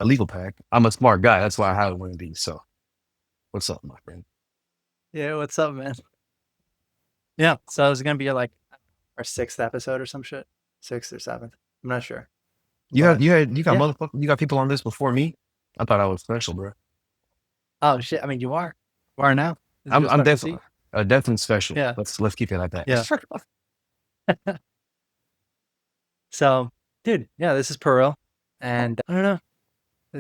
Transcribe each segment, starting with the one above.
a legal pack. I'm a smart guy. That's why I have one of these. So what's up, my friend? Yeah, what's up, man? Yeah, so it's gonna be like our sixth episode or some shit, sixth or seventh. I'm not sure, but You got yeah. you got people on this before me. I thought I was special, bro. Oh shit! I mean, you are now. This is your I'm special definitely seat. definitely special. Yeah, Let's keep it like that. yeah. So, dude, yeah, this is Paril, and I don't know.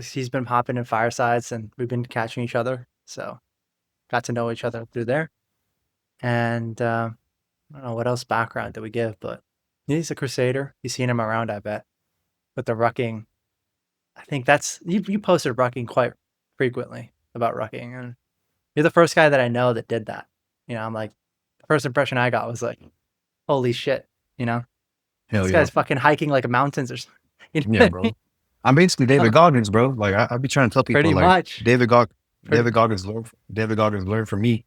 He's been hopping in firesides, and we've been catching each other. So, got to know each other through there, and I don't know what else background do we give, but he's a crusader. You've seen him around, I bet, with the rucking. I think that's you posted rucking quite frequently about rucking, and you're the first guy that I know that did that. I'm like, the first impression I got was like, holy shit, you know, Hell this yeah, guy's fucking hiking like mountains or something. You know yeah, what I bro. mean? I'm basically David Goggins, bro. Like I be trying to tell people, Pretty like much. Pretty, David Goggins learned from me,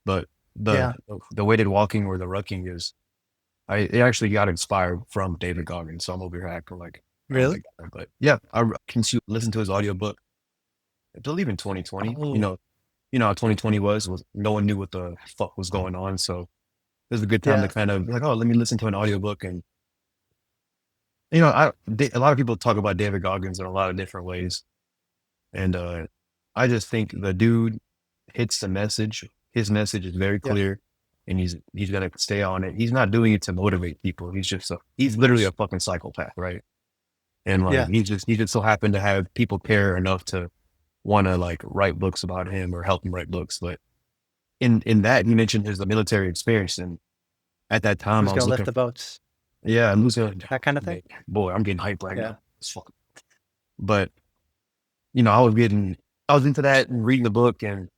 but yeah. the weighted walking or the rucking is it actually got inspired from David Goggins. So I'm over here acting like I'm Really? like that. But yeah, I can listen to his audiobook. I believe in 2020. Oh, You know how 2020 was no one knew what the fuck was going on. So it was a good time to yeah. kind of be like, oh, let me listen to an audiobook. And a lot of people talk about David Goggins in a lot of different ways. And I just think the dude hits the message. His message is very Yeah. clear, and he's gonna stay on it. He's not doing it to motivate people. He's literally a fucking psychopath, right? And like Yeah. he just so happened to have people care enough to want to like write books about him or help him write books. But in that he mentioned his military experience, and at that time Who's I gonna was lift looking, the boats? yeah, I'm losing. That kind of thing. Boy, I'm getting hyped right Yeah. now. It's fucking. But I was into that and reading the book, and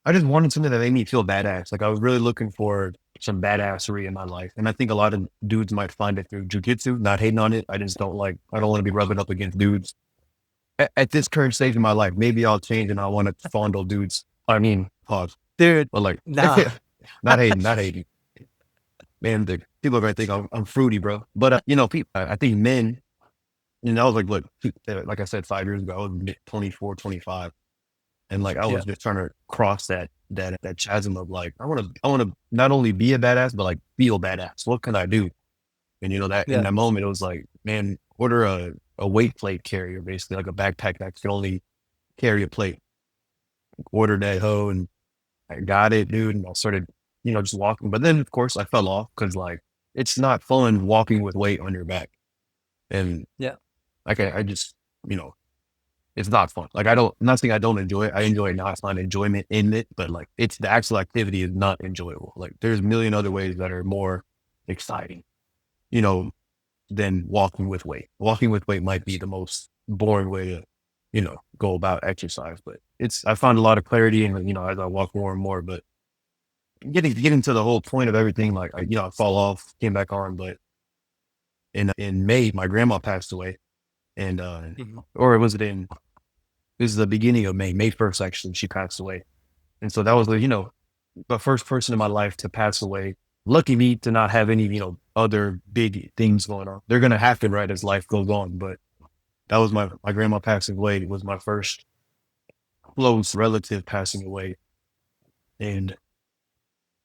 I just wanted something that made me feel badass. Like I was really looking for some badassery in my life. And I think a lot of dudes might find it through jujitsu, not hating on it. I don't want to be rubbing up against dudes. At this current stage in my life, maybe I'll change and I want to fondle dudes. I mean, pause. Dude, But like, nah. not hating. Man, the people are going to think I'm fruity, bro. But, people, I think men, I was like, look, like I said, 5 years ago, I was 24, 25. And like I Yeah. was just trying to cross that chasm of like I want to not only be a badass but like feel badass. What can I do? And that in Yeah. that moment it was like, man, order a weight plate carrier, basically like a backpack that can only carry a plate. Order that hoe and I got it, dude. And I started, just walking. But then of course I fell off because like it's not fun walking with weight on your back. And Yeah. like I just, you know, it's not fun. Like I'm not saying I don't enjoy it. I enjoy it now. I find enjoyment in it, but like it's the actual activity is not enjoyable. Like there's a million other ways that are more exciting, you know, than walking with weight. Walking with weight might be the most boring way to, go about exercise, but I found a lot of clarity in, as I walk more and more, but getting to the whole point of everything, like, I fall off, came back on, but in May, my grandma passed away and, Mhm. or was it in, this is the beginning of May, May 1st, actually, she passed away. And so that was, the first person in my life to pass away. Lucky me to not have any, other big things going on. They're going to happen right as life goes on. But that was my grandma passing away. It was my first close relative passing away. And,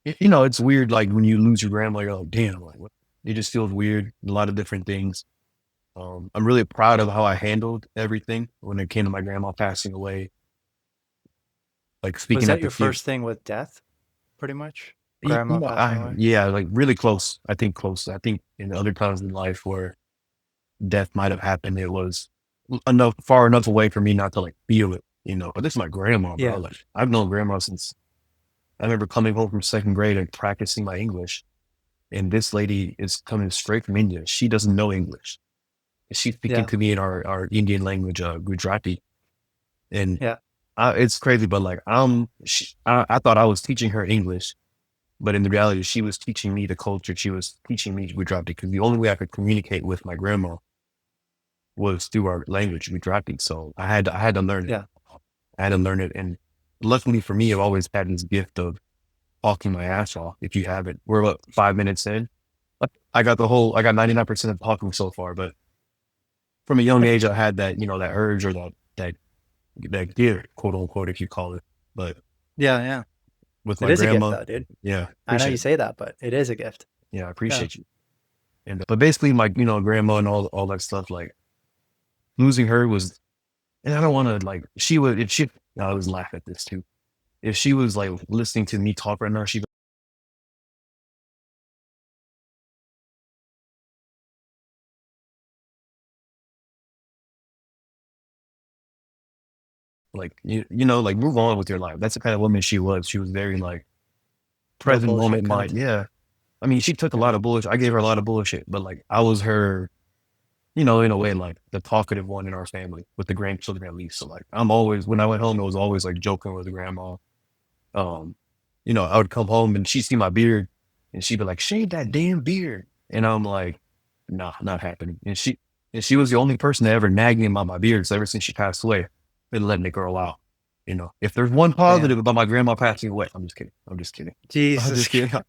it's weird. Like when you lose your grandma, you're like, damn, like what? It just feels weird. A lot of different things. I'm really proud of how I handled everything when it came to my grandma passing away. Like Was speaking that at the your funeral. first thing with death? Pretty much. Grandma passing away. Yeah, like really close. I think close. I think in other times in life where death might have happened, it was far enough away for me not to like feel it, But this is my grandma, bro. Yeah. Like I've known grandma since I remember coming home from second grade and practicing my English. And this lady is coming straight from India. She doesn't know English. She's speaking Yeah. to me in our Indian language, Gujarati. And Yeah. it's crazy, but like I thought I was teaching her English. But in the reality, she was teaching me the culture. She was teaching me Gujarati because the only way I could communicate with my grandma was through our language, Gujarati. So I had to learn it. Yeah. I had to learn it. And luckily for me, I've always had this gift of talking my ass off. If you have it, we're about 5 minutes in. I got 99% of talking so far, but from a young age, I had that, that urge or that gear, quote unquote, if you call it. But Yeah, yeah. with It my is a gift grandma, though, dude. yeah, I know appreciate you it. say that, but it is a gift. Yeah, I Yeah. appreciate you. And but basically, my grandma and all that stuff, like losing her was, and I don't want to like she would if she. I always laugh at this too. If she was like listening to me talk right now, she'd be like, like move on with your life. That's the kind of woman she was. She was very like No present bullshit moment kind of mind. thing. Yeah. I mean, she took a Yeah. lot of bullshit. I gave her a lot of bullshit, but like I was her, in a way, like the talkative one in our family with the grandchildren at least. So like I'm always when I went home, it was always like joking with the grandma. Um, I would come home and she'd see my beard and she'd be like, shave that damn beard. And I'm like, nah, not happening. And she was the only person that ever nagged me about my beard. So ever since she passed away, been letting it grow out. If there's one Damn. positive about my grandma passing away, I'm just kidding. I'm just kidding. I'm Jesus just kidding. Christ.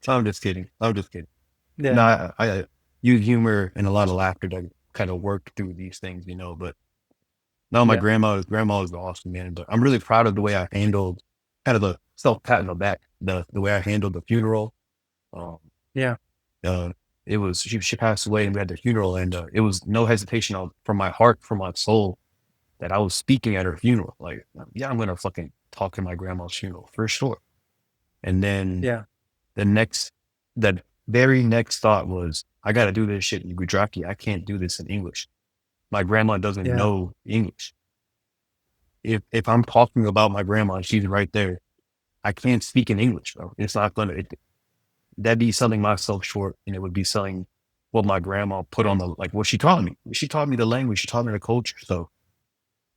I'm just kidding. I'm just kidding. No, Yeah. I use humor and a lot of laughter to kind of work through these things, but no, my Yeah. grandma was awesome, man. But I'm really proud of the way I handled kind of the self pat on the back, the way I handled the funeral. Um, Yeah. uh, it was she passed away and we had the funeral, and it was no hesitation from my heart, from my soul, that I was speaking at her funeral. Like, yeah, I'm gonna fucking talk at my grandma's funeral for sure. And then Yeah. the next, that very next thought was, I got to do this shit in Gujarati. I can't do this in English. My grandma doesn't Yeah. know English. If I'm talking about my grandma and she's right there, I can't speak in English, bro. It's not gonna. That'd be selling myself short, and it would be selling what my grandma put on the like what she taught me. She taught me the language. She taught me the culture. So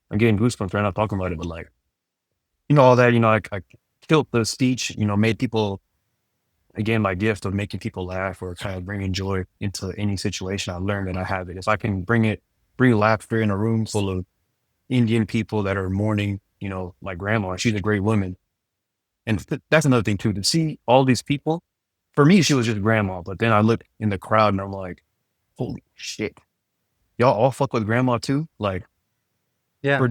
I'm getting goosebumps right now talking about it. But like, all that. I killed the speech. Made people, again, my gift of making people laugh or kind of bringing joy into any situation. I learned that I have it. If I can bring laughter in a room full of Indian people that are mourning, my grandma. She's a great woman. And that's another thing too, to see all these people. For me, she was just grandma, but then I look in the crowd and I'm like, holy shit, y'all all fuck with grandma too. Like Yeah. for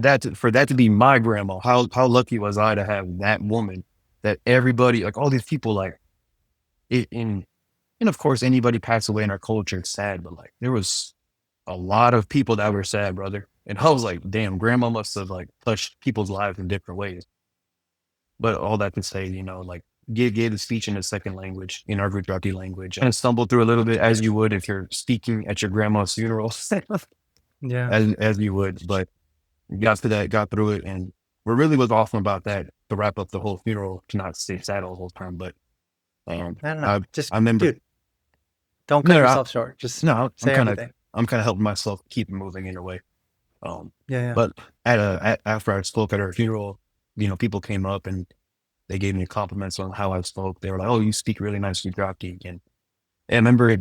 that to be my grandma, how lucky was I to have that woman that everybody, like all these people, like in and of course anybody passed away in our culture, it's sad, but like there was a lot of people that were sad, brother. And I was like, damn, grandma must have like touched people's lives in different ways. But all that to say, like gave the speech in a second language, in our Gujarati language, and stumbled through a little bit as you would if you're speaking at your grandma's funeral, Yeah. as you would. But got to that, got through it, and what really was awesome about that to wrap up the whole funeral, to not stay sad all the whole time. But I don't know. I Just I remember, dude, don't cut no, yourself short. Just no, say everything. I'm kind of helping myself keep moving in a way. Um, Yeah, yeah. but after I spoke at her funeral, people came up and they gave me compliments on how I spoke. They were like, "Oh, you speak really nice Gujarati." And I remember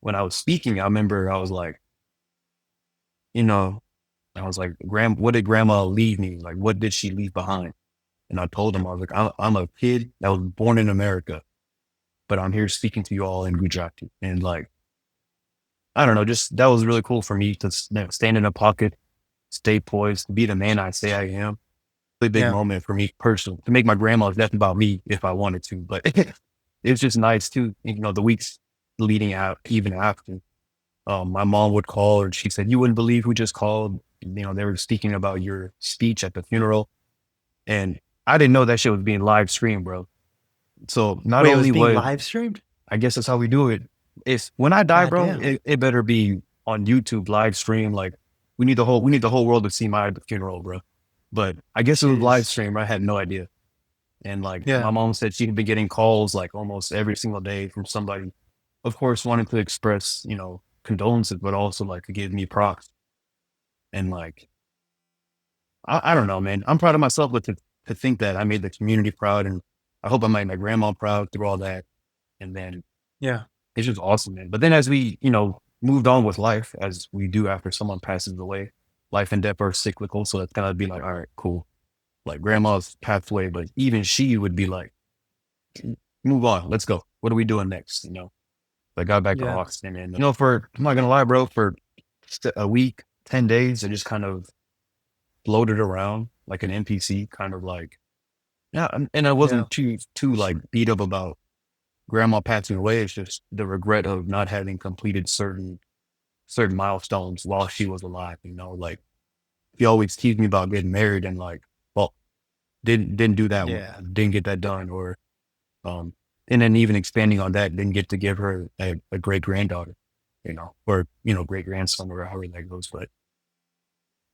when I was speaking, I remember you know, I was like, what did grandma leave me? Like, what did she leave behind?" And I told them, I was like, I'm a kid that was born in America, but I'm here speaking to you all in Gujarati. And like, I don't know, just that was really cool for me to stand in a pocket, stay poised, be the man I say I am. Really big Yeah. moment for me personally to make my grandma's death about me if I wanted to. But it's just nice too. The weeks leading out, even after, my mom would call and she said, "You wouldn't believe who just called. They were speaking about your speech at the funeral." And I didn't know that shit was being live streamed, bro. So not Wait, it was only being was, live streamed? I guess that's how we do it. It's when I die, God bro, damn. it better be on YouTube live stream. Like we need the whole world to see my funeral, bro. But I guess it was live Jeez. stream. I had no idea. And like Yeah. my mom said, she'd been getting calls like almost every single day from somebody, of course, wanting to express, condolences, but also like to give me props. And like, I don't know, man. I'm proud of myself, but to think that I made the community proud, and I hope I made my grandma proud through all that. And then Yeah. it's just awesome, man. But then as we, moved on with life, as we do after someone passes away, life and death are cyclical. So it's kind of be like, all right, cool. Like grandma's passed away, but even she would be like, move on, let's go. What are we doing next? I got back to Yeah. Austin, and I'm not gonna lie, bro, for a week, 10 days. I just kind of floated around like an NPC, kind of like yeah. And I Yeah. wasn't too like beat up about grandma passing away. It's just the regret of not having completed certain milestones while she was alive. You know, like he always teased me about getting married and like, well, didn't do that one, Yeah. didn't get that done, or um, and then even expanding on that, didn't get to give her a great granddaughter, you know, or great grandson or however that goes. But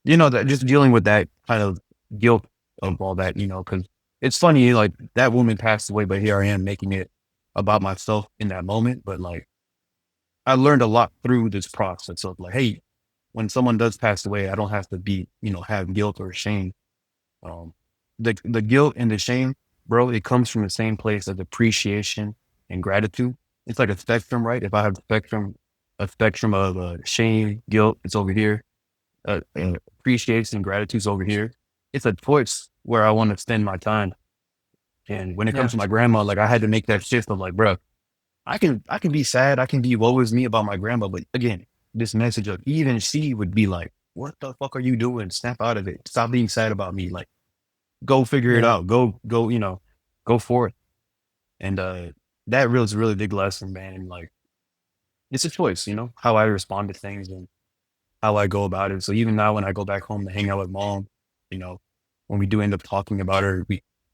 that just dealing with that kind of guilt of all that, because it's funny, like that woman passed away, but here I am making it about myself in that moment. But like I learned a lot through this process of like, hey, when someone does pass away, I don't have to be, have guilt or shame. Um, the guilt and the shame, bro, it comes from the same place as appreciation and gratitude. It's like a spectrum, right? If I have a spectrum of shame, guilt, it's over here. And appreciation and gratitude's over here. It's a choice where I want to spend my time. And when it comes Yeah. to my grandma, like I had to make that shift of like, bro, I can be sad, I can be woe is me about my grandma, but again, this message of even she would be like, what the fuck are you doing? Snap out of it. Stop being sad about me. Like, go figure it Yeah. out. Go, go for it. And that really is a really big lesson, man. And like it's a choice, how I respond to things and how I go about it. So even now when I go back home to hang out with mom, you know, when we do end up talking about her,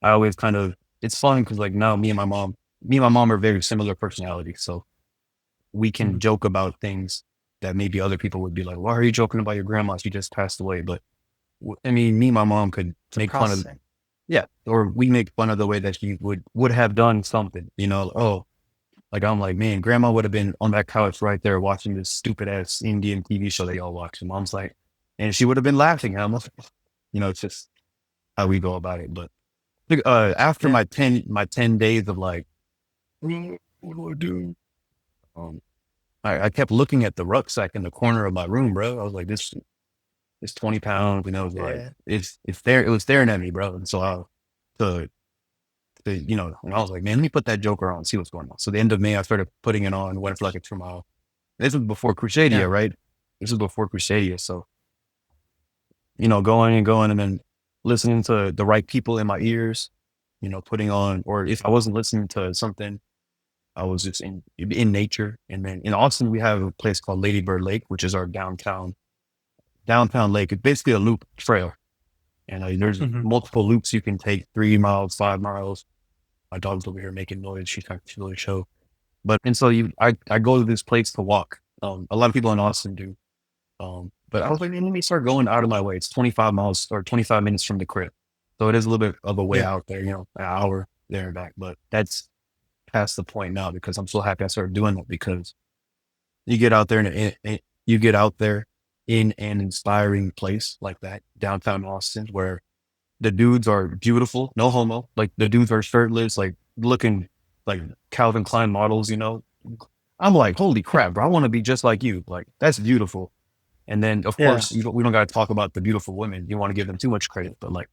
I always kind of it's fun because like now me and my mom are very similar personalities. So we can Mhm. joke about things that maybe other people would be like, why are you joking about your grandma? She just passed away. But I mean, me and my mom could It's a make fun of, processing. yeah, or we make fun of the way that she would have done something, oh, like I'm like, man, grandma would have been on that couch right there watching this stupid ass Indian TV show they all watch. And mom's like, and she would have been laughing. I'm like, it's just how we go about it. But after Yeah. my 10 days of like, what do I do? Um, I kept looking at the rucksack in the corner of my room, bro. I was like, this is 20 pounds. And I was like, Yeah. it's there. It was staring at me, bro. And so to, and I was like, man, let me put that joker on, see what's going on. So the end of May, I started putting it on, went for like a 2 mile. This was before Yeah. Crusadia, right? This was before Crusadia. So, going and going and then listening to the right people in my ears, putting on, or if I wasn't listening to something, I was just in nature. And then in Austin, we have a place called Lady Bird Lake, which is our downtown lake. It's basically a loop trail. And there's Hmm. multiple loops you can take, 3 miles, 5 miles. My dog's over here making noise. She's trying to really show. But and so I go to this place to walk. A lot of people in Austin do. But I was like, man, let me start going out of my way. It's 25 miles or 25 minutes from the crib. So it is a little bit of a way Yeah. out there, an hour there and back. But that's past the point now because I'm so happy I started doing it because you get out there and you get out there in an inspiring place like that, downtown Austin, where the dudes are beautiful, no homo. Like the dudes are shirtless, like looking like Calvin Klein models, I'm like, holy crap, bro, I want to be just like you. Like that's beautiful. And then of Yeah. course we don't got to talk about the beautiful women. You want to give them too much credit, but like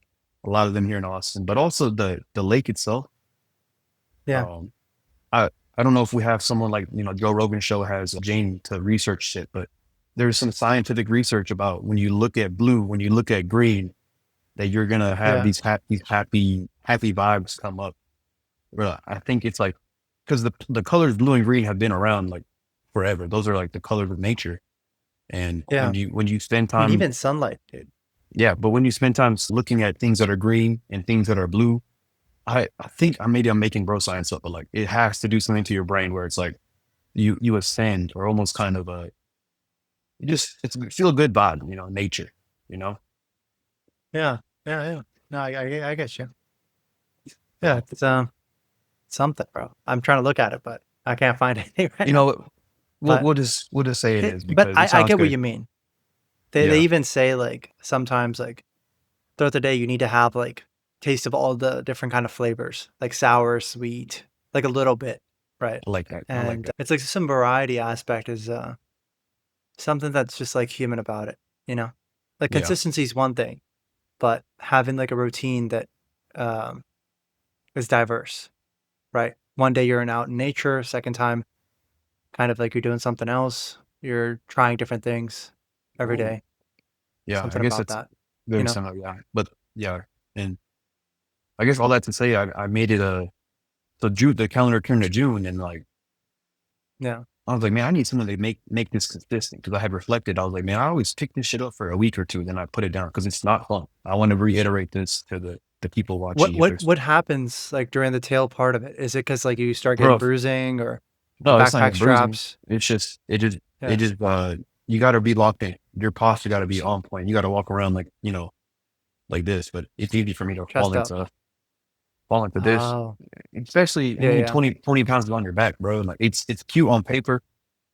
a lot of them here in Austin, but also the lake itself. Yeah. Um, I I don't know if we have someone like Joe Rogan show has Jane to research shit, but there's some scientific research about when you look at blue, when you look at green, that you're gonna have Yeah. these happy vibes come up. Bro, I think it's like because the colors blue and green have been around like forever. Those are like the colors of nature. And Yeah. when you spend I mean, time, even sunlight, dude. yeah, but when you spend time looking at things that are green and things that are blue, I think maybe I'm making bro science up, but like it has to do something to your brain where it's like you ascend or almost kind of it's a feel good vibe, nature, you know. Yeah. Yeah. Yeah. No, I get you. Yeah. So It's something, bro. I'm trying to look at it, but I can't find anything right you now. know we'll But we'll just say it is but because it I sounds get what good. you mean. They Yeah, even say like sometimes like throughout the day you need to have like taste of all the different kind of flavors, like sour, sweet, like a little bit, right? I like that. I like And that. it's like some variety aspect is something that's just like human about it, you know? Like Yeah, consistency is one thing, but having like a routine that um, is diverse, right? One day you're out in nature, second time kind of like you're doing something else, you're trying different things. every Ooh. day. Yeah, I Something guess about that's that, you very know? similar. Yeah, but yeah, and I guess all that to say, I made it a so June the calendar turned to June, and like Yeah. I was like, man, I need something to make this consistent because I had reflected. I was like, man, I always pick this shit up for a week or two, then I put it down because it's not fun. I want to reiterate this to the people watching. If there's What happens like during the tail part of it? Is it because like you start getting bro, bruising or the no, it's not backpack even bruising. straps? It's just it Yeah. just you got to be locked in. Your posture got to be on point. You got to walk around like like this. But it's easy for me to Chest up. fall into this, Oh, especially I yeah, mean yeah. 20 pounds on your back, bro. Like it's cute on paper,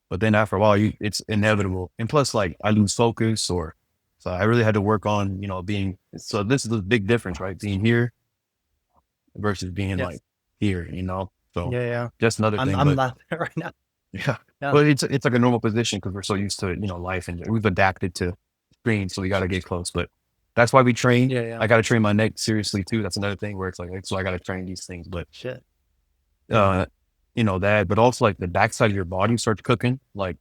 but then after a while, it's inevitable. And plus, like I lose focus, or so I really had to work on being. So this is the big difference, right? Being here versus being Yes. like here, So Yeah, yeah. just another thing, I'm but laughing right now. yeah, Yeah. but it's like a normal position because we're so used to life and we've adapted to screens, so we got to get close. But that's why we train. Yeah, yeah. I got to train my neck seriously too. That's another thing where it's like so I got to train these things, but Shit. Yeah. uh, that, but also like the backside of your body starts cooking. Like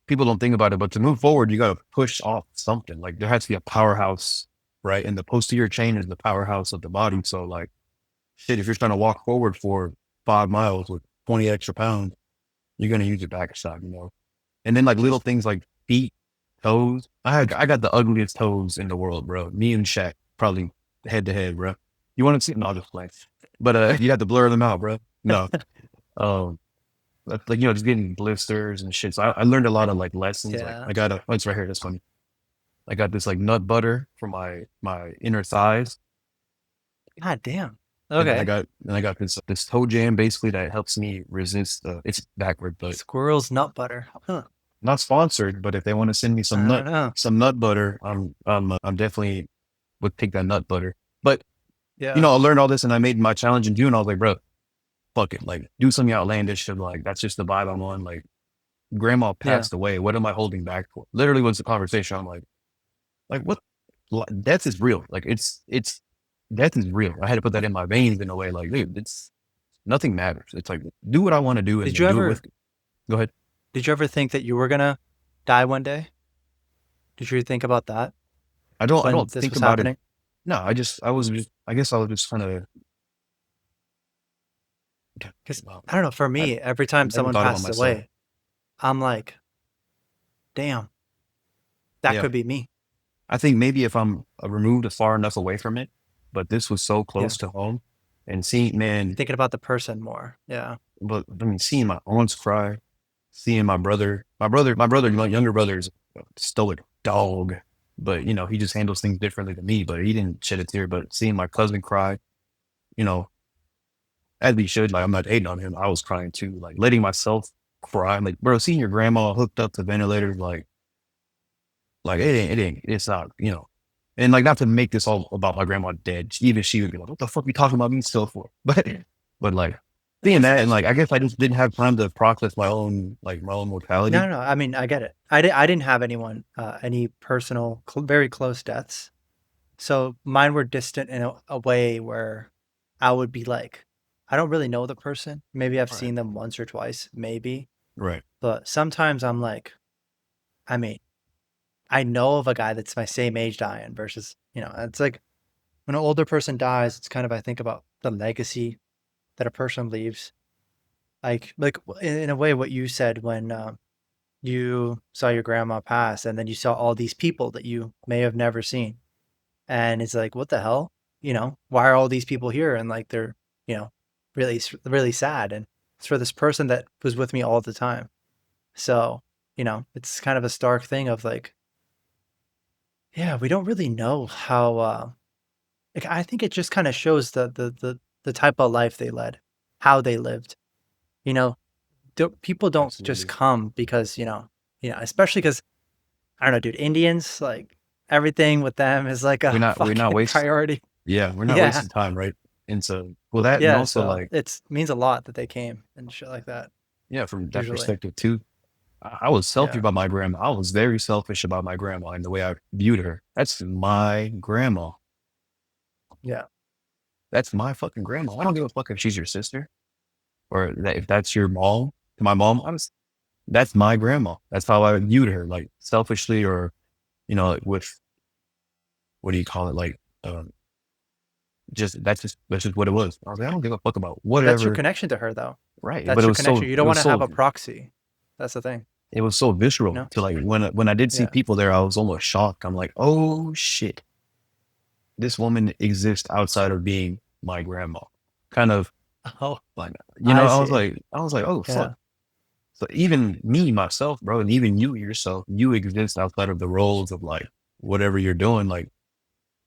people don't think about it, but to move forward, you got to push off something. Like there has to be a powerhouse, right? And the posterior chain is the powerhouse of the body. So like shit, if you're trying to walk forward for 5 miles with 20 extra pounds, you're gonna use your backside. And then like little things like feet, toes. I got the ugliest toes in the world, bro. Me and Shaq probably head to head, bro. You want to see? No, just play. But you have to blur them out, bro. No, um, like just getting blisters and shit. So I learned a lot of like lessons. Like Yeah. I got it's right here. That's funny. I got this like nut butter for my inner thighs, God damn. and Okay. then I got this toe jam basically that helps me resist the. It's backward, but Squirrel's nut butter. Huh. not sponsored. But if they want to send me I don't know. some nut butter, I'm definitely would take that nut butter. But Yeah. I learned all this and I made my challenge in June. I was like, bro, fuck it, like do something outlandish. And like that's just the vibe I'm on. Like grandma Yeah. passed away. What am I holding back for? Literally was the conversation. I'm like what? Death is real. Like it's death is real. I had to put that in my veins in a way. Like, dude, it's nothing matters. It's like do what I want to do and Did you then do it ever with. Go ahead. did you ever think that you were gonna die one day? Did you think about that I when don't this think was about it. happening? No, I was just I guess I was just kind of Because wow. I don't know, for I me, every time never someone thought about passes myself. away, I'm like, damn, that Yeah. could be me. I think maybe if I'm removed far enough away from it, but this was so Yeah. close to home and seeing, You're man, thinking about the person more. Yeah. but I mean, seeing my aunts cry, seeing my younger brother's a stoic dog, but he just handles things differently than me, but he didn't shed a tear, but seeing my cousin cry, you know, as we should, like, I'm not hating on him. I was crying too, like letting myself cry. Like, bro, seeing your grandma hooked up to ventilators, like it's not, and like not to make this all about my grandma dead. Even she would be like, "What the fuck you talking about me still for?" But like seeing that, and like I guess I just didn't have time to process my own No, mortality. no, I mean, I get it. I didn't have anyone, any personal, very close deaths. So mine were distant in a way where I would be like, I don't really know the person. Maybe I've Right. seen them once or twice, maybe. Right. But sometimes I'm like, I mean, I know of a guy that's my same age dying versus, it's like when an older person dies, it's kind of, I think about the legacy that a person leaves. Like in a way, what you said when you saw your grandma pass and then you saw all these people that you may have never seen. And it's like, what the hell? Why are all these people here? And like, they're, you know, really, really sad. And it's for this person that was with me all the time. So, it's kind of a stark thing of like, yeah, we don't really know how, like, I think it just kind of shows the type of life they led, how they lived, you know, people don't just Absolutely. come because, especially because I don't know, dude, Indians, like everything with them is like a We're not fucking wasting. priority. Yeah, we're not Yeah. wasting time, right? And so, well, that and Yeah. also So like, it's means a lot that they came and shit like that, yeah, from that usually. perspective too. I was selfish Yeah. about my grandma. I was very selfish about my grandma and the way I viewed her. That's my grandma. Yeah. That's my fucking grandma. I don't give a fuck if she's your sister or that if that's your mom. To my mom, that's my grandma. That's how I viewed her, like selfishly or like, with, what do you call it? Like, that's just what it was. I was like, I don't give a fuck about But that's your whatever. connection to her, though. Right. But That's your connection. You it don't want was to have so, a proxy. That's the thing, it was so you visceral know? to, like, when I did see Yeah. people there, I was almost shocked. I'm like, oh shit, this woman exists outside of being my grandma. Kind of Oh, like, I see. I was like, oh fuck. Yeah. So even me, myself, bro, and even you yourself, you exist outside of the roles of, like, whatever you're doing. Like,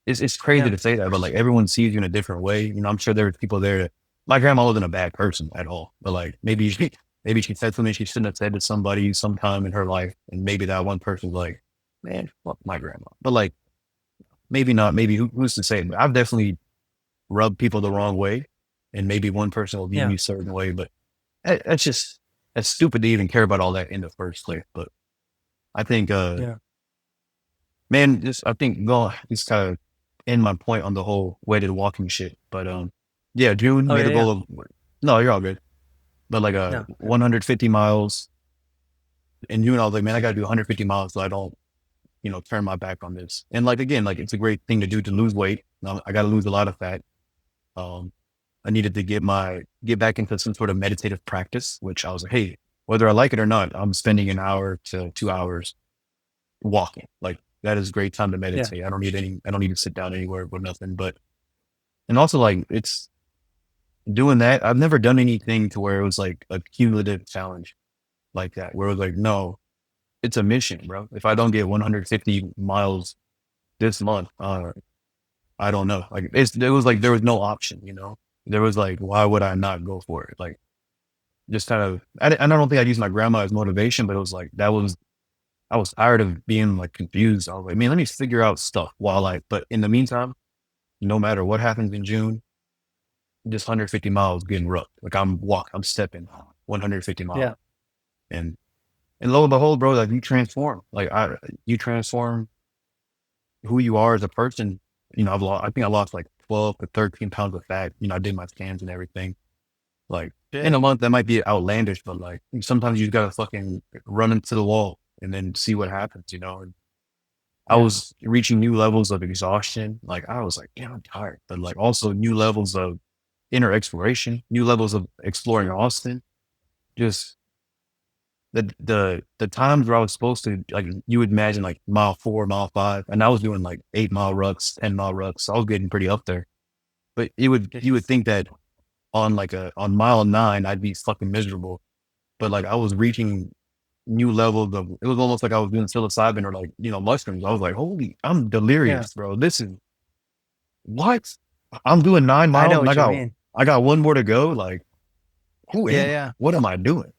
it's crazy Yeah. to say that, but, like, everyone sees you in a different way. I'm sure there were people there that, my grandma wasn't a bad person at all, but, like, maybe she said something she shouldn't have said to somebody sometime in her life, and maybe that one person's like, man, fuck my grandma. But, like, maybe not. Maybe who's to say? But I've definitely rubbed people the wrong way, and maybe one person will view Yeah. me a certain way, but that's just, that's stupid to even care about all that in the first place. But I think, Yeah. man, just, I think, go just kind of end my point on the whole weighted walking shit. But yeah, June Oh, made yeah. a Yeah. goal of, no, you're all good. But, like, No. Okay. 150 miles in June. I was like, man, I got to do 150 miles so I don't, turn my back on this. And, like, again, like, it's a great thing to do to lose weight. I got to lose a lot of fat. Um, I needed to get back into some sort of meditative practice, which I was like, hey, whether I like it or not, I'm spending an hour to 2 hours walking. Like, that is a great time to Yeah. meditate. I don't need to sit down anywhere with nothing. But, and also, like, it's doing that. I've never done anything to where it was like a cumulative challenge like that, where it was like, no, it's a mission, bro. If I don't get 150 miles this month, I don't know. Like, it was like, there was no option. There was like, why would I not go for it? Like, just kind of, I don't think I'd use my grandma as motivation, but it was like, I was tired of being, like, confused. I was like, man, let me figure out stuff but in the meantime, no matter what happens in June, this 150 miles getting rough. Like, I'm stepping 150 miles. Yeah. And, lo and behold, bro, like, you transform who you are as a person. I think I lost like 12 to 13 pounds of fat. I did my scans and everything. Like, in Shit. a month, that might be outlandish, but, like, sometimes you just gotta fucking run into the wall and then see what happens. And I Yeah. was reaching new levels of exhaustion. Like, I was like, yeah, I'm tired, but, like, also new levels of inner exploration, new levels of exploring Austin. Just the times where I was supposed to, like, you would imagine, like, mile 4, mile 5, and I was doing like 8-mile rucks, 10-mile rucks. So I was getting pretty up there. But you would Jeez. think that on mile 9, I'd be fucking miserable. But, like, I was reaching new levels of, it was almost like I was doing psilocybin or, like, mushrooms. I was like, holy, I'm Yeah. delirious, bro. This is what I'm doing, 9 I miles, know and what you mean. I got one more to go. Like, who Yeah. am I? Yeah. What am I doing?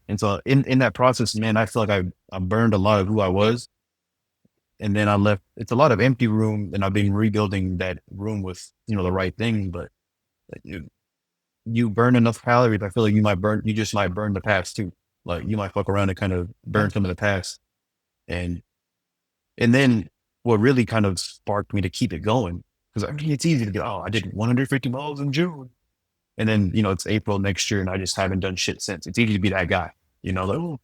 And so in that process, man, I feel like I burned a lot of who I was. And then I left. It's a lot of empty room, and I've been rebuilding that room with, the right things. But you burn enough calories, I feel like you just might burn the past too. Like, you might fuck around and kind of Yeah. burn some of the past. And then what really kind of sparked me to keep it going, because, I mean, it's easy to go, oh, I did 150 miles in June. And then, it's April next year and I just haven't done shit since. It's easy to be that guy, like, oh,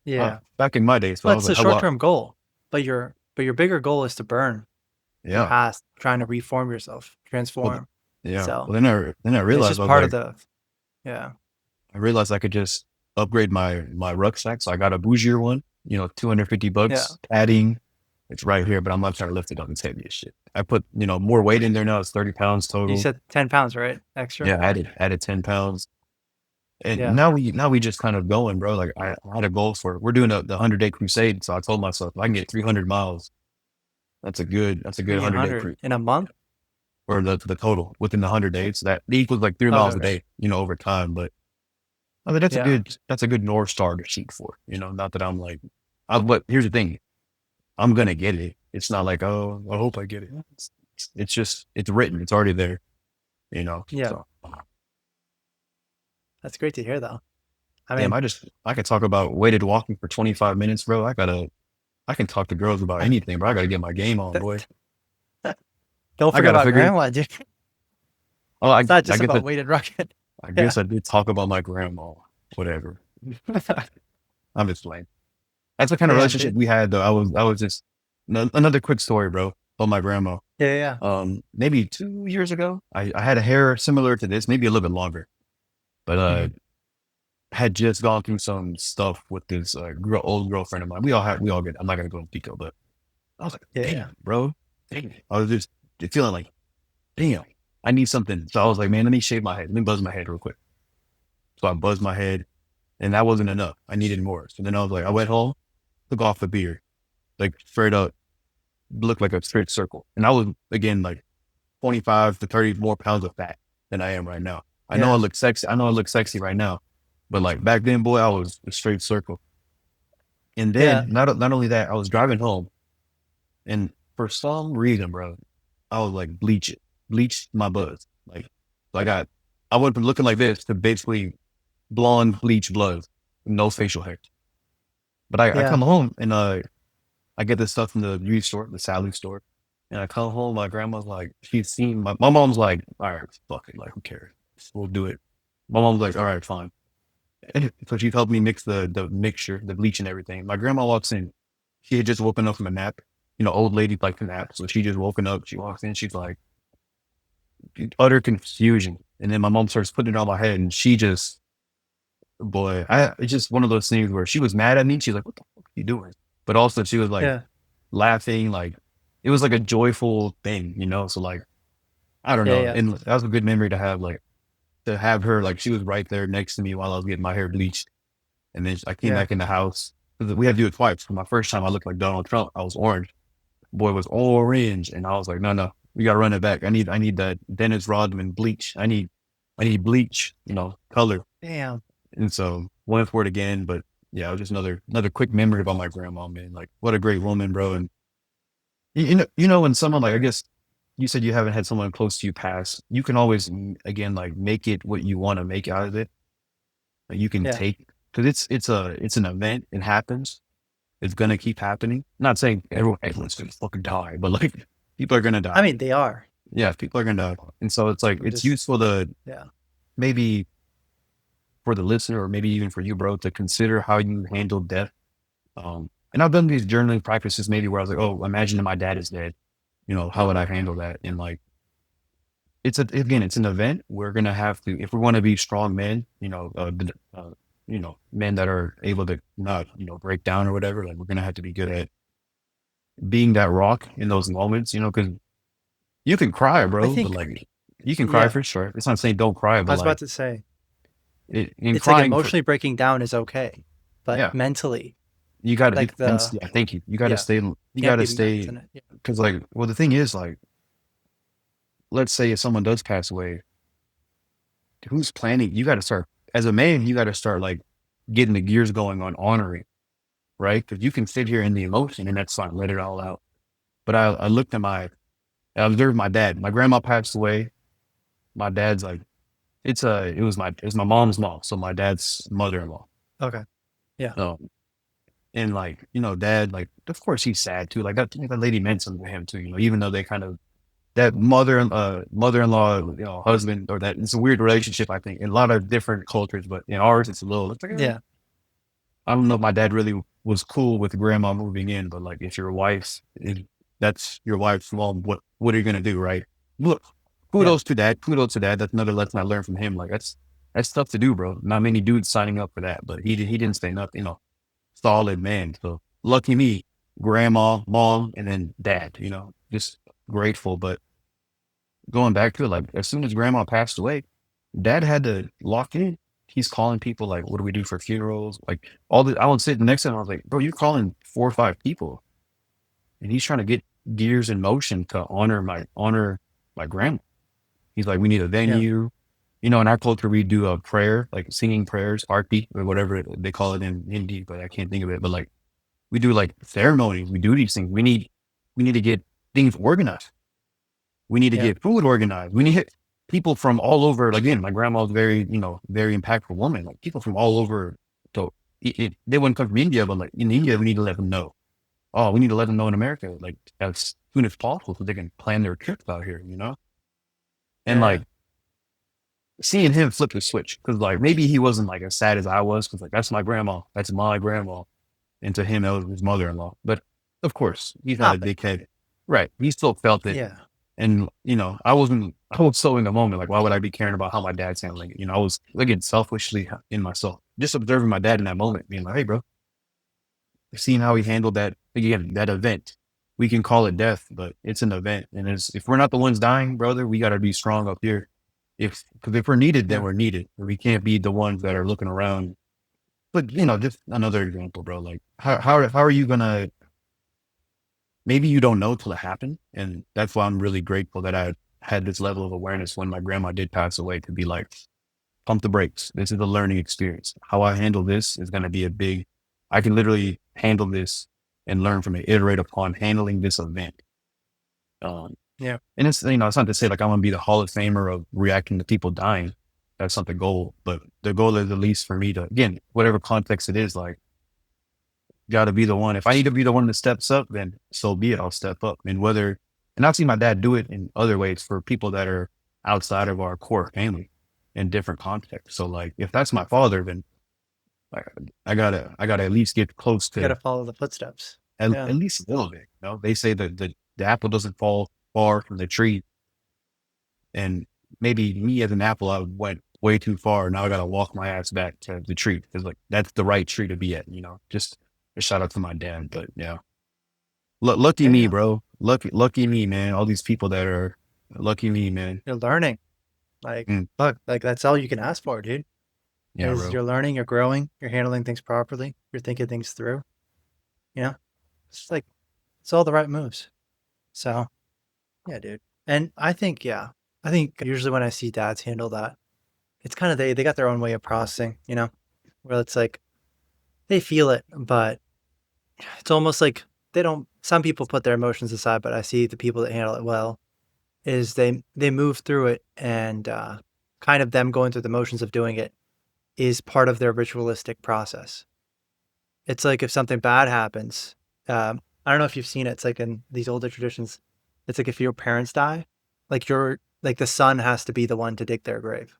Yeah. back in my days. So Well, I was it's a like, how about, short-term goal, but your bigger goal is to burn the yeah, past, trying to reform yourself, well, transform. yeah. So Well, then I it's realized, just I was part of like, the, yeah. I could just upgrade my rucksack. So I got a bougier one, Yeah. $250, padding. It's right here, but I'm not trying to lift it up. It's heavy as shit. I put, more weight in there now. It's 30 pounds You total. said 10 pounds, right? Extra? Yeah, added 10 pounds. And Yeah. now we just kind of going, bro. Like, I had a goal for, we're doing the 100-day crusade. So I told myself, if I can get 300 miles, that's a good 100-day 300 cruise, in a month? or the total within the 100 days. So that equals like 3 miles Okay. a Okay. day, over time. But I mean, Yeah. that's a good North Star to shoot for, not that I'm like, but here's the thing. I'm going to get it. It's not like, oh, I hope I get it. It's just, it's written. It's already there, Yeah. so. That's great to hear, though. I Damn, mean, I could talk about weighted walking for 25 minutes, bro. I can talk to girls about anything, bro. I got to get my game on, boy. don't I forget got to about figure, grandma, dude. oh, It's not I just guess about weighted rocket. I Yeah. guess I did talk about my grandma, whatever. I'm just playing. That's the kind of Damn, relationship dude. we had, though. I was just, Another quick story, bro, on my grandma. Yeah, yeah. Maybe 2 years ago, I had a hair similar to this, maybe a little bit longer, but Hmm. had just gone through some stuff with this old girlfriend of mine. We all get. I'm not gonna go into detail, but I was like, Yeah, yeah. damn, bro, damn. I was just feeling like, damn, I need something. So I was like, man, let me shave my head. Let me buzz my head real quick. So I buzzed my head, and that wasn't enough. I needed more. So then I was like, I went home, took off the beard, like straight up, looked like a straight circle, and I was again like 25 to 30 more pounds of fat than I am right now. I know I Yeah, look sexy. I know I look sexy right now, but like back then, boy, I was a straight circle. And yeah, then not only that, I was driving home, and for some reason, bro, I was like bleach my buzz. Like, so I went from looking like this to basically blonde bleach blood, no facial hair. But I yeah, come home and I get this stuff from the beauty store, the salad store. And I come home, my grandma's like, she's seen my mom's like, all right, fuck it, like who cares? We'll do it. My mom's like, all right, fine. So she helped me mix the mixture, the bleach and everything. My grandma walks in. She had just woken up from a nap. You know, old lady like to nap. So she just woken up. She walks in, she's like utter confusion. And then my mom starts putting it on my head and she just boy, it's just one of those things where she was mad at me. She's like, what the fuck are you doing? But also she was like yeah, laughing, like it was like a joyful thing, you know? So like, I don't yeah, know. yeah, And that was a good memory to have her, like she was right there next to me while I was getting my hair bleached. And then I came yeah, back in the house. We had to do it twice. For my first time, I looked like Donald Trump. I was orange. Boy was orange. And I was like, no, no, we got to run it back. I need that Dennis Rodman bleach. I need bleach, you know, color. damn. And so went for it again. But yeah, it was just another quick memory about my grandma, man. Like what a great woman, bro. And you know, when someone like, I guess you said you haven't had someone close to you pass, you can always, again, like make it what you want to make out of it. Like you can Yeah. take, cause it's an event. It happens. It's going to keep happening. Not saying everyone's going to fucking die, but like people are going to I die. mean, they are. Yeah. People are going to die. And so it's like, I'm it's just, useful to yeah, maybe for the listener or maybe even for you, bro, to consider how you handle death. And I've done these journaling practices maybe where I was like, oh, imagine my dad is dead. You know, how would I handle that? And like, again, it's an event. We're going to have to, if we want to be strong men, you know, men that are able to not, you know, break down or whatever, like we're going to have to be good at being that rock in those moments, you know, because you can cry, I bro, but think, like you can cry yeah, for sure. It's not saying don't cry, I but was about like to say, in it's like crying for, emotionally breaking down is okay, but yeah, mentally, you got to, like the, yeah, thank you. yeah, You got can't to be meant stay, in it. Yeah. because like, well, the thing is, like, let's say if someone does pass away, who's planning? You got to start, as a man, you got to start like getting the gears going on honoring, right? Because you can sit here in the emotion and that's fine, let it all out. But I observed my dad. My grandma passed away. My dad's like, it was my mom's mom, so my dad's mother-in-law. Okay. Yeah. Um, and like, you know, dad, like, of course he's sad too. Like that lady meant something to him too, you know, even though they kind of that mother-in-law, you know, husband or that it's a weird relationship, I think, in a lot of different cultures, but in ours it's like, Yeah. I don't know if my dad really was cool with grandma moving in, but like if your wife's that's your wife's mom, what are you gonna do, right? Look, Yeah. kudos to dad. Kudos to dad. That's another lesson I learned from him. Like that's tough to do, bro. Not many dudes signing up for that, but he didn't say nothing, you know, solid man. So lucky me, grandma, mom, and then dad, you know, just grateful. But going back to it, like as soon as grandma passed away, dad had to lock in. He's calling people like, what do we do for funerals? Like I would sit next to him. I was like, bro, you're calling 4 or 5 people, and he's trying to get gears in motion to honor my grandma. He's like, we need a Yeah. venue. You know, in our culture, we do a prayer, like singing prayers, arti or whatever they call it in Hindi, but I can't think of it. But like we do like ceremonies. We do these things. We need to get things organized. We need to Yeah. get food organized. We need people from all over. Like, again, my grandma's very, you know, very impactful woman. Like people from all over. So they wouldn't come from India, but like in India, we need to let them know. Oh, we need to let them know in America, like as soon as possible, so they can plan their trips out here. You know, and Yeah. like seeing him flip the switch because like maybe he wasn't like as sad as I was because like that's my grandma, and to him that was his mother-in-law. But of course, he's not a Topic. dickhead. Right. He still felt it. Yeah. And, I was so in the moment. Like, why would I be caring about how my dad's handling it? I was, again, selfishly in myself, just observing my dad in that moment, being like, hey, bro, seeing how he handled that, again, that event. We can call it death, but it's an event. And if we're not the ones dying, brother, we got to be strong up here. Because if we're needed, then Yeah. we're needed. We can't be the ones that are looking around. But, just another example, bro. Like, how are you going to, maybe you don't know till it happened. And that's why I'm really grateful that I had this level of awareness when my grandma did pass away, to be like, pump the brakes. This is a learning experience. How I handle this is going to be I can literally handle this and learn from it, iterate upon handling this event. Um, Yeah. and it's not to say like I'm going to be the Hall of Famer of reacting to people dying. That's not the goal, but the goal is at least for me to, again, whatever context it is, like, got to be the one. If I need to be the one that steps up, then so be it. I'll step up. And I've seen my dad do it in other ways for people that are outside of our core family in different contexts. So like, if that's my father, then like, I gotta at least get close You got to to follow the footsteps. at Yeah. least a little bit. They say that the apple doesn't fall far from the tree, and maybe me as an apple, I went way too far. Now I gotta walk my ass back to the tree because like that's the right tree to be at. Just a shout out to my dad, but yeah. Lucky Yeah. me, Yeah. bro. Lucky me, man. All these people that are lucky me, man. You're learning. Like, Mm, fuck, like that's all you can ask for, dude. yeah, Is bro. you're learning, you're growing, you're handling things properly, you're thinking things through. You know, it's like it's all the right moves. So yeah, dude. And I think usually when I see dads handle that, it's kind of they got their own way of processing. Where it's like they feel it, but it's almost like they don't. Some people put their emotions aside, but I see the people that handle it well is they move through it and kind of them going through the motions of doing it is part of their ritualistic process. It's like if something bad happens, I don't know if you've seen it. It's like in these older traditions, it's like if your parents die, like the son has to be the one to dig their grave.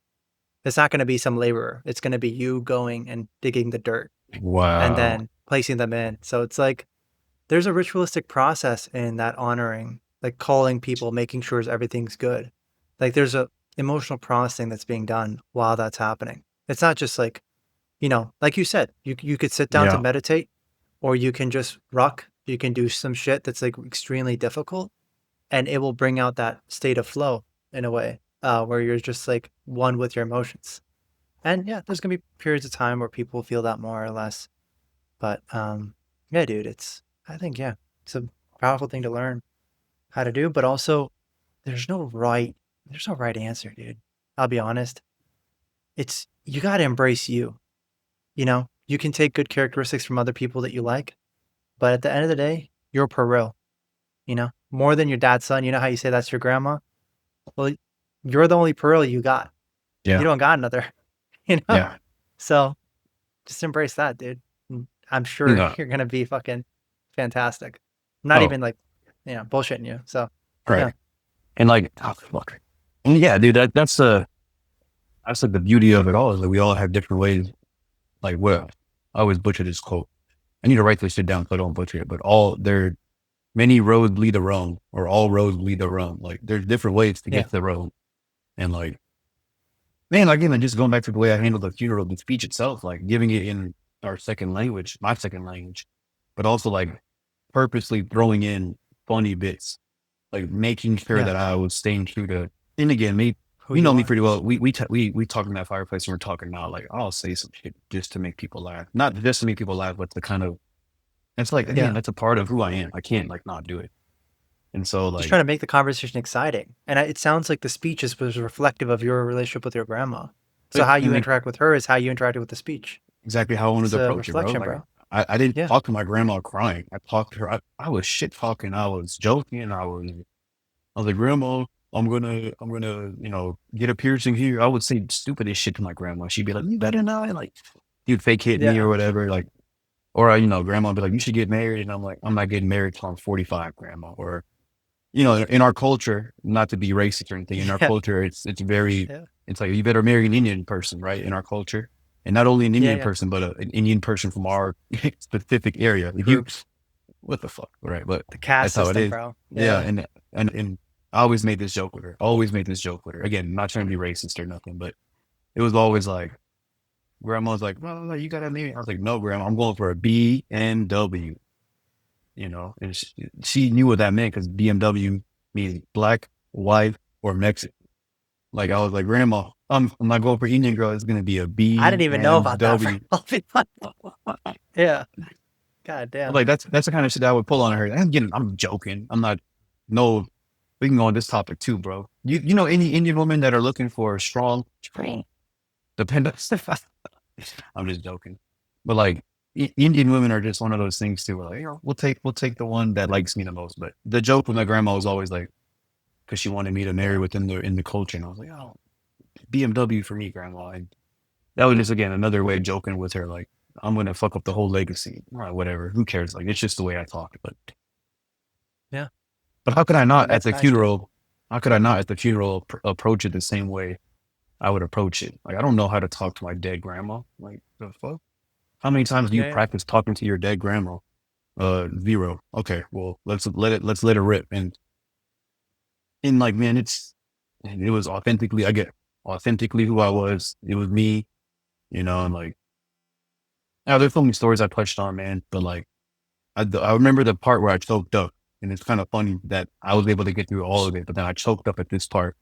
It's not going to be some laborer. It's going to be you going and digging the dirt and Wow. then placing them in. So it's like there's a ritualistic process in that honoring, like calling people, making sure everything's good. Like there's a emotional processing that's being done while that's happening. It's not just like, like you said, you could sit down to Yeah. meditate or you can just rock. You can do some shit that's like extremely difficult and it will bring out that state of flow in a way where you're just like one with your emotions. And yeah, there's gonna be periods of time where people feel that more or less. But yeah, dude, I think yeah, it's a powerful thing to learn how to do. But also, there's no right there's no right answer, dude. I'll be honest. It's you got to embrace you. You can take good characteristics from other people that you like, but at the end of the day, you're Paril. More than your dad's son. You know how you say that's your grandma? Well, you're the only Paril you got. You Yeah. don't got another. You know. Yeah. So just embrace that, dude. I'm sure No. you're gonna be fucking fantastic. I'm not Oh, even like, bullshitting you. So yeah, right. And like, oh, fuck. And yeah, dude, that's like the beauty of it all is that we all have different ways. Like, well, I always butcher this quote. I need to write this shit down so I don't butcher it. But many roads lead to Rome, or all roads lead to Rome. Like, there's different ways to get yeah, to Rome, and like, man, like even just going back to the way I handled the funeral, the speech itself, like giving it in our second language, my second language, but also like purposely throwing in funny bits, like making sure yeah. that I was staying true to. And again, me, Who you you know me are. pretty well. We talk in that fireplace, and we're talking now. Like I'll say some shit just to make people laugh, not just to make people laugh, but to kind of. It's like again, Yeah, that's a part of who I am. I can't like not do it. And so just like, trying to make the conversation exciting. And it sounds like the speech was reflective of your relationship with your grandma. So how you and like interact with her is how you interacted with the speech. exactly how I wanted It's to a approach it, bro. reflection, Like bro. I didn't Yeah, talk to my grandma crying. I talked to her. I was shit talking. I was joking. I was like, Grandma, I'm gonna, get a piercing here. I would say stupidest shit to my grandma. She'd be like, you better not. And like, you'd fake hit me or yeah, whatever. Like, or, grandma would be like, you should get married. And I'm like, I'm not getting married till I'm 45, grandma. Or, in our culture, not to be racist or anything, in our yeah, culture, yeah, it's like, you better marry an Indian person, right? In our culture. And not only an yeah, Indian yeah. person, but an Indian person from our specific area. If you, Groups. what the fuck, right? But The caste that's how it system, is. bro. Yeah, Yeah. and I always made this joke with her. Always made this joke with her. Again, not trying to be racist or nothing, but it was always like grandma's like, well, you got to name. I was like, no, grandma, I'm going for a BMW. And she knew what that meant because BMW means black, white, or Mexican. Like I was like, grandma, I'm not going for Indian girl. It's gonna be a I didn't even know about that, bro. BMW. I'll be honest. Yeah. God I'm damn. like that's the kind of shit that I would pull on her. I'm joking. I'm not. No, we can go on this topic too, bro. You know any Indian women that are looking for a strong dependence? I'm just joking, but like Indian women are just one of those things too. We're like, we'll take the one that likes me the most. But the joke with my grandma was always like, because she wanted me to marry within the culture, and I was like, oh, BMW for me, grandma. And that was just again another way of joking with her, like I'm gonna fuck up the whole legacy. All right, whatever. Who cares? Like it's just the way I talk. Yeah. But how could I I mean, not at that's the nice, dude. funeral? How could I not at the funeral approach it the same way I would approach it? Like I don't know how to talk to my dead grandma. Like the fuck? How many times do you Yeah, yeah. practice talking to your dead grandma? Zero. Okay, well let's let it rip. And like man, it was authentically. I get authentically who I was. It was me, and like now there's so many stories I touched on, man. But like I remember the part where I choked up, and it's kind of funny that I was able to get through all of it, but then I choked up at this part.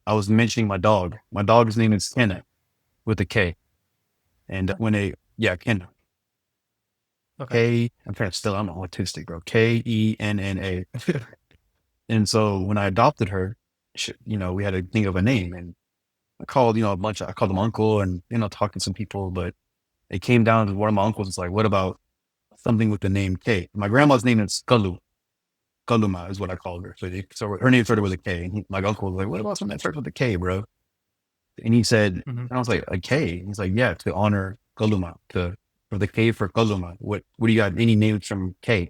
I was mentioning my dog. My dog's name is Kenna with a K. And yeah, Kenna. Okay. I'm trying to still, I'm autistic, bro. Kenna. And so when I adopted her, we had to think of a name. And I called, I called them uncle and, talked to some people, but it came down to one of my uncles was like, what about something with the name K? My grandma's name is Kalu. Kaluma is what I called her. So her name started with a K. And my uncle was like, what about something that starts with a K, bro? And he said, Hmm. and I was like, a K? He's like, yeah, to honor Kaluma, for the K for Kaluma. What do you got? Any names from K?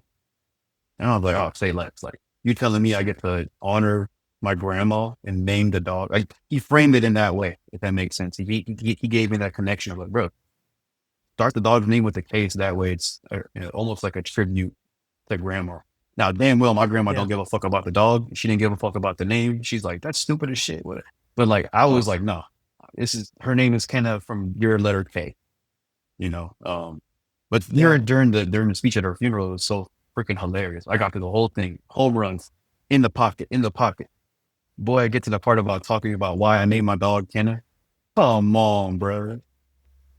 And I was like, oh, say less. Like, you telling me I get to honor my grandma and name the dog? Like, he framed it in that way, if that makes sense. He gave me that connection of like, bro, start the dog's name with a K, so that way it's almost like a tribute to grandma. Now, damn well, my grandma Yeah. don't give a fuck about the dog. She didn't give a fuck about the name. She's like, that's stupid as shit. But like, I was like, no, her name is Kenna from your letter K, you know? But Yeah. during the speech at her funeral, it was so freaking hilarious. I got through the whole thing, home runs in the pocket, in the pocket. Boy, I get to the part about talking about why I named my dog Kenna. Come on, bro.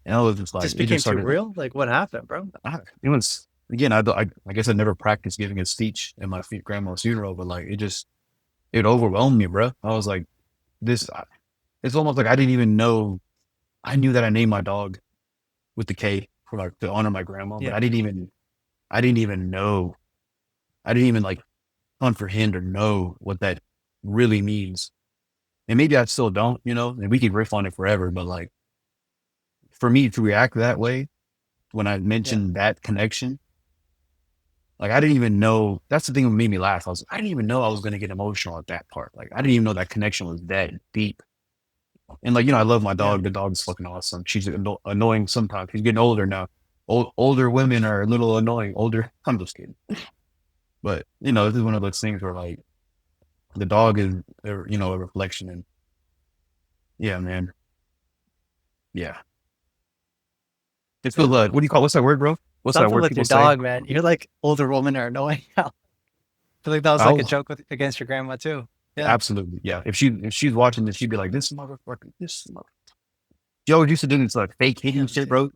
And I was just like, Just it just became too started. real? Like, what happened, bro? It was again. I guess I never practiced giving a speech at my grandma's funeral, but like it overwhelmed me, bro. I was like, this. It's almost like I didn't even know. I knew that I named my dog with the K for like to honor my grandma, but Yeah. I didn't even know. I didn't even like comprehend or know what that really means. And maybe I still don't, and we could riff on it forever, but like for me to react that way when I Yeah. mentioned that connection, like I didn't even know. That's the thing that made me laugh. I didn't even know I was going to get emotional at that part. Like I didn't even know that connection was that deep. And like, I love my Yeah. dog. The dog's fucking awesome. She's annoying sometimes. She's getting older now. Older women are a little annoying. Older, I'm just kidding. But this is one of those things where like the dog is, a reflection. And yeah, man, yeah. It feels Yeah. like, what do you call? What's that word, bro? What's that Something word with people your say? dog, man. You're like older women are annoying. I feel like that was like a Oh, joke against your grandma too. Yeah. absolutely, yeah. If she's watching this, she'd be like, this motherfucker, this. She always used to do this like fake hitting Damn, shit, dude. bro.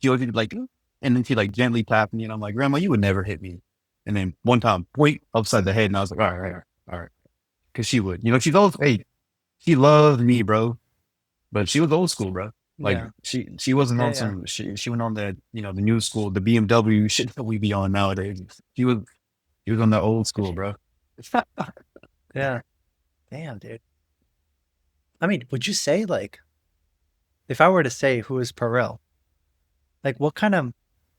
She always be like, and then she like gently tapped me, and I'm like, Grandma, you would never hit me. And then one time, point upside the head, and I was like, all right, all right, all right, because she would, she's always, hey, she loved me, bro, but she was old school, bro. Like Yeah. she wasn't Yeah. on Yeah. some, she went on the the new school, the BMW shit that we be on nowadays. She was on the old school, bro. Yeah. Damn, dude. I mean, would you say like if I were to say who is Paril, like what kind of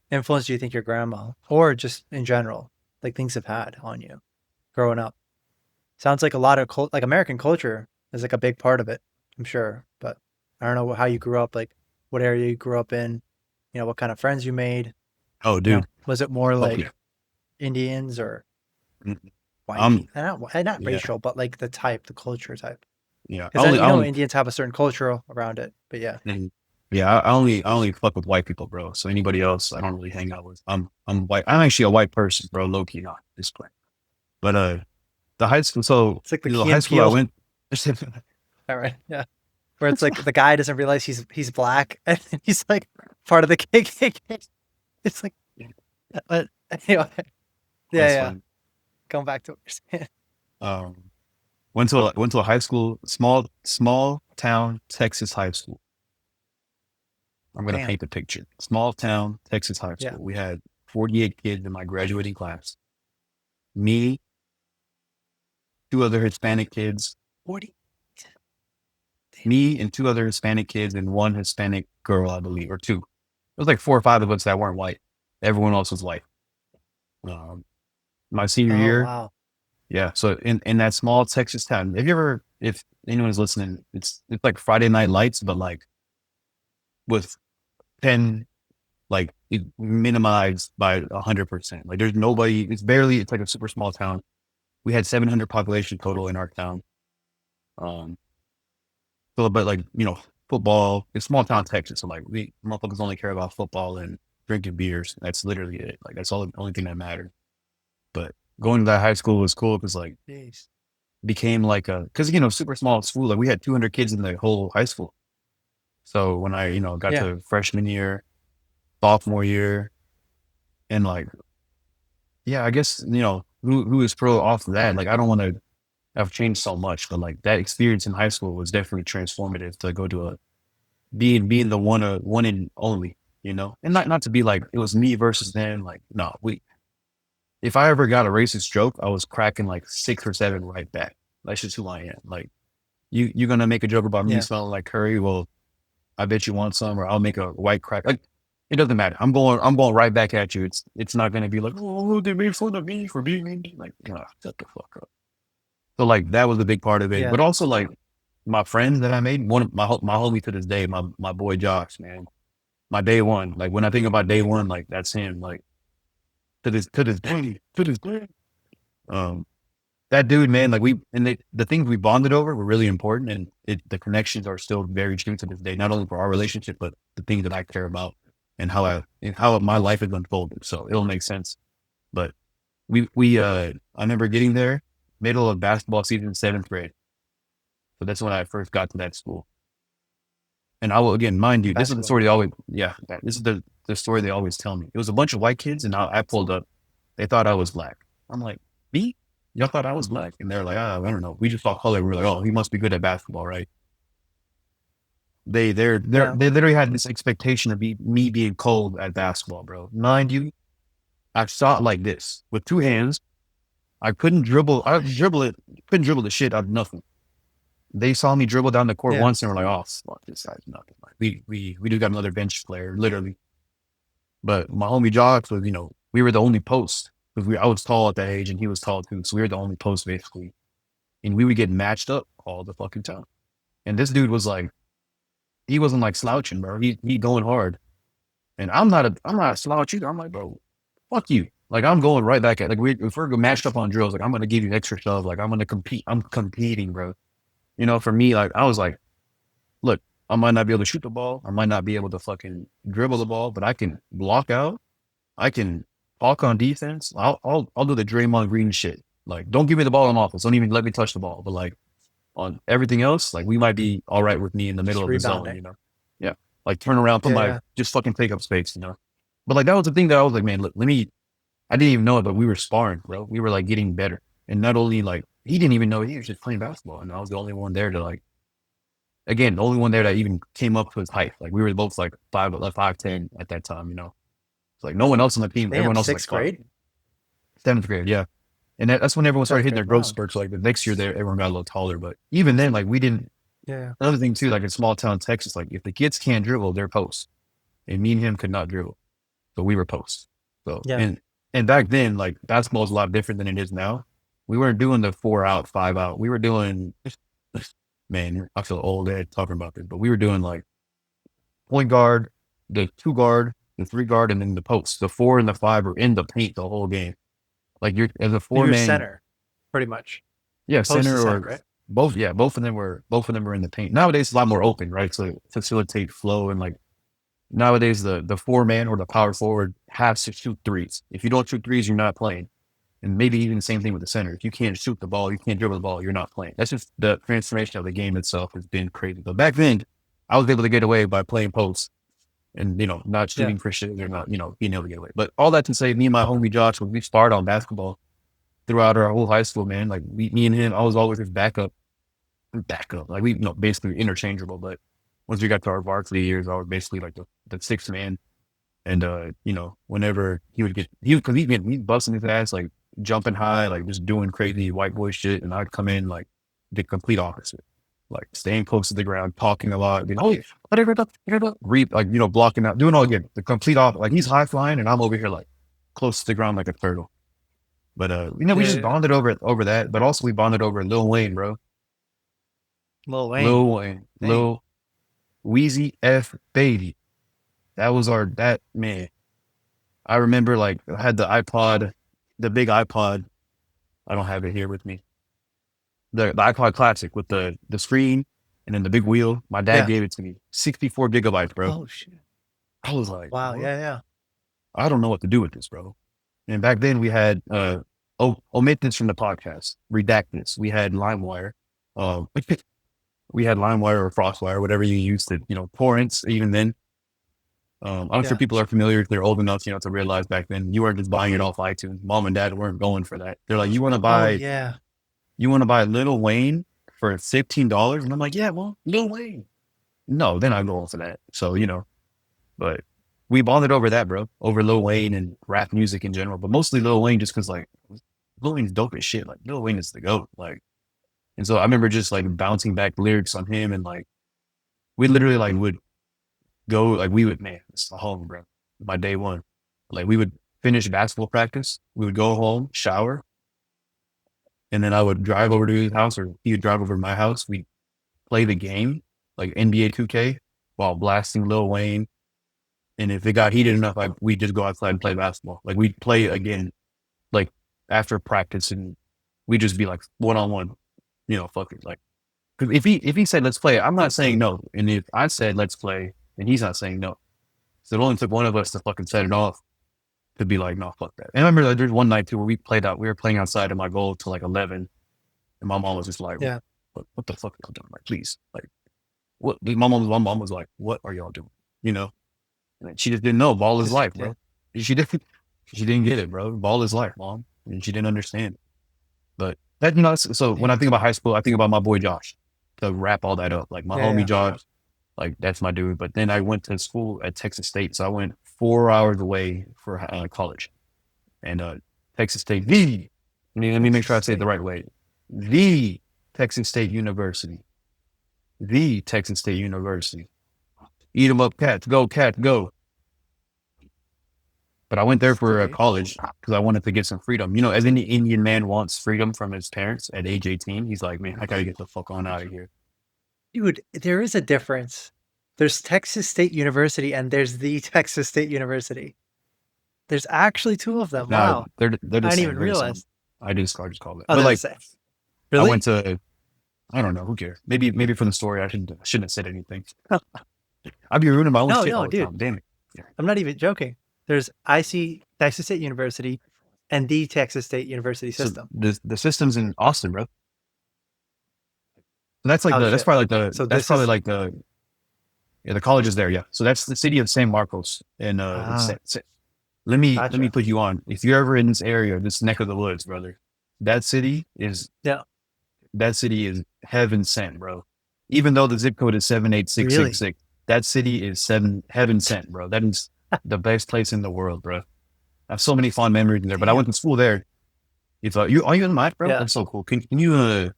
influence do you think your grandma or just in general, like things have had on you growing up? Sounds like a lot of like American culture is like a big part of it, I'm sure. But I don't know how you grew up, like what area you grew up in, what kind of friends you made. Oh, dude. Was it more Oh like yeah. Indians or Mm, white I'm people? Not yeah, racial, but like the type, the culture type. yeah. Because I only Indians have a certain culture around it. But yeah, mhm. Yeah, I only fuck with white people, bro. So anybody else, I don't really hang out with. I'm white. I'm actually a white person, bro. Low key, not this point. But the high school. So it's like the the Key high and school I Peele. went. All right, yeah. Where it's like the guy doesn't realize he's black and he's like part of the KKK. It's like, but anyway, yeah, That's yeah. fine. Going back to what you're saying. Um, went to a high school, small town Texas high school. I'm gonna Damn. paint the picture. Small town Texas high Yeah. school. We had 48 kids in my graduating class. Me, two other Hispanic kids, 40. Damn. me and two other Hispanic kids and one Hispanic girl, I believe, or two. It was like 4 or 5 of us that weren't white. Everyone else was white. Um, my senior Oh year, wow. yeah. So in that small Texas town, if anyone's listening, it's like Friday Night Lights, but like with 10, like it minimized by 100%. Like there's nobody. It's like a super small town. We had 700 population total in our town. Um, so, but like, football, it's small town Texas. So like we motherfuckers only care about football and drinking beers. That's literally it. Like that's all the only thing that mattered. But going to that high school was cool because like Jeez. became like because super small school. Like we had 200 kids in the whole high school. So when I got Yeah. to freshman year, sophomore year, and like yeah, I guess who is pro off of that. Like I don't want to have changed so much, but like that experience in high school was definitely transformative to go to a being the one and only, and not to be like it was me versus them. Like no, we if I ever got a racist joke, I was cracking like 6 or 7 right back. That's just who I am. Like you're gonna make a joke about me Yeah. smelling like curry. Well, I bet you want some, or I'll make a white crack. Like it doesn't matter. I'm going right back at you. It's not gonna be like, oh, they made fun of me for being Indian. Like, shut the fuck up. So like that was a big part of it. Yeah. But also like my friends that I made, one of my homie to this day, my boy Josh, man. My day one. Like when I think about day one, like that's him. Like to this day. Um that dude, man, like the things we bonded over were really important, and the connections are still very true to this day. Not only for our relationship, but the things that I care about and how my life has unfolded. So it'll make sense. But I remember getting there, middle of basketball season, 7th grade. So that's when I first got to that school. And I will again, mind you, this is the Basketball. story they always, yeah, this is the story they always tell me. It was a bunch of white kids, and I pulled up. They thought I was black. I'm like, me? Y'all thought I was black? And they're like, I don't know. We just saw color. We were like, oh, he must be good at basketball, right? Yeah. They literally had this expectation of me being cold at basketball, bro. Mind you, I shot like this with 2 hands. I couldn't dribble. I dribble it. Couldn't dribble the shit out of nothing. They saw me dribble down the court Yeah. once and were like, "Oh, fuck, this guy's nothing." Like we just got another bench player, literally. But my homie Josh was, we were the only post because I was tall at that age and he was tall too, so we were the only post basically, and we would get matched up all the fucking time. And this dude was like, he wasn't like slouching, bro. He going hard, and I'm not a slouch either. I'm like, bro, fuck you. Like I'm going right back at like if we're matched up on drills, like I'm gonna give you extra shove. Like I'm gonna compete. I'm competing, bro. For me, like I was like, look, I might not be able to shoot the ball. I might not be able to fucking dribble the ball, but I can block out. I can talk on defense. I'll do the Draymond Green shit. Like, don't give me the ball in offense. Don't even let me touch the ball. But like on everything else, like we might be all right with me in the middle Just of the zone. rebounding. Yeah. Like turn around, put Yeah. my Yeah. just fucking take up space. But like that was the thing that I was like, man, look, let me. I didn't even know it, but we were sparring, bro. We were like getting better, and not only like he didn't even know he was just playing basketball, and I was the only one there to like again, the only one there that even came up to his height. Like we were both like 5'10" at that time. It's like no one else on the team. Damn. Everyone else was like Sixth five. grade. 7th grade, yeah. And that's when everyone started Seventh hitting their grade. growth Wow. spurts. Like the next year, there everyone got a little taller. But even then, like we didn't. Yeah. Another thing too, like in small town Texas, like if the kids can't dribble, they're post. And me and him could not dribble, so we were post. So Yeah. and back then, like basketball is a lot different than it is now. We weren't doing the 4 out, 5 out. We were doing, man, I feel old talking about this, but we were doing like point guard, the 2 guard, the 3 guard, and then the post. The 4 and the 5 are in the paint the whole game. Like you're as a So four you're man, center, pretty much. yeah, Post to center center, or right? both. Yeah, both of them were in the paint. Nowadays it's a lot more open, right? To facilitate flow and like nowadays the four man or the power forward has to shoot threes. If you don't shoot threes, you're not playing. And maybe even the same thing with the center. If you can't shoot the ball, you can't dribble the ball, you're not playing. That's just the transformation of the game itself has been crazy. But back then, I was able to get away by playing post and not Yeah. shooting for shit or not being able to get away. But all that to say, me and my homie Josh, when we sparred on basketball throughout our whole high school, man, like me and him, I was always his backup. Like we basically interchangeable. But once we got to our varsity years, I was basically like the sixth man. And whenever he would get because he'd busting his ass like jumping high, like just doing crazy white boy shit, and I'd come in like the complete opposite, like staying close to the ground, talking a lot, being whatever, reap like blocking out, doing all again the complete opposite. Like he's high flying, and I'm over here like close to the ground like a turtle. But we just Yeah. bonded over that, but also we bonded over Lil Wayne, bro. Lil Wayne. Lil Wayne, Dang. Lil Wheezy F Baby. That was that man. I remember like I had the iPod, the big iPod. I don't have it here with me. The iPod Classic with the screen and then the big wheel. My dad Yeah. gave it to me. 64 gigabytes, bro. Oh shit. I was like, Wow. what? Yeah. Yeah. I don't know what to do with this, bro. And back then we had omit this from the podcast. Redact this. We had LimeWire. Um, we had LimeWire or FrostWire, whatever you used to, torrents. Even then, I'm sure Yeah. people are familiar if they're old enough, to realize back then you weren't just buying it off iTunes. Mom and dad weren't going for that. They're like, Oh yeah. you want to buy Lil Wayne for $15? And I'm like, yeah, well, Lil Wayne. No, they're not going for that. So, but we bonded over that, bro, over Lil Wayne and rap music in general, but mostly Lil Wayne just because like Lil Wayne's dope as shit. Like Lil Wayne is the GOAT. Like, and so I remember just like bouncing back lyrics on him and like, we literally like would go, like we would, man, it's the home, bro. My day one. Like we would finish basketball practice. We would go home, shower, and then I would drive over to his house or he would drive over to my house. We'd play the game, like NBA 2K, while blasting Lil Wayne. And if it got heated enough, we'd just go outside and play basketball. Like we'd play again, like after practice, and we'd just be like one on one, fuck it. Like, because if he said let's play, I'm not saying no. And if I said let's play, and he's not saying no, so it only took one of us to fucking set it off to be like, no, fuck that. And I remember like, there's one night too where we were playing outside in my goal till like 11, and my mom was just like, Yeah. what the fuck are y'all doing? Like, please, like, what? My mom was like, what are y'all doing? You know, and she just didn't know. Ball is Just life, yeah. bro. She didn't get it, bro. Ball is life, mom, and she didn't understand. But that, so when I Damn. think about high school, I think about my boy Josh to wrap all that up. Like my Yeah. homie Yeah. Josh, like that's my dude. But then I went to school at Texas State, so I went 4 hours away for college, and Texas State, let me make sure I Texas say it the State. right way, the Texas State University, the Texas State University. Eat 'em up, cats, go. But I went there for State. college because I wanted to get some freedom. As any Indian man wants freedom from his parents at age 18, he's like, man, I gotta get the fuck on out of here. Dude, there is a difference. There's Texas State University and there's the Texas State University. There's actually two of them. Nah, Wow. they're the I didn't same. even They're the same. realize. I just call it. Oh, But they're the like, same. I Really? went to, I don't know, who cares? Maybe for the story, I shouldn't have said anything. I'd be ruining my own No, shit all no, the dude. time. Damn it. I'm not even joking. There's IC Texas State University and the Texas State University So system. the system's in Austin, bro. So that's like Oh that's shit. probably So that's this probably is like the college is there, yeah. So that's the city of San Marcos, and ah, let me gotcha. put you on. If you're ever in this area, this neck of the woods, brother, that city is Yeah. that city is heaven sent, bro. Even though the zip code is 78666, Really? that city is heaven sent, bro. That is the best place in the world, bro. I have so many fond memories in there. But I went Damn. to school there. If you are you in mind, bro? Yeah. That's so cool. Can you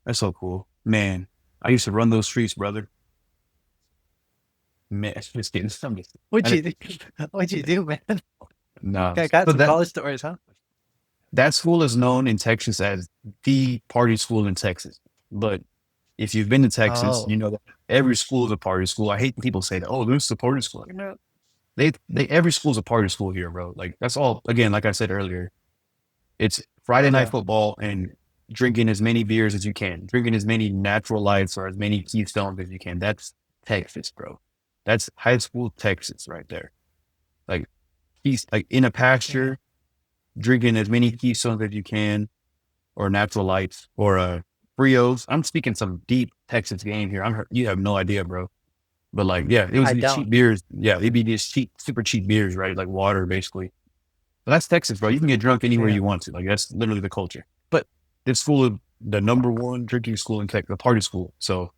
That's so cool, man. I used to run those streets, brother. Man, just kidding. I'm just, What'd I, you do? What'd you do, man? nah. I got So some college stories, huh? that school is known in Texas as the party school in Texas. But if you've been to Texas, Oh, you know that every school is a party school. I hate when people say that. Oh, this is a party school. Like, no, they every school's a party school here, bro. Like that's all. Again, like I said earlier, It's Friday night Yeah. football and drinking as many beers as you can, drinking as many natural lights or as many Keystones as you can. That's Texas, bro. That's high school Texas right there. Like he's like in a Damn. pasture, drinking as many Keystones as you can, or natural lights, or Frios. I'm speaking some deep Texas game here. You have no idea, bro. But like, yeah, it was I these don't. cheap beers. Yeah, it'd be these cheap, super cheap beers, right? Like water, basically. But that's Texas, bro. You can get drunk anywhere you Damn. want to. Like that's literally the culture. But this school is the number one drinking school in Texas, the party school. So,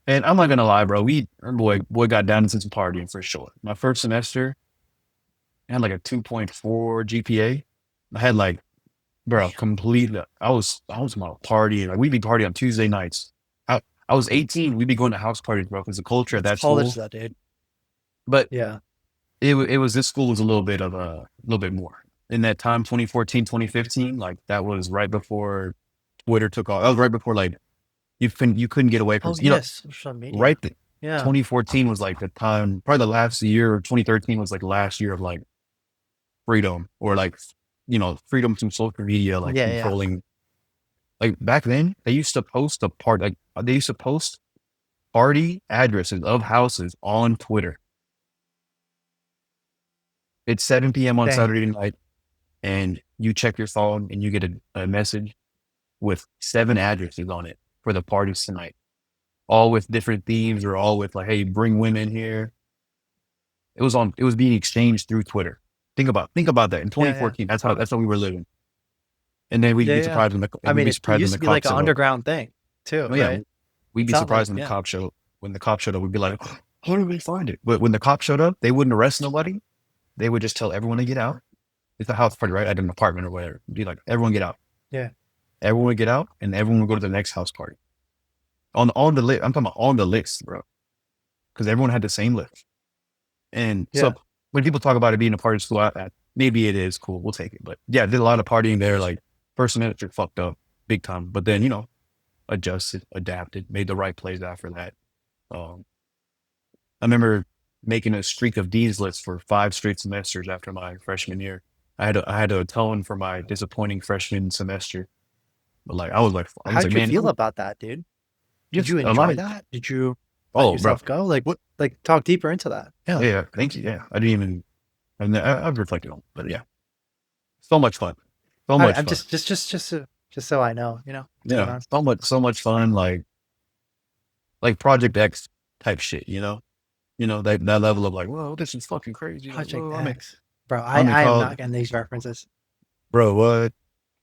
and I'm not gonna lie, bro. Boy got down into some partying for sure. My first semester, I had like a 2.4 GPA. I had like, bro, Damn. completely. I was my partying. Like we'd be partying on Tuesday nights. I was 18. We'd be going to house parties, bro, because the culture at That's that college, school. though, dude. But Yeah. it was this school was a little bit more in that time 2014 2015. Like that was right before Twitter took off. That was right before like you couldn't get away from, Oh, yes. Social right media. the, Yeah. 2014 was like the time, probably the last year, or 2013 was like the last year of like freedom, or like freedom from social media, like Yeah. Yeah. controlling. Like back then they used to post a part like they used to post party addresses of houses on Twitter. It's 7 p.m. on Dang. Saturday night, and you check your phone and you get a message with 7 addresses on it for the parties tonight, all with different themes, or all with like, hey, bring women here. It was being exchanged through Twitter. Think about that in Yeah. Yeah. 2014. That's how we were living. And then Yeah. Yeah. I we'd mean, be it surprised when used the to be like cops an showed up. underground thing, too, Oh yeah, right? we'd It's be not like, surprised yeah. when the cops showed up. We'd be like, how did we find it? But when the cops showed up, they wouldn't arrest nobody. They would just tell everyone to get out. It's a house party, right? At an apartment or whatever. Be like, everyone get out. Yeah. Everyone would get out, and everyone would go to the next house party. On the list, I'm talking about on the list, bro, because everyone had the same list. And so Yeah. when people talk about it being a party school, maybe it is cool. We'll take it. But yeah, did a lot of partying there. Like first semester fucked up big time, but then adjusted, adapted, made the right plays after that. Um, I remember making a streak of dean's lists for 5 straight semesters after my freshman year. I had to atone for my disappointing freshman semester. But like I was How'd like, you man, feel about that, dude? Did just you a lot enjoy of that? Did you let oh, bro, yourself go? Like, what? like talk deeper into that. Yeah. Yeah, thank you. Yeah, I didn't even. I've reflected on, it, but yeah, so much fun, so I, much I'm fun. just so I know, what's going Yeah, on. so much fun. Like Project X type shit. That level of like, whoa, this is fucking crazy. Like, Project whoa, X, bro. I'm in I am college, not getting these references. bro. What?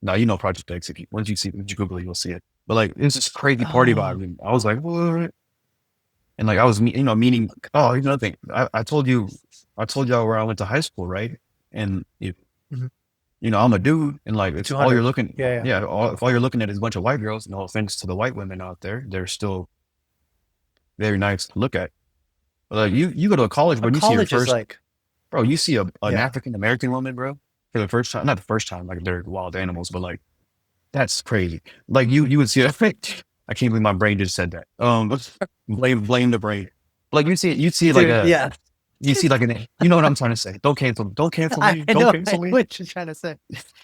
No, you know Project X. If you once you Google it, you'll see it. But like, it's just crazy party Oh, vibe. And I was like, what? And like, I was, meaning. Oh, here's another thing. I told y'all where I went to high school, right? And if mhm. I'm a dude, and like, The it's all you're 200. looking, Yeah, yeah. yeah, if all you're looking at is a bunch of white girls. No offense to the white women out there, they're still very nice to look at. But like, you go to a college, A bro, and you see your college is first, like, bro, you see an yeah. African American woman, bro, for the first time. Not the first time, like they're wild animals, but like that's crazy. Like you would see. I can't believe my brain just said that. Blame the brain. Like you'd see like Dude, yeah. you know what I'm trying to say. Don't cancel me. I Don't know cancel me. what you're trying to say.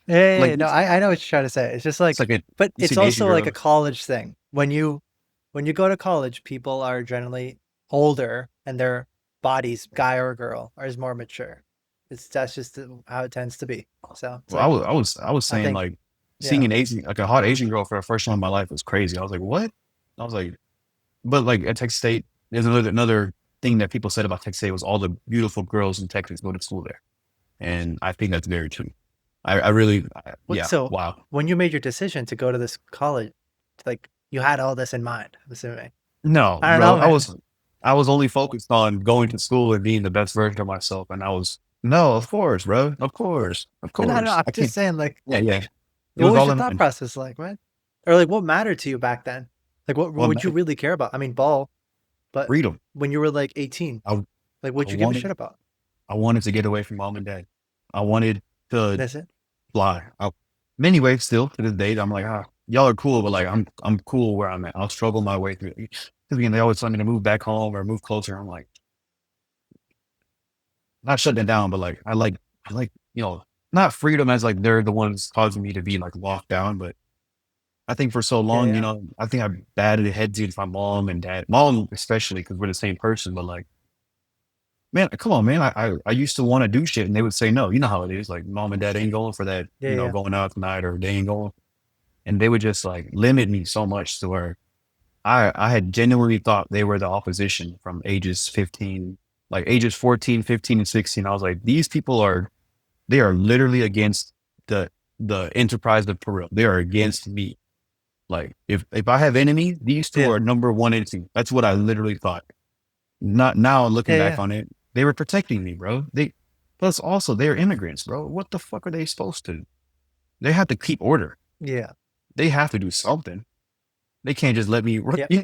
Yeah, Like no, I know what you're trying to say. It's just it's like, like but you see it's an Asian also like girl. a college thing. When you go to college, people are generally older and their bodies, guy or girl, are more mature. That's just how it tends to be. So it's Well, like I was I saying think, like seeing yeah. an Asian, like a hot Asian girl for the first time in my life was crazy. I was like, what? I was like, but like at Texas State, there's another thing that people said about Texas State was all the beautiful girls in Texas go to school there, and I think that's very true. I really, What yeah, so wow. when you made your decision to go to this college, like you had all this in mind, I'm assuming. No, I don't bro, know, man. I was only focused on going to school and being the best version of myself, and I was no, of course, bro, of No, course. I'm I just can't. saying, like, Yeah, yeah. It what was was all your in thought mind. process like, man? Or like what mattered to you back then? Like what Well, would you really care about? I mean, ball, but freedom. when you were like 18, I like I what'd you give a shit wanted about? I wanted to get away from mom and dad. I wanted to That's it. fly. Anyway, still to this day, I'm like, y'all are cool, but like I'm cool where I'm at. I'll struggle my way through. Because again, they always want me to move back home or move closer. I'm like, not shutting it down, but like I like not freedom as like they're the ones causing me to be like locked down, but I think for so Yeah, long, yeah, I think I batted heads against my mom and dad, mom especially because we're the same person. But like, man, come on, man. I used to want to do shit and they would say no. You know how it is. Like, mom and dad ain't going for that. yeah, yeah, Going out tonight or they ain't going, and they would just like limit me so much to where I had genuinely thought they were the opposition from ages 15, like ages 14, 15, and 16. I was like, these people are, they are literally against the the enterprise of Paril. They are against me. Like if I have enemies, these two yeah, are number one enemy. That's what I literally thought. Not now looking yeah, back yeah, on it, they were protecting me, bro. They plus also they're immigrants, bro. What the fuck are they supposed to? They have to keep order. yeah, They have to do something. They can't just let me. yeah, Yeah,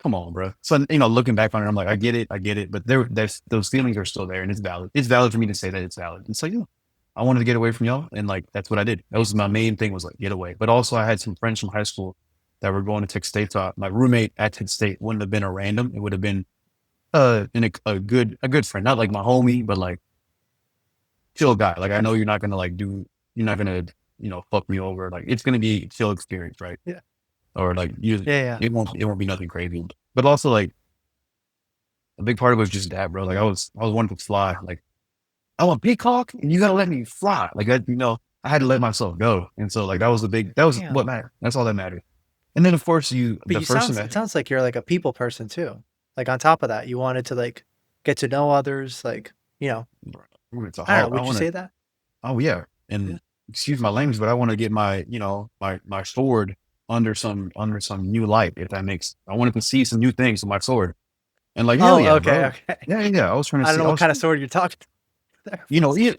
come on, bro. So looking back on it, I'm like, I get it, but there's those feelings are still there, and it's valid. It's valid for me to say that it's valid. And so I wanted to get away from y'all, and like that's what I did. That was my main thing was like get away. But also, I had some friends from high school that were going to Tech State. So my roommate at Tech State wouldn't have been a random. It would have been a good friend, not like my homie, but like chill guy. Like I know you're not gonna like do, you're not gonna fuck me over. Like it's gonna be a chill experience, right? yeah, Or like you, yeah, yeah. it won't be nothing crazy. But also like a big part of it was just that, bro. Like I was wanting to fly. Like I want peacock, and you gotta let me fly. Like I had to let myself go, and so like that was Damn. what mattered. That's all that mattered. And then of course But the you first it semester, sounds like you're like a people person too. Like on top of that, you wanted to like get to know others. Like, it's a I don't know. hard. I Would you want to. say that? Oh yeah, Yeah. and excuse my language, but I want to get my my sword under some new light. If that makes, I wanted to see some new things with my sword, and like hell Oh, yeah, okay, bro. okay. Yeah, yeah. I was trying to I don't see. know I what was, kind of sword you're talking there. yeah,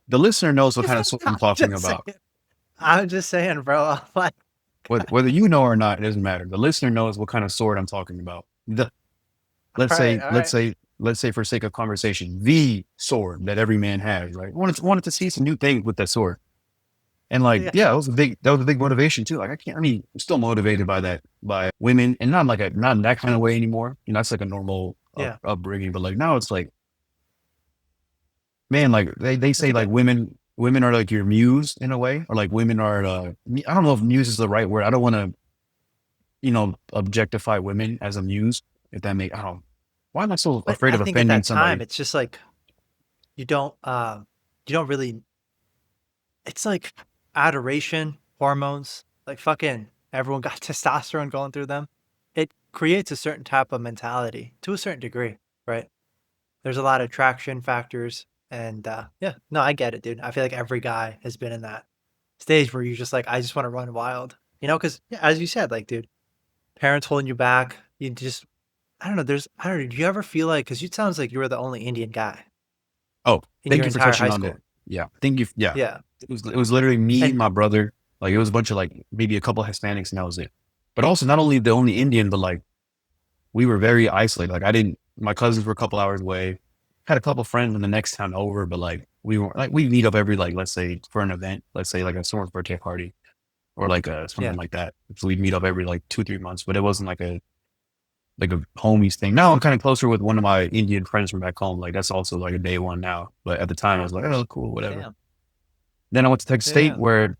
the listener knows what kind of sword I'm I'm talking just saying. about. I'm just saying, bro. I'm like, Whether you know or not, it doesn't matter. The listener knows what kind of sword I'm talking about. all right, all right. Let's say for sake of conversation, the sword that every man has, right? Wanted to see some new things with that sword. And like, Yeah, yeah, that was a big motivation too. Like I mean, I'm still motivated by that, by women, and not like not in that kind of way anymore. That's like a normal yeah. upbringing. But like now it's like, man, like they That's say like okay. women are like your muse in a way, or like women are, I don't know if muse is the right word. I don't want to, objectify women as a muse, if that make, I don't, why am I so But afraid I of think at offending that time, somebody? it's just like you don't, you don't really. It's like adoration, hormones, like fucking everyone got testosterone going through them. It creates a certain type of mentality to a certain degree, right? There's a lot of attraction factors, and yeah, no, I get it, dude. I feel like every guy has been in that stage where you just like, I just want to run wild, because yeah, as you said, like, dude, parents holding you back. You just, I don't know. I don't know. Do you ever feel like, because it sounds like you were the only Indian guy Oh, in thank your you for entire touching high on that. school? Yeah, thank you. Yeah, Yeah, it was literally me, and my brother. Like it was a bunch of like maybe a couple of Hispanics, and that was it. But also not only the only Indian, but like we were very isolated. Like I didn't, my cousins were a couple hours away. Had a couple friends in the next town over, but like we weren't like we meet up every like let's say for an event, let's say like a someone's birthday party or like something yeah, like that. So we'd meet up every like 2 3 months, but it wasn't like a homies thing. Now I'm kind of closer with one of my Indian friends from back home. Like that's also like a day one now. But at the time I was like, oh cool, whatever. damn, Then I went to Texas yeah, State yeah, where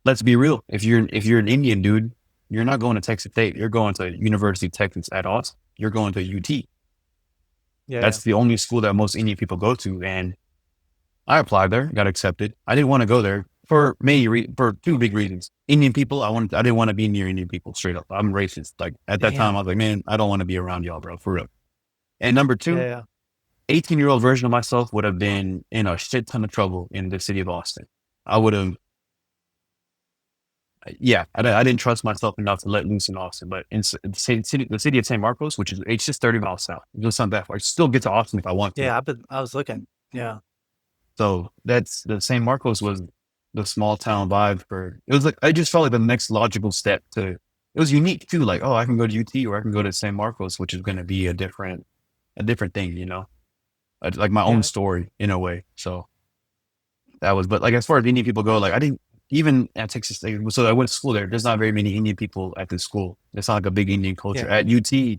let's be real, if you're an Indian dude, you're not going to Texas State. You're going to University of Texas at Austin. You're going to UT. yeah, yeah, That's the only school that most Indian people go to. And I applied there, got accepted. I didn't want to go there for two big reasons. Indian people, I didn't want to be near Indian people straight up. I'm racist. Like at that time, I damn, was like, man, I don't want to be around y'all, bro, for real. And number yeah, two, yeah, 18-year-old version of myself would have been in a shit ton of trouble in the city of Austin. I would have, yeah, I didn't trust myself enough to let loose in Austin. But in the city of San Marcos, which is it's just 30 miles south, it's not that far. I still get to Austin if I want to. yeah. I was looking, yeah, So that's the San Marcos was the small town vibe for. It was like I just felt like the next logical step to. It was unique too. Like oh, I can go to UT or I can go to San Marcos, which is going to be a different thing, like my own yeah, story in a way. So that was, but like as far as Indian people go, like I didn't even at Texas State. So I went to school there. There's not very many Indian people at this school. It's not like a big Indian culture. yeah, At UT,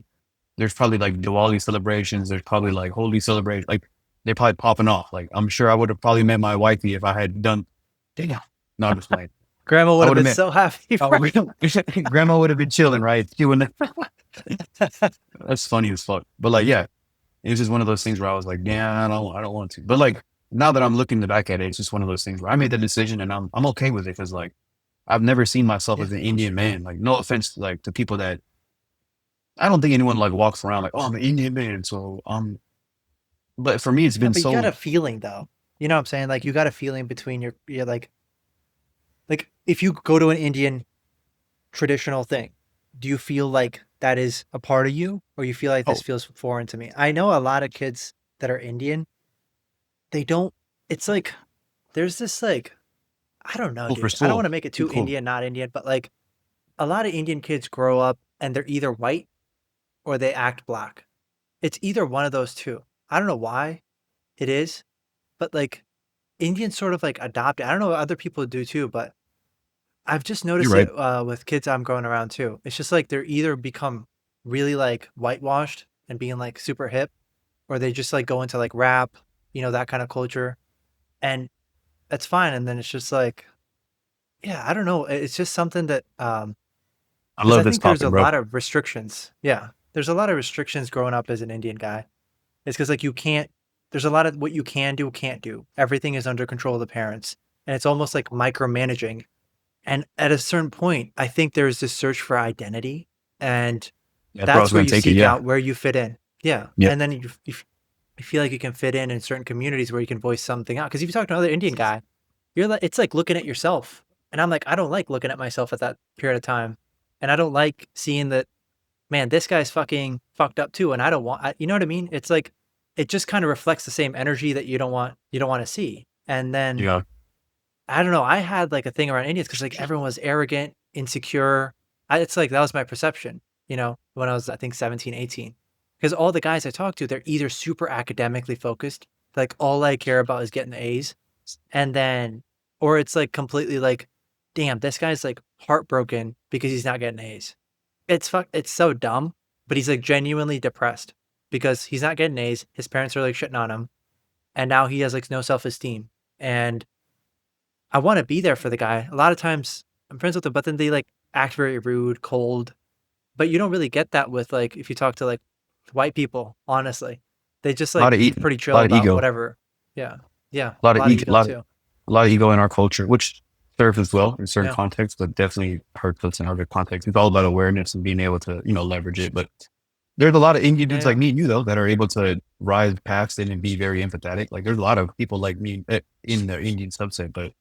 there's probably like Diwali celebrations. There's probably like holy celebration. Like They're probably popping off. Like I'm sure I would have probably met my wifey if I had done. Damn, no, I'm just playing. Grandma I would have would have been met. so happy. I would, grandma would have been chilling, right? She wouldn't. That's funny as fuck. But like, yeah, it was just one of those things where I was like, yeah, I don't want to. But like now that I'm looking back at it, it's just one of those things where I made the decision and I'm okay with it because like I've never seen myself Yeah. as an Indian man. Like no offense, like to people that I don't think anyone like walks around like, oh, I'm an Indian man. So but for me, it's Yeah, been but you got so. a feeling though. You know what I'm saying? Like you got a feeling between your like if you go to an Indian traditional thing, do you feel like that is a part of you or you feel like this Oh, feels foreign to me? I know a lot of kids that are Indian, they don't it's like there's this like I don't know, cool for dude. I don't want school. to make it Too too cool. Indian, not Indian, but like a lot of Indian kids grow up and they're either white or they act black. It's either one of those two. I don't know why it is, but like Indians sort of like adopt it. I don't know what other people do too, but I've just You're noticed it right. with kids I'm growing around too. It's just like they're either become really like whitewashed and being like super hip, or they just like go into like rap, that kind of culture. And that's fine. And then it's just like, yeah, I don't know. It's just something that, I because love I this think there's topic, a bro. lot of restrictions. Yeah. There's a lot of restrictions growing up as an Indian guy. It's because like you can't, there's a lot of what you can do, can't do. Everything is under control of the parents. And it's almost like micromanaging. And at a certain point, I think there's this search for identity, and Yeah, that's where I was that's where going you to take it. seek Yeah. out where you fit in. Yeah, Yep. and then you feel like you can fit in certain communities where you can voice something out. Because if you talk to another Indian guy, you're like, it's like looking at yourself, and I'm like, I don't like looking at myself at that period of time, and I don't like seeing that. Man, this guy's fucking fucked up too, and I don't want. You know what I mean? It's like it just kind of reflects the same energy that you don't want to see, and then Yeah. I don't know. I had like a thing around Indians because like everyone was arrogant, insecure. It's like that was my perception, when I was, I think, 17, 18. Because all the guys I talked to, they're either super academically focused, like all I care about is getting the A's. And then, or it's like completely like, damn, this guy's like heartbroken because he's not getting A's. It's so dumb, but he's like genuinely depressed because he's not getting A's. His parents are like shitting on him. And now he has like no self esteem. And I wanna be there for the guy. A lot of times I'm friends with them, but then they, like, act very rude, cold, but you don't really get that with, like, if you talk to, like, white people, honestly. They just, A lot like, of be a pretty chill lot of about ego, whatever. Yeah. Yeah, a lot a of lot of ego, ego too. a lot of ego in our culture, which serves as well in certain Yeah. contexts, but definitely hurts us in other contexts. It's all about awareness and being able to, leverage it. But there's a lot of Indian dudes Yeah, like me and you though that are able to rise past it and be very empathetic. Like there's a lot of people like me in the Indian subset, but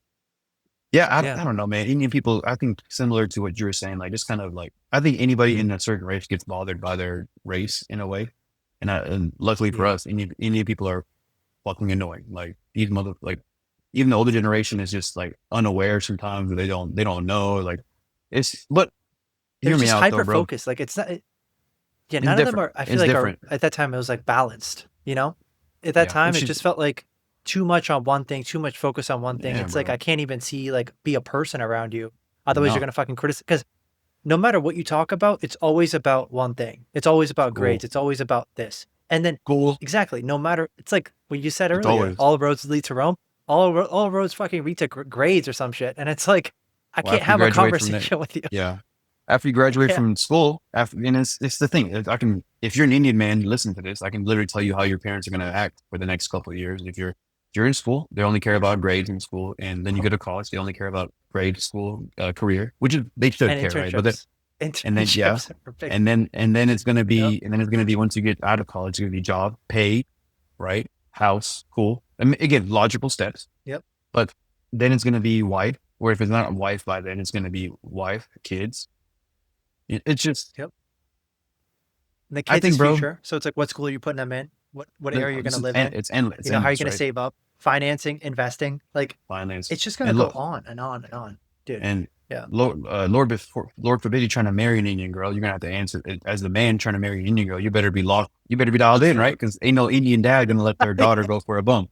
yeah, yeah, I don't know, man. Indian people, I think similar to what you were saying, like just kind of like I think anybody in a certain race gets bothered by their race in a way, and luckily for yeah. us, Indian people are fucking annoying. Like these like even the older generation is just like unaware sometimes. They don't know. Like but They're hear me just out though, hyper bro. focused, like, it's not yeah, It's none of them different. are I feel It's like are different. at that time, it was, like, balanced, you know? At that Yeah, time, which it is just felt like too much on one thing, too much focus on one thing. yeah, It's like I bro. can't even see, like, be a person around you. Otherwise, you're No, gonna fucking criticize. Because no matter what you talk about, it's always about one thing. It's always about school, grades. It's always about this. And then school. exactly, no matter it's like what you said It's earlier, always all roads lead to Rome. All roads fucking lead to grades or some shit. And it's like I well can't after you have a graduate from that. conversation with you. Yeah, after you I graduate can't. from school, after and it's the thing. I can if you're an Indian man, you listen to this. I can literally tell you how your parents are going to act for the next couple of years. If you're in school, they only care about grades in school, and then you go to college, they only care about grade, school, career, which is they should And care, right? But then internships. and then yeah, Internships are big. and then it's gonna Yep. be and then it's gonna be once you get out of college, it's gonna be job, pay, right, house, cool. I mean, again, logical steps, Yep. but then it's gonna be wife. Or if it's not a wife by then, it's gonna be wife, kids. It's just, Yep. And the I kids' think, bro, future. So it's like, what school are you putting them in? What area you're going this to is live in? it's endless. It's How are you endless, going to right? save up? Financing, investing. Like, Finance it's just going to and go look. on and on and on, dude. And Yeah. Lord forbid you trying to marry an Indian girl, you're gonna have to answer as the man trying to marry an Indian girl. You better be locked. You better be dialed in, right? Because ain't no Indian dad gonna let their daughter go for a bum,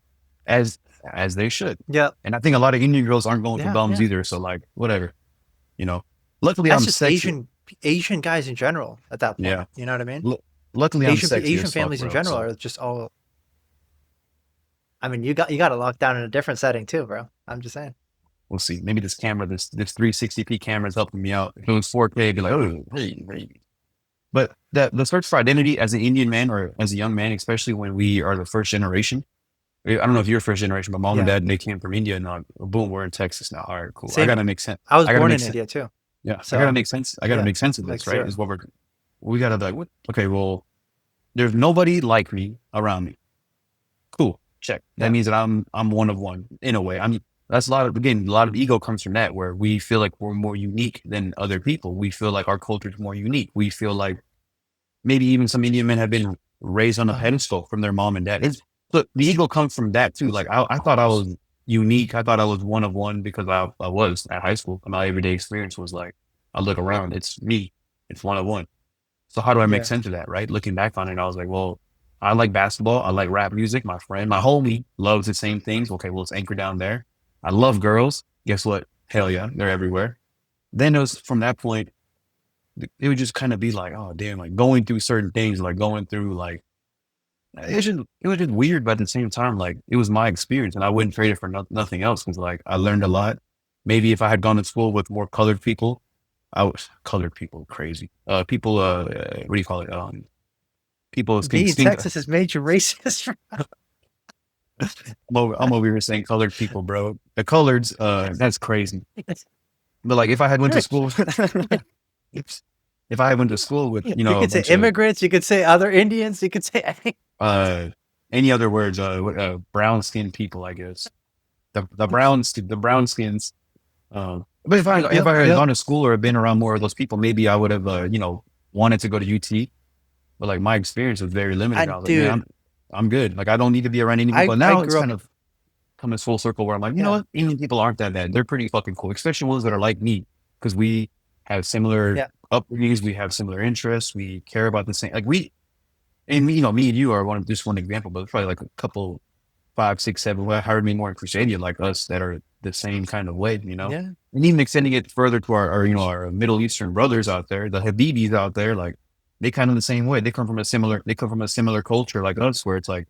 as as they should. Yeah. And I think a lot of Indian girls aren't going for Yeah. bums Yeah. either. So like whatever, you know. Luckily That's I'm just sexy. Asian guys in general at that point. Yeah. You know what I mean? Luckily I'm sexy Asian as fuck, families in bro. general So are just all I mean, you got it locked down in a different setting too, bro. I'm just saying. We'll see. Maybe this camera, this 360p camera is helping me out. If it was 4K, it'd be like, oh, hey. But that the search for identity as an Indian man or as a young man, especially when we are the first generation. I don't know if you're first generation, but mom and Yeah. dad, they came from India and boom, we're in Texas now. All right, cool. I Same. gotta make sense. I was I gotta born make in sense. India too. Yeah, I gotta So make sense. I gotta yeah, make sense of like this, right? zero. Is what we gotta be like, what? Okay, well, there's nobody like me around me. Cool. Check. That Yeah. means that I'm one of one in a way. That's a lot of ego comes from that where we feel like we're more unique than other people. We feel like our culture is more unique. We feel like maybe even some Indian men have been raised on a Uh-huh. pedestal from their mom and dad. Look, the ego comes from that too. Like I thought I was unique. I thought I was one of one because I was at high school. My everyday experience was like, I look around, it's me. It's one of one. So how do I make Yeah. sense of that? Right. Looking back on it, I was like, well, I like basketball. I like rap music. My homie loves the same things. Okay. Well, it's anchored down there. I love girls. Guess what? Hell yeah. They're everywhere. Then it was from that point, it would just kind of be like, oh damn, like going through certain things, like going through like it was just weird, but at the same time, like it was my experience, and I wouldn't trade it for nothing else because like I learned a lot. Maybe if I had gone to school with more colored people, I was colored people crazy. People, what do you call it? People Being skin. Texas has made you racist. I'm over here saying colored people, bro. The coloreds, that's crazy. But like, if I had went to school, if I had went to school with You a could say bunch of immigrants. You could say other Indians. You could say uh any other words, brown skinned people, I guess the brown skins. But if Yep. I had Yep. gone to school or been around more of those people, maybe I would have wanted to go to UT. But like my experience was very limited. I was like, man, Dude, I'm good. Like I don't need to be around any people. I Now it's grew up. kind of coming full circle where I'm like, you know Yeah. what? Indian people aren't that bad. They're pretty fucking cool, especially ones that are like me because we have similar Yeah. upbringings. We have similar interests. We care about the same. Like and me and you are just one example, but probably like a couple, 5, 6, 7, however many more in Crusade like us that are the same kind of way, Yeah. and even extending it further to our Middle Eastern brothers out there, the Habibis out there, like they kind of the same way. They come from a similar culture like us, where it's like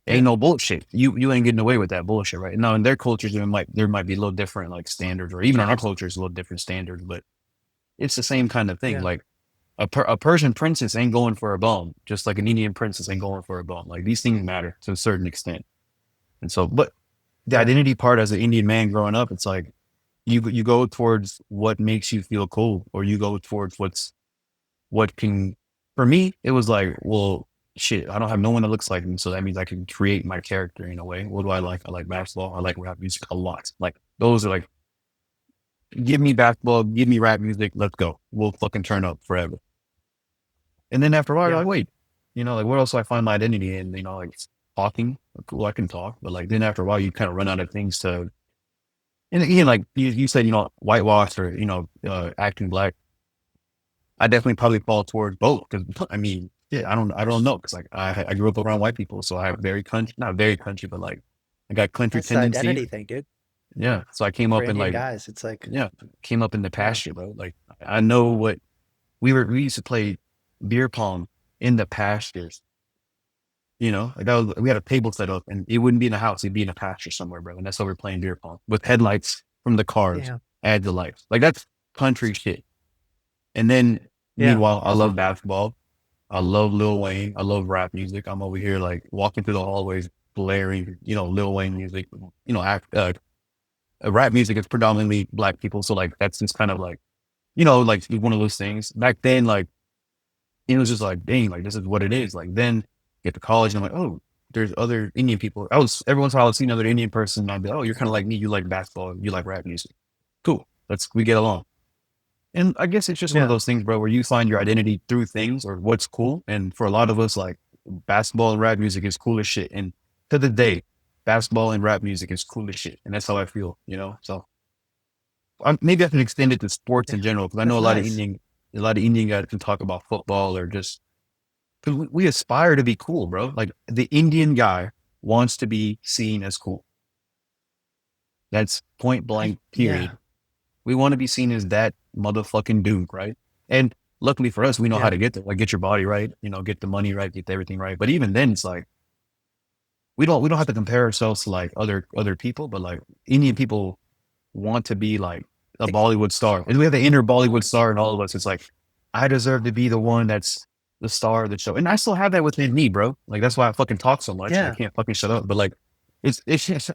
ain't Yeah. no bullshit. You ain't getting away with that bullshit, right? Now in their cultures, there might be a little different like standards, or even in our cultures, a little different standards, but it's the same kind of thing. Yeah. Like a Persian princess ain't going for a bone, just like an Indian princess ain't going for a bone. Like these things matter to a certain extent. And so, but the Yeah. identity part as an Indian man growing up, it's like you go towards what makes you feel cool, or you go towards what can. For me, it was like, well, shit, I don't have no one that looks like me, so that means I can create my character in a way. What do I like? I like basketball. I like rap music a lot. Like those are like, give me basketball, give me rap music, let's go. We'll fucking turn up forever. And then after a while, you're Yeah. like, wait, like what else do I find my identity in? Like talking. Cool, I can talk, but like then after a while, you kind of run out of things to. And again, like you said, whitewash or acting black. I definitely probably fall towards both because I mean, yeah, I don't know because like I grew up around white people, so I have very country, not very country, but like I got country That's the tendencies. identity thing, dude. Yeah, so I came For up in Indian like guys, it's like, yeah, came up in the yeah. pasture, bro. Like I know what we used to play beer pong in the pastures. Like we had a table set up, and it wouldn't be in a house; it'd be in a pasture somewhere, bro. And that's how we're playing beer pong with headlights from the cars, Yeah. add the lights. Like that's country shit. And then Yeah. meanwhile, I love basketball. I love Lil Wayne. I love rap music. I'm over here like walking through the hallways, blaring, Lil Wayne music. Rap music is predominantly black people, so like that's just kind of like, like one of those things. Back then, like it was just like, dang, like this is what it is. Like then get to college, and I'm like, oh, there's other Indian people. I was every once in a while I'd see another Indian person, and I'd be, oh, you're kind of like me. You like basketball. You like rap music. Cool. We get along. And I guess it's just one of Yeah. those things, bro, where you find your identity through things or what's cool. And for a lot of us, like basketball and rap music is cool as shit. And to the day, basketball and rap music is cool as shit. And that's how I feel. So maybe I can extend it to sports in Yeah. general because I know That's nice. A lot of Indian guys can talk about football or just because we aspire to be cool, bro. Like the Indian guy wants to be seen as cool. That's point blank, Yeah. period. We want to be seen as that motherfucking dude, right? And luckily for us, we know how Yeah. to get there. Like, get your body right, get the money right, get everything right. But even then, it's like, we don't have to compare ourselves to like other people, but like Indian people want to be like a It- Bollywood star. And we have the inner Bollywood star in all of us. It's like, I deserve to be the one that's the star of the show. And I still have that within me, bro. Like that's why I fucking talk so much. I yeah, can't fucking shut up. But like it's just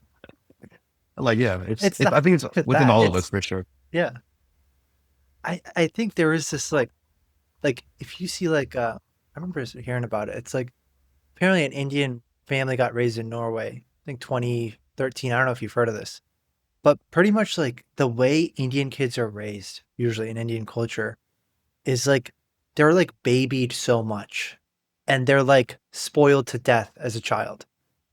like yeah, it's I not think it's with within that. all of us It's for sure. yeah. I think there is this like if you see like I remember hearing about it. It's like apparently an Indian family got raised in Norway. I think 2013. I don't know if you've heard of this. But pretty much like the way Indian kids are raised, usually in Indian culture, is like they're like babied so much and they're like spoiled to death as a child,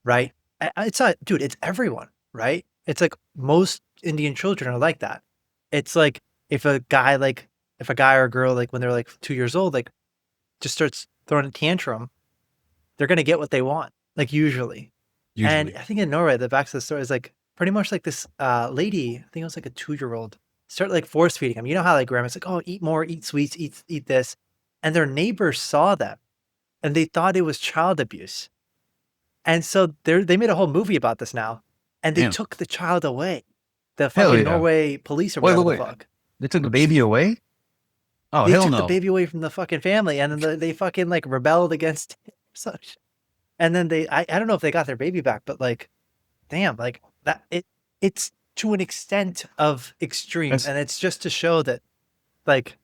right? It's not, dude, it's everyone, right? It's like most Indian children are like that. It's like if a guy, like, if a guy or a girl, like when they're like 2 years old, like just starts throwing a tantrum, they're going to get what they want, like usually. And Usually. I think in Norway, the back of the story is like pretty much like this lady, I think it was like a 2 year old, start like force feeding him. You know how like grandma's like, oh, eat more, eat sweets, eat this. And their neighbors saw them and they thought it was child abuse. And so they made a whole movie about this now. And they Damn. took the child away. The Hell fucking yeah. Norway police or Wait, whatever wait, the wait. fuck. They took the baby away? Oh They hell took the no. baby away from the fucking family and then they fucking like rebelled against it. And then I don't know if they got their baby back, but like damn, like that it's to an extent of extreme. That's And it's just to show that like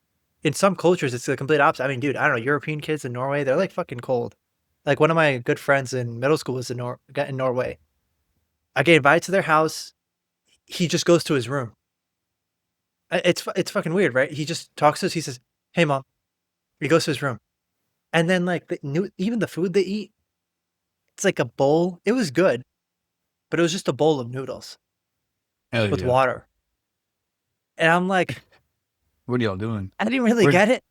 in some cultures it's the complete opposite. I mean, dude, I don't know, European kids in Norway, they're like fucking cold. Like one of my good friends in middle school was in Norway. I get invited to their house. He just goes to his room. It's fucking weird, right? He just talks to us. He says, "Hey, mom." He goes to his room, and then like even the food they eat, it's like a bowl. It was good, but it was just a bowl of noodles hell with yeah. water. And I'm like, What are y'all doing? I didn't really Where's get it.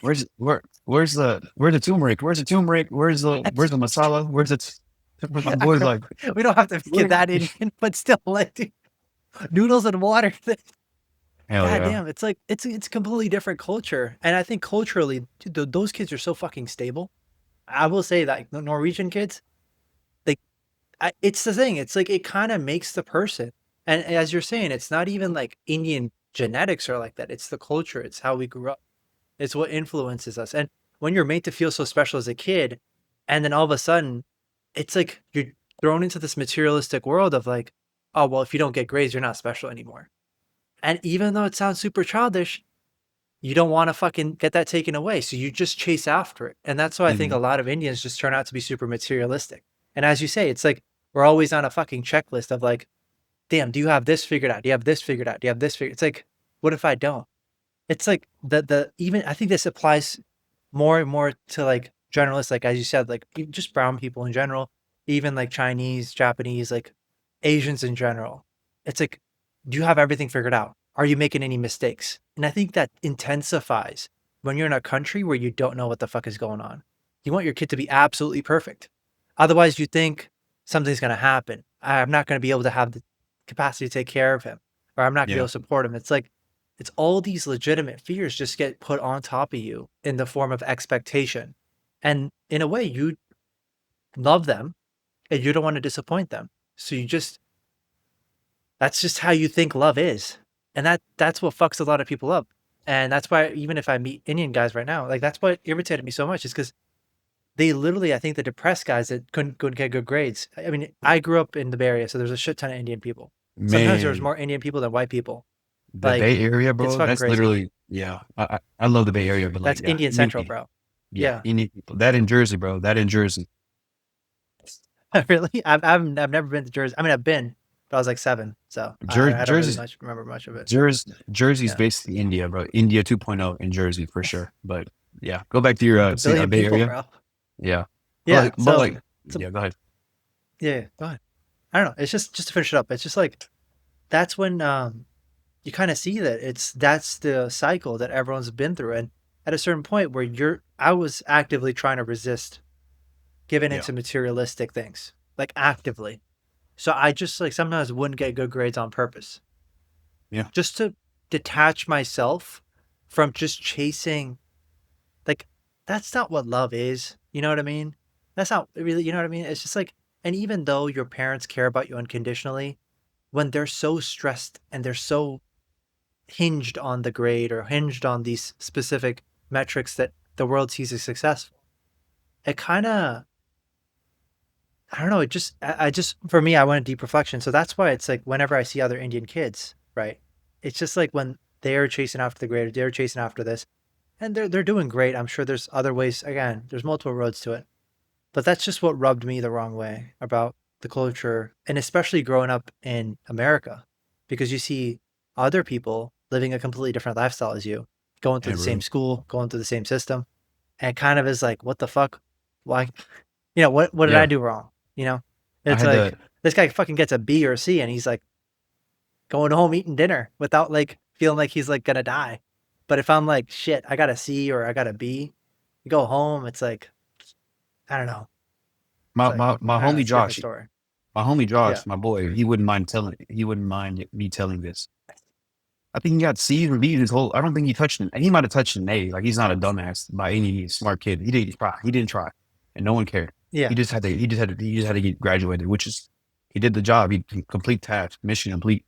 where's the turmeric? Where's the turmeric? Where's the masala? Where's it? My I boy's don't, like, we don't have to make it where? that Indian, but still, like, dude, noodles and water. Hell God yeah. damn, it's like it's a completely different culture, and I think culturally, dude, those kids are so fucking stable. I will say that the Norwegian kids, they, it's the thing. It's like it kind of makes the person, and as you're saying, it's not even like Indian genetics are like that. It's the culture. It's how we grew up. It's what influences us. And when you're made to feel so special as a kid, and then all of a sudden, it's like you're thrown into this materialistic world of like, oh well, if you don't get grades, you're not special anymore. And even though it sounds super childish, you don't want to fucking get that taken away. So you just chase after it. And that's why I think a Mhm. lot of Indians just turn out to be super materialistic. And as you say, it's like we're always on a fucking checklist of like, damn, do you have this figured out? Do you have this figured out? Do you have this figured? It's like, what if I don't? It's like the even I think this applies more and more to like generalists, like as you said, like just brown people in general, even like Chinese, Japanese, like Asians in general. It's like, do you have everything figured out? Are you making any mistakes? And I think that intensifies when you're in a country where you don't know what the fuck is going on. You want your kid to be absolutely perfect. Otherwise, you think something's going to happen. I'm not going to be able to have the capacity to take care of him, or I'm not going to be Yeah. able to support him. It's like, it's all these legitimate fears just get put on top of you in the form of expectation. And in a way, you love them and you don't want to disappoint them. So you just, that's just how you think love is. And that's what fucks a lot of people up. And that's why even if I meet Indian guys right now, like that's what irritated me so much is because they literally, I think the depressed guys that couldn't get good grades. I mean, I grew up in the Bay Area, so there's a shit ton of Indian people. Sometimes there's Man, more Indian people than white people. the Like, Bay Area, it's bro. fucking That's crazy. literally yeah. I love the Bay Area, but like That's yeah, Indian you Central, need bro. yeah, Yeah. you need people. That in Jersey, bro. That in Jersey. Really? I've never been to Jersey. I mean, I've been, but I was like 7, so I don't really Jersey much remember much of it. Jersey's Yeah, basically India, bro. India 2.0 in Jersey for sure. But yeah, go back to your like a billion Bay people, Area. bro. Yeah, Yeah. but So, like so yeah, go ahead. yeah. Go ahead. I don't know. It's just to finish it up. It's just like that's when you kind of see that that's the cycle that everyone's been through, and at a certain point where I was actively trying to resist giving Yeah, into materialistic things, like actively. So I just like sometimes wouldn't get good grades on purpose, yeah, just to detach myself from just chasing. Like, that's not what love is. You know what I mean? That's not really, you know what I mean? It's just like And even though your parents care about you unconditionally, when they're so stressed and they're so hinged on the grade or hinged on these specific metrics that the world sees as successful, it kind of, I don't know, I just, for me, I went in deep reflection. So that's why it's like whenever I see other Indian kids, right? It's just like when they're chasing after the grade, or they're chasing after this, and they're doing great. I'm sure there's other ways. Again, there's multiple roads to it, but that's just what rubbed me the wrong way about the culture, and especially growing up in America, because you see other people living a completely different lifestyle as you, going through Yeah, the same bro. school, going through the same system, and it kind of is like, what the fuck? Why? What did I Yeah, do wrong? You know, I it's had like to. this guy fucking gets a B or a C, and he's like going home eating dinner without like feeling like he's like gonna die. But if I'm like, shit, I got a C or I got a B, you go home, it's like, I don't know. It's like, My I don't know, homie it's a different Josh, story. my homie Yeah. Josh, my boy, he wouldn't mind me telling this. I think he got C's or B's his whole. I don't think he touched an. He might have touched an A. Like he's not a dumbass by any means. Smart kid. He didn't try. He didn't try, and no one cared. Yeah. He just had to. He just had to get graduated, which is he did the job. He complete task, mission complete.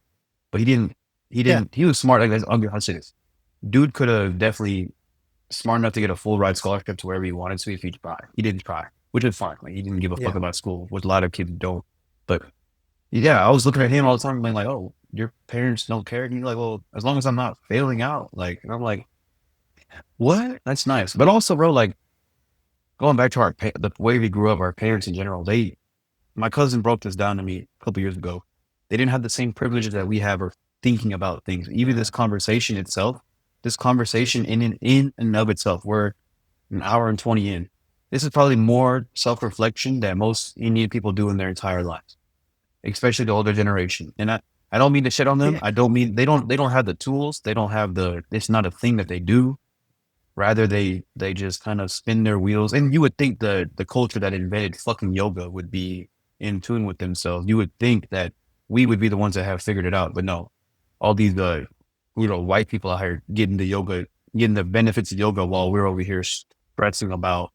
But he didn't. He Yeah. didn't. He was smart. Like that's ugly. How say this? Dude could have definitely smart enough to get a full ride scholarship to wherever he wanted to if he tried. He didn't try, which is fine. Like he didn't give a fuck Yeah. about school, which a lot of kids don't. But yeah, I was looking at him all the time, being like, "Oh, your parents don't care." And you're like, "Well, as long as I'm not failing out." Like, and I'm like, "What? That's nice." But also, bro, like going back to the way we grew up, our parents in general. My cousin broke this down to me a couple years ago. They didn't have the same privileges that we have or thinking about things. Even this conversation itself, this conversation in and of itself, we're an hour and 20 in. This is probably more self reflection that most Indian people do in their entire lives, especially the older generation. And I don't mean to shit on them. Yeah. I don't mean they don't have the tools. They don't have it's not a thing that they do. Rather they just kind of spin their wheels. And you would think the culture that invented fucking yoga would be in tune with themselves. You would think that we would be the ones that have figured it out. But no. All these white people out here getting the yoga, getting the benefits of yoga while we're over here stressing about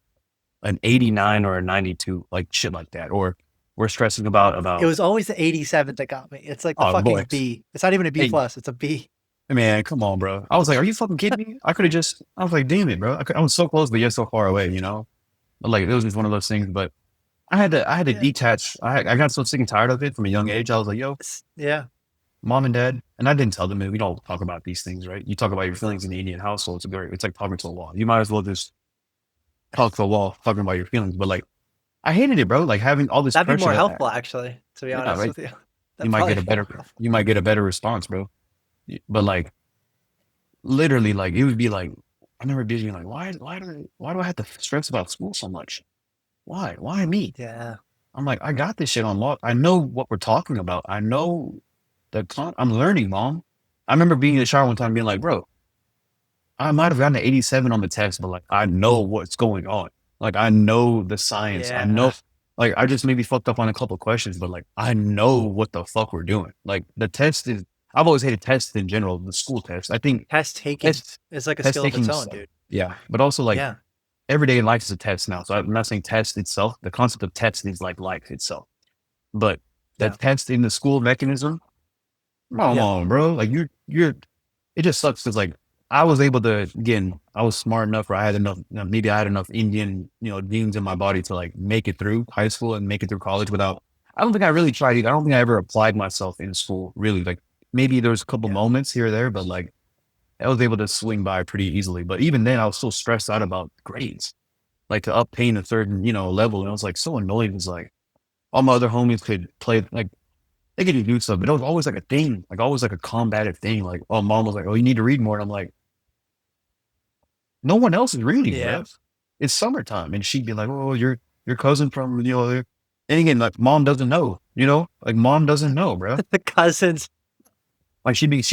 an 89 or a 92, like shit like that. Or we're stressing It about was always the 87 that got me. It's like the oh boy. fucking B. It's not even a B Hey, plus. It's a B. man, come on, bro. I was like, are you fucking kidding me? I could have just I was like, damn it, bro. I was so close, but yet so far away, you know? But like it was just one of those things. But I had to Yeah. detach. I got so sick and tired of it from a young age. I was like, yo, Yeah. mom and dad, and I didn't tell them, we don't talk about these things, right? You talk about your feelings in the Indian household. It's like talking to a wall. You might as well just talk to a wall, talking about your feelings. But like, I hated it, bro. Like having all this That'd be pressure more that, helpful, actually, to be yeah, honest right. with you. You That'd might probably get a be more better, helpful. you might get a better response, bro. But like, literally, like it would be like, I remember being like, why do I have to stress about school so much? Why me? Yeah. I'm like, I got this shit on lock. I know what we're talking about. I know I'm learning, mom. I remember being in the shower one time being like, bro, I might have gotten an 87 on the test, but like I know what's going on. Like I know the science. I know Yeah. like I just maybe fucked up on a couple of questions, but like I know what the fuck we're doing. Like the test is I've always hated tests in general, the school test. I think Test taking test is like a test skill of its taking own, dude. yeah. But also like Yeah. every day in life is a test now. So I'm not saying test itself. The concept of test is like life itself. But the Yeah. test in the school mechanism, come Yeah. on, bro. Like you're it just sucks because like I was able to again, I was smart enough or I had enough maybe I had enough Indian, genes in my body to like make it through high school and make it through college without I don't think I really tried either. I don't think I ever applied myself in school, really. Like maybe there was a couple Yeah. moments here or there, but like I was able to swing by pretty easily. But even then I was so stressed out about grades. Like to obtain a certain, level. And I was like so annoyed. It was like all my other homies could play like they could do stuff, but it was always like a thing, like always like a combative thing. Like, oh, mom was like, "Oh, you need to read more," and I'm like, "No one else is reading, Yeah. bro. It's summertime," and she'd be like, "Oh, your cousin from and again, like mom doesn't know, like mom doesn't know, bro. The cousins. Like That's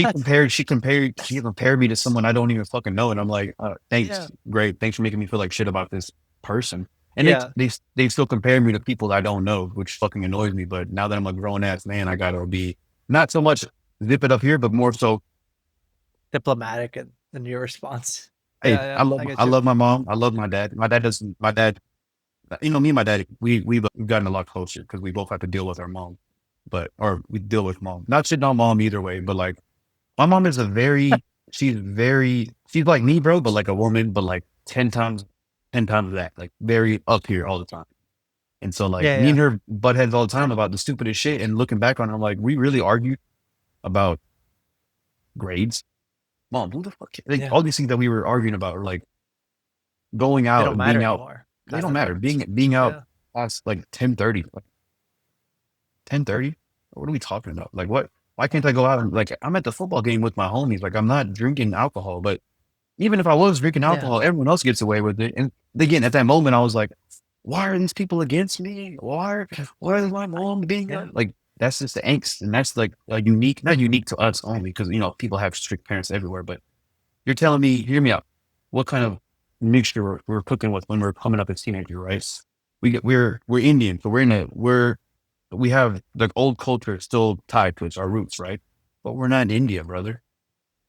she compared me to someone I don't even fucking know, and I'm like, yeah. thanks, great, thanks for making me feel like shit about this person. And Yeah. they still compare me to people that I don't know, which fucking annoys me. But now that I'm a grown ass man, I gotta be not so much zip it up here, but more so, Diplomatic in your response. hey, Yeah, yeah. I get I you. love my mom, I love my dad. My dad doesn't. My dad Me and my dad, we've gotten a lot closer because we both have to deal with our mom, or we deal with mom. Not shitting on mom either way, but like my mom is she's like me, bro, but like a woman, but like 10 times that, like very up here all the time. And so like Yeah, me yeah, and her butt heads all the time about the stupidest shit. And looking back on it, I'm like, we really argued about grades. Mom, who the fuck? Like yeah. all these things that we were arguing about are like going They out don't and matter being out. anymore, They kind don't of. matter. Being out Yeah, past like 10:30, like 10:30. What are we talking about? Like what? Why can't I go out and like I'm at the football game with my homies? Like I'm not drinking alcohol, but even if I was drinking yeah, alcohol, everyone else gets away with it. And again, at that moment, I was like, why are these people against me? Why is my mom being yeah, like, that's just the angst. And that's like a not unique to us only because, people have strict parents everywhere. But you're telling me, hear me out, what kind of mixture we're cooking with when we're coming up as teenagers, right? We're Indian. So we have the old culture still tied to us, our roots, right? But we're not India, brother.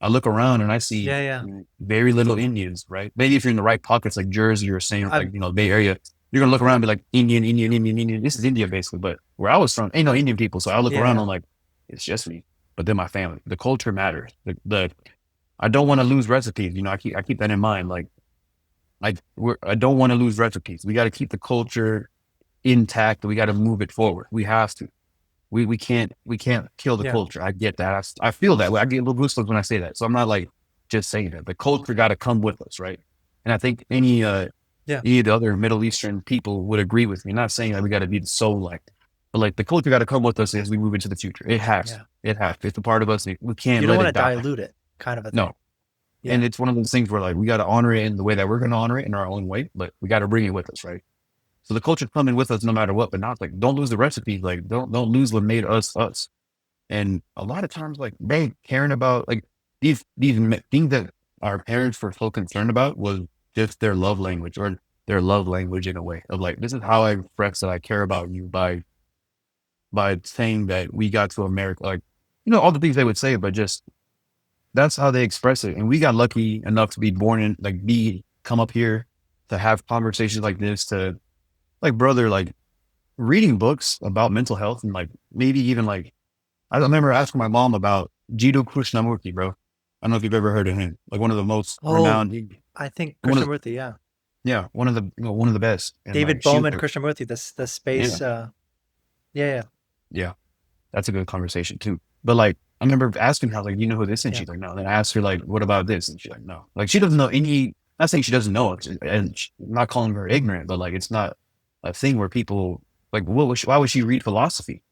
I look around and I see yeah, yeah. very little Indians, right? Maybe if you're in the right pockets like Jersey or same like, I'm Bay Area, you're gonna look around and be like Indian, Indian, Indian, Indian. This is India basically. But where I was from, ain't no Indian people. So I look yeah, around, and yeah, I'm like, it's just me. But then my family. The culture matters. The I don't want to lose recipes. I keep that in mind. Like I don't want to lose recipes. We got to keep the culture intact. We got to move it forward. We have to. We can't kill the yeah, culture. I get that. I feel that way. I get a little goosebumps when I say that. So I'm not like just saying that. The culture got to come with us, right? And I think yeah, any of the other Middle Eastern people would agree with me. Not saying that we got to be so like, but like the culture got to come with us as we move into the future. It has. yeah. It has. It's a part of us. We You can't don't let want it to die. dilute it, kind of a thing. No. And Yeah, it's one of those things where like we got to honor it in the way that we're going to honor it in our own way, but we got to bring it with us, right? So the culture coming with us no matter what, but not like don't lose the recipe. Like don't lose what made us us. And a lot of times, like they caring about like these things that our parents were so concerned about was just their love language or their love language in a way of like, this is how I express that I care about you by saying that we got to America, like, all the things they would say, but just that's how they express it. And we got lucky enough to be born in like come up here to have conversations like this to like brother, like reading books about mental health and like maybe even like I remember asking my mom about Jiddu Krishnamurti, bro. I don't know if you've ever heard of him. Like one of the most Oh, renowned, I think one of Krishnamurti, yeah. yeah, one of the best. And David like she was Bowman like, Krishnamurti, the yeah, space yeah, yeah, yeah, that's a good conversation too. But like I remember asking her, like, you know who this is? And yeah, she's like, no. Then I asked her, like, what about this? And she's like, no. Like she doesn't know any. Not saying she doesn't know it, and I'm not calling her ignorant, but like it's not a thing where people like, why would she read philosophy?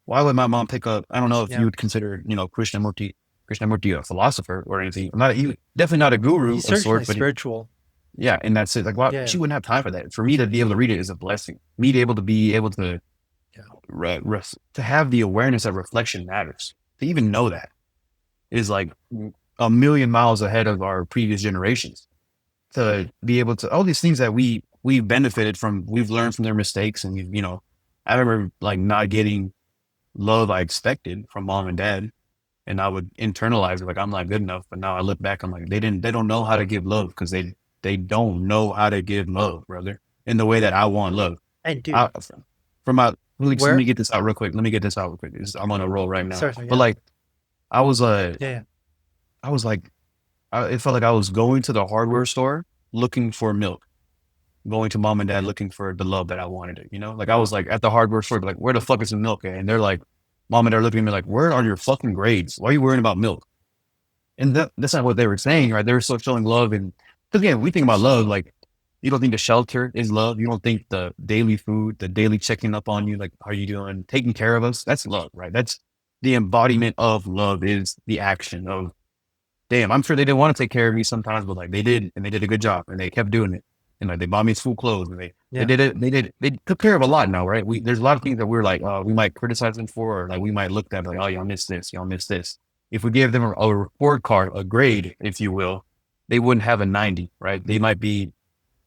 Why would my mom pick up? I don't know if you yeah. would consider, Krishnamurti a philosopher or anything. Not he definitely not a guru He's of certainly sorts, but spiritual. yeah, and that's it. Like, why Yeah, she yeah, wouldn't have time for that. For me to be able to read it is a blessing. Me to be able to yeah, to have the awareness that reflection matters. To even know that is like a million miles ahead of our previous generations. To be able to all these things that we've benefited from, we've learned from their mistakes, and I remember like not getting love I expected from mom and dad. And I would internalize it like I'm not good enough. But now I look back, I'm like, they don't know how to give love because they don't know how to give love, brother, in the way that I want love. and dude, I, from my, let where me get this out real quick. Let me get this out real quick. I'm on a roll right now. certainly, But yeah, like, I was, yeah, yeah, I was like, it felt like I was going to the hardware store looking for milk, going to mom and dad looking for the love that I wanted. Like I was like at the hardware store, like, where the fuck is the milk at? And they're like, mom and dad are looking at me like, where are your fucking grades? Why are you worrying about milk? And that's not what they were saying, right? They were still showing love. And because again, we think about love, like you don't think the shelter is love. You don't think the daily food, the daily checking up on you, like, how are you doing? Taking care of us. That's love, right? That's the embodiment of love is the action of, damn, I'm sure they didn't want to take care of me sometimes, but like they did, and they did a good job and they kept doing it. And like they bought me school clothes and they yeah, did it. They took care of a lot now, right? There's a lot of things that we're like, we might criticize them for, or like we might look at like, oh, y'all missed this, y'all missed this. If we gave them a report card, a grade, if you will, they wouldn't have a 90, right? They might be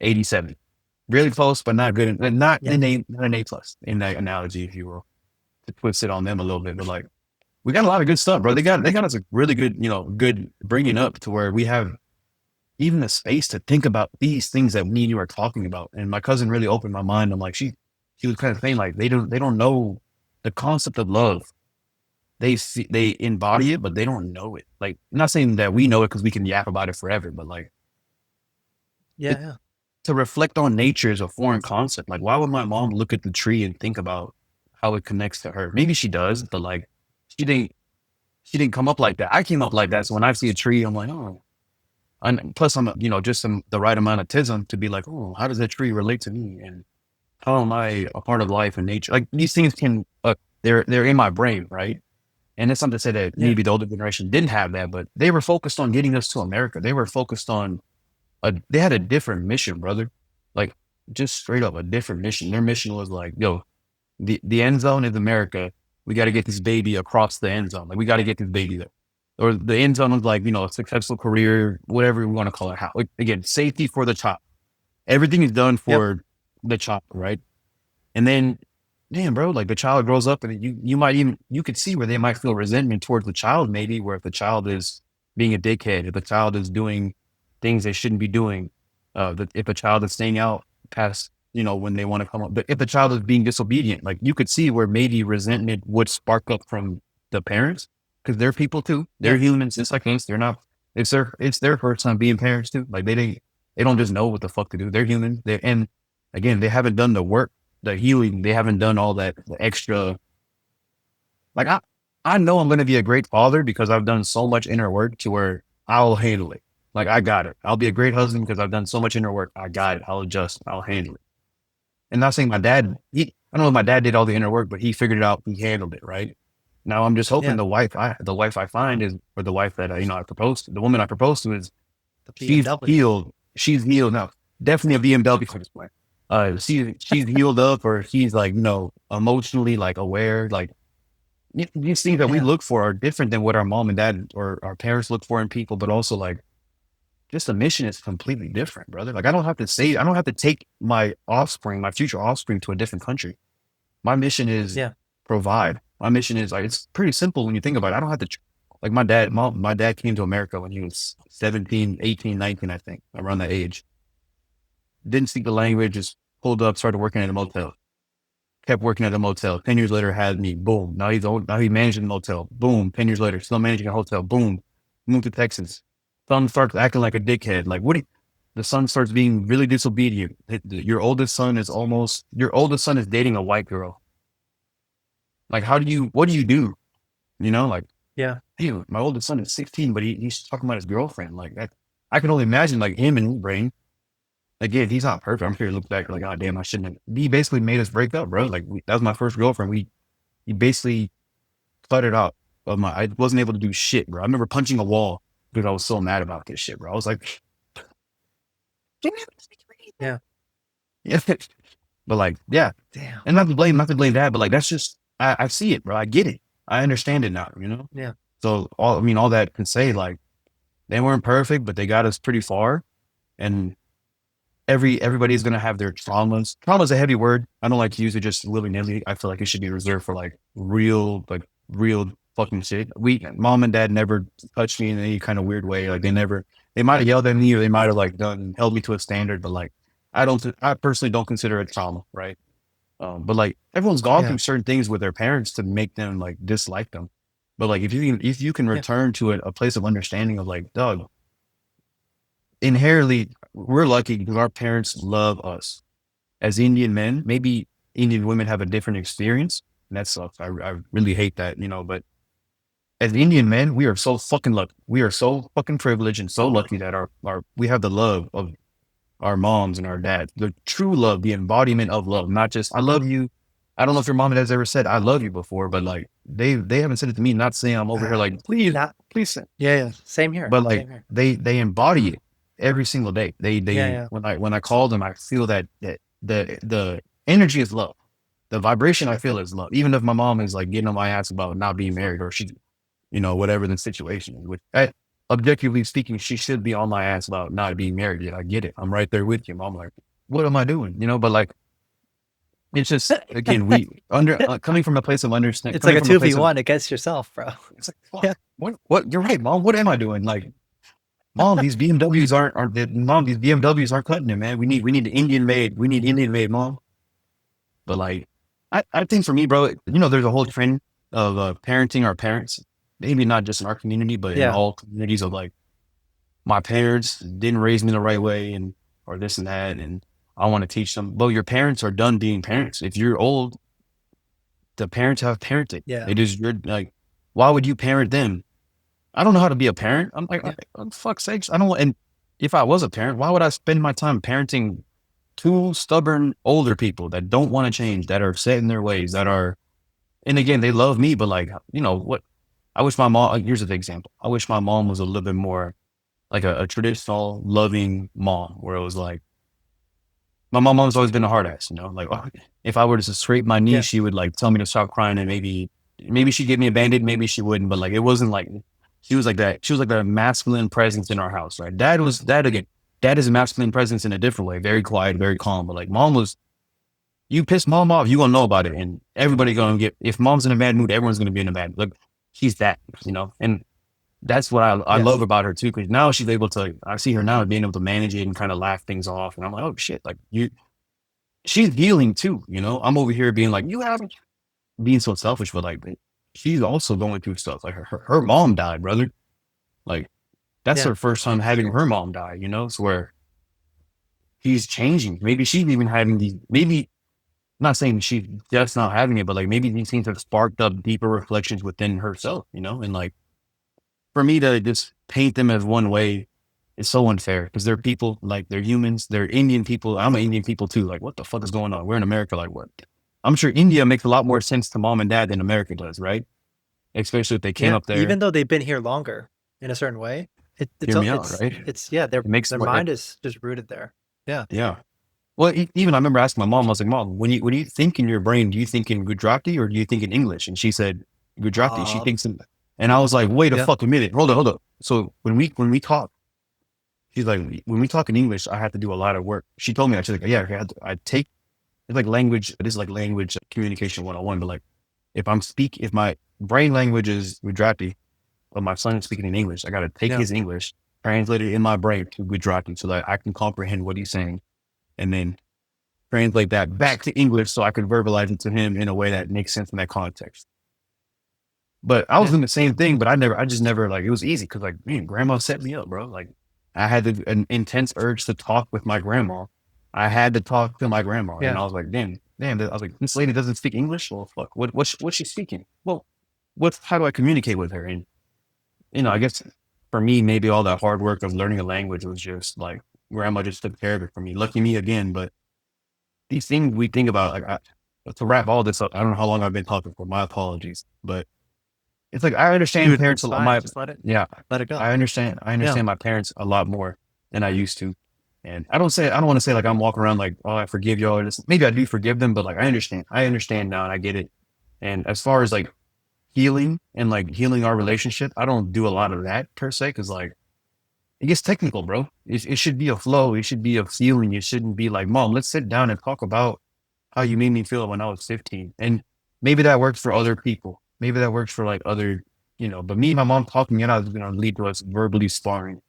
87. Really close, but not good. yeah. Not an A plus in that analogy, if you will, to twist it on them a little bit. But like, we got a lot of good stuff, bro. They got us a really good, good bringing up to where we have, even the space to think about these things that me and you are talking about. And my cousin really opened my mind. I'm like, she was kind of saying like they don't know the concept of love. They embody it, but they don't know it. Like, I'm not saying that we know it because we can yap about it forever, but like Yeah, it, yeah. to reflect on nature is a foreign concept. Like, why would my mom look at the tree and think about how it connects to her? Maybe she does, but like she didn't she didn't come up like that. I came up like that. So when I see a tree, I'm like, oh. And plus, I'm just the right amount of tism to be like, oh, how does that tree relate to me? And how am I a part of life and nature? Like these things can they're in my brain, right? And it's something to say that Yeah. maybe the older generation didn't have that, but they were focused on getting us to America. They were focused on they had a different mission, brother. Like just straight up a different mission. Their mission was like, yo, the end zone is America. We got to get this baby across the end zone. Like we got to get this baby there. Or the end zone was like, a successful career, whatever we want to call it. How like, again, safety for the child. Everything is done Yep. for the child, right? And then, damn, bro, like the child grows up and you might even, you could see where they might feel resentment towards the child, maybe where if the child is being a dickhead, if the child is doing things they shouldn't be doing, if a child is staying out past, when they want to come up, but if the child is being disobedient, like you could see where maybe resentment would spark up from the parents because they're people too. They're Yeah. humans just like us. They're not, it's their first time being parents too. Like they don't just know what the fuck to do. They're human. And again, they haven't done the work, the healing. They haven't done all that the extra. Like I know I'm going to be a great father because I've done so much inner work to where I'll handle it. Like I got it. I'll be a great husband because I've done so much inner work. I got it. I'll adjust. I'll handle it. And not saying my dad, I don't know if my dad did all the inner work, but he figured it out. He handled it. Right. Now I'm just hoping Yeah. the wife I find is, or the wife that, I proposed to, the woman I proposed to is, The she's BMW. healed. She's healed now. Definitely a BMW for this point. She's healed up, or she's like, emotionally like aware. Like these things that we Yeah. look for are different than what our mom and dad or our parents look for in people, but also like just the mission is completely different, brother. Like I don't have to take my offspring, my future offspring to a different country. My mission is Yeah. provide. My mission is like, it's pretty simple when you think about it. I don't have to, like my dad came to America when he was 17, 18, 19, I think, around that age. Didn't speak the language, just pulled up, started working at a motel, kept working at a motel. 10 years later, had me, boom. Now he's old. Now he's managing a motel, boom. 10 years later, still managing a hotel, boom. Moved to Texas. Son starts acting like a dickhead. Like, the son starts being really disobedient. Your oldest son is dating a white girl. Like, what do you do? Like, Yeah. hey, my oldest son is 16, but he's talking about his girlfriend. Like that, I can only imagine like him and his brain. Again, he's not perfect. I'm sure he looked back like, oh damn, I shouldn't have. He basically made us break up, bro. Like that was my first girlfriend. He basically cluttered out I wasn't able to do shit, bro. I remember punching a wall because I was so mad about this shit, bro. I was like, Yeah. yeah, but like, yeah, Damn. and not to blame that, but like that's just I see it, bro. I get it. I understand it now. Yeah. So all that can say like they weren't perfect, but they got us pretty far. And everybody's gonna have their traumas. Trauma is a heavy word. I don't like to use it just willy nilly. I feel like it should be reserved for like real fucking shit. Mom and dad never touched me in any kind of weird way. Like they might have yelled at me or they might have like held me to a standard, but like I personally don't consider it trauma, right? But like everyone's gone Yeah. through certain things with their parents to make them like dislike them. But like if you can Yeah. return to a place of understanding of like, Doug, inherently we're lucky because our parents love us. As Indian men, maybe Indian women have a different experience. And that sucks. I really hate that, but as Indian men, we are so fucking lucky. We are so fucking privileged and so lucky that we have the love of our moms and our dads, the true love, the embodiment of love, not just I love you. I don't know if your mom and dad's ever said I love you before, but like they haven't said it to me. Not saying I'm over here like please, Not. please, Yeah. Yeah. Same here. but like Same here. they embody it every single day. Yeah. They Yeah. when I call them, I feel that the energy is love. The vibration I feel is love. Even if my mom is like getting on my ass about not being married or she, whatever the situation is, which objectively speaking, she should be on my ass about not being married yet. I get it. I'm right there with you, mom. Like, what am I doing? But like, it's just, again, coming from a place of understanding, It's like coming a from a place of, 2v1 against yourself, bro. it's like, fuck, Yeah. what, you're right, mom. What am I doing? Like, Mom, these BMWs mom, these BMWs aren't cutting it, man. We need Indian made. We need Indian made, mom. But like, I think for me, bro, there's a whole trend of parenting our parents. Maybe not just in our community, but in Yeah. all communities of like, my parents didn't raise me the right way and or this and that, and I want to teach them. But your parents are done being parents. If you're old, the parents have parenting. Yeah. It is you're like, why would you parent them? I don't know how to be a parent. I'm like, Yeah. oh, fuck's sakes. I don't. And if I was a parent, why would I spend my time parenting two stubborn older people that don't want to change, that are set in their ways, that are, and again, they love me, but like, what? I wish my mom. Here's an example. I wish my mom was a little bit more like a traditional, loving mom, where it was like, my mom's always been a hard ass, like, oh, if I were to scrape my knee, Yeah. she would like tell me to stop crying, and maybe she'd give me a band-aid, maybe she wouldn't, but like, it wasn't like, she was like that. She was like the masculine presence in our house, right? Dad again. Dad is a masculine presence in a different way, very quiet, very calm. But like, mom was, you piss mom off, you gonna know about it, and everybody gonna get. If mom's in a bad mood, everyone's gonna be in a bad mood. Like, she's that. And that's what I Yeah. love about her too, because now she's able to. I see her now being able to manage it and kind of laugh things off, and I'm like, oh shit, like she's healing too. I'm over here being like, you haven't being so selfish, but like, she's also going through stuff. Like her mom died, brother. Like, that's Yeah. her first time having her mom die. So where she's changing. Maybe she's even having these. Maybe not saying she's just not having it, but like maybe these things have sparked up deeper reflections within herself. And like, for me to just paint them as one way is so unfair, because they're people, like, they're humans, they're Indian people. I'm an Indian people too. Like, what the fuck is going on? We're in America. Like, what? I'm sure India makes a lot more sense to mom and dad than America does, right? Especially if they came Yeah. up there. Even though they've been here longer in a certain way, Hear me out, right? yeah, It makes their more. mind is just rooted there. Yeah. Yeah. Well, even I remember asking my mom. I was like, "Mom, when you think in your brain, do you think in Gujarati or do you think in English?" And she said Gujarati. She Um, thinks in, and I was like, "Wait a yeah. fucking minute, hold up." So when we talk, she's like, when we talk in English, I have to do a lot of work. She told me that. She's like, yeah, I take, it's like language. It is like language communication 101. But like, if my brain language is Gujarati, but my son is speaking in English, I got to take Yeah. his English, translate it in my brain to Gujarati so that I can comprehend what he's saying, and then translate that back to English so I could verbalize it to him in a way that makes sense in that context. But I was Yeah. doing the same thing, but I just never, like, it was easy because, like, man, grandma set me up, bro. Like, I had an intense urge to talk with my grandma. I had to talk to my grandma, and Yeah. I was like, damn. I was like, this lady doesn't speak English. Well, fuck, what's she speaking? Well, how do I communicate with her? And I guess for me, maybe all that hard work of learning a language was just like, grandma just took care of it for me. Lucky me again, but these things we think about, like, to wrap all this up, I don't know how long I've been talking for. My apologies, but it's like, I understand Dude, parents a it's lot. fine. Just Yeah, let it go. I understand. I Yeah. understand my parents a lot more than I used to, and I don't want to say like I'm walking around like, oh, I forgive y'all. Or this. Maybe I do forgive them, but like, I understand. I understand now, and I get it. And as far as like healing and like healing our relationship, I don't do a lot of that per se, because like, it gets technical, bro. It should be a flow. It should be a feeling. It shouldn't be like, mom, let's sit down and talk about how you made me feel when I was 15. And maybe that works for other people. Maybe that works for like other, but me and my mom talking it out is going to lead to us verbally sparring.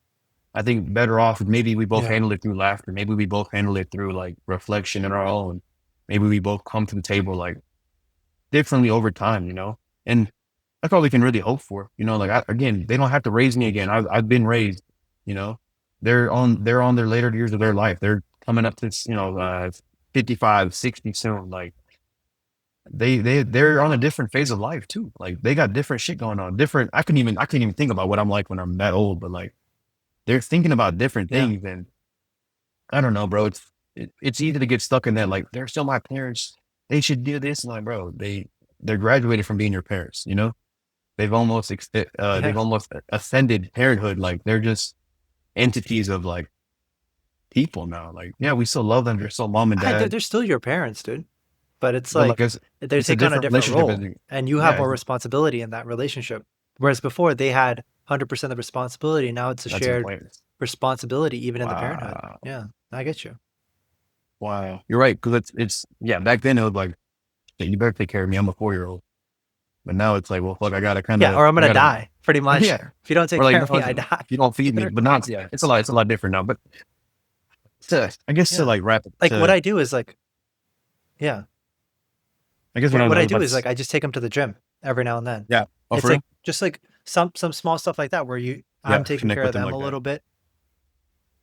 I think better off if maybe we both Yeah. handle it through laughter. Maybe we both handle it through like reflection in our own. Maybe we both come to the table like differently over time. And that's all we can really hope for. Like, again, they don't have to raise me again. I've been raised, you know, they're on their later years of their life. They're coming up to, 55, 60 soon. Like, they're on a different phase of life too. Like, they got different shit going on. Different. I can't even think about what I'm like when I'm that old, but like, they're thinking about different Yeah. things. And I don't know, bro. It's easy to get stuck in that. Like, they're still my parents. They should do this. And like, bro, they're graduated from being your parents. Yeah. They've almost ascended parenthood. Like, they're just entities of like people now. Like, yeah, we still love them. They're still mom and dad, They're still your parents, dude. But it's but like, like they it's a take on a different different relationship. role, and you have Yeah, more responsibility in that relationship. Whereas before they had 100% of the responsibility. Now it's a that's a good shared point. responsibility, even in the parenthood. Wow. Yeah, I get you. Wow. You're right. Cause yeah, back then it was like, "Hey, you better take care of me. I'm a 4-year-old. But now it's like, well, fuck, I gotta kind Yeah, of, or I'm gonna die pretty much. yeah, If you don't or take like, care no, of me, I die. if you don't feed me. But now it's, yeah, it's a lot different now. But I guess to Yeah. like wrap it Like what to, I do is like, yeah. I guess What I I was do about is to, like I just take them to the gym every now and then. yeah, oh It's for real, like just like some small stuff like that where yeah, I'm taking connect care of with them them a like that. little bit.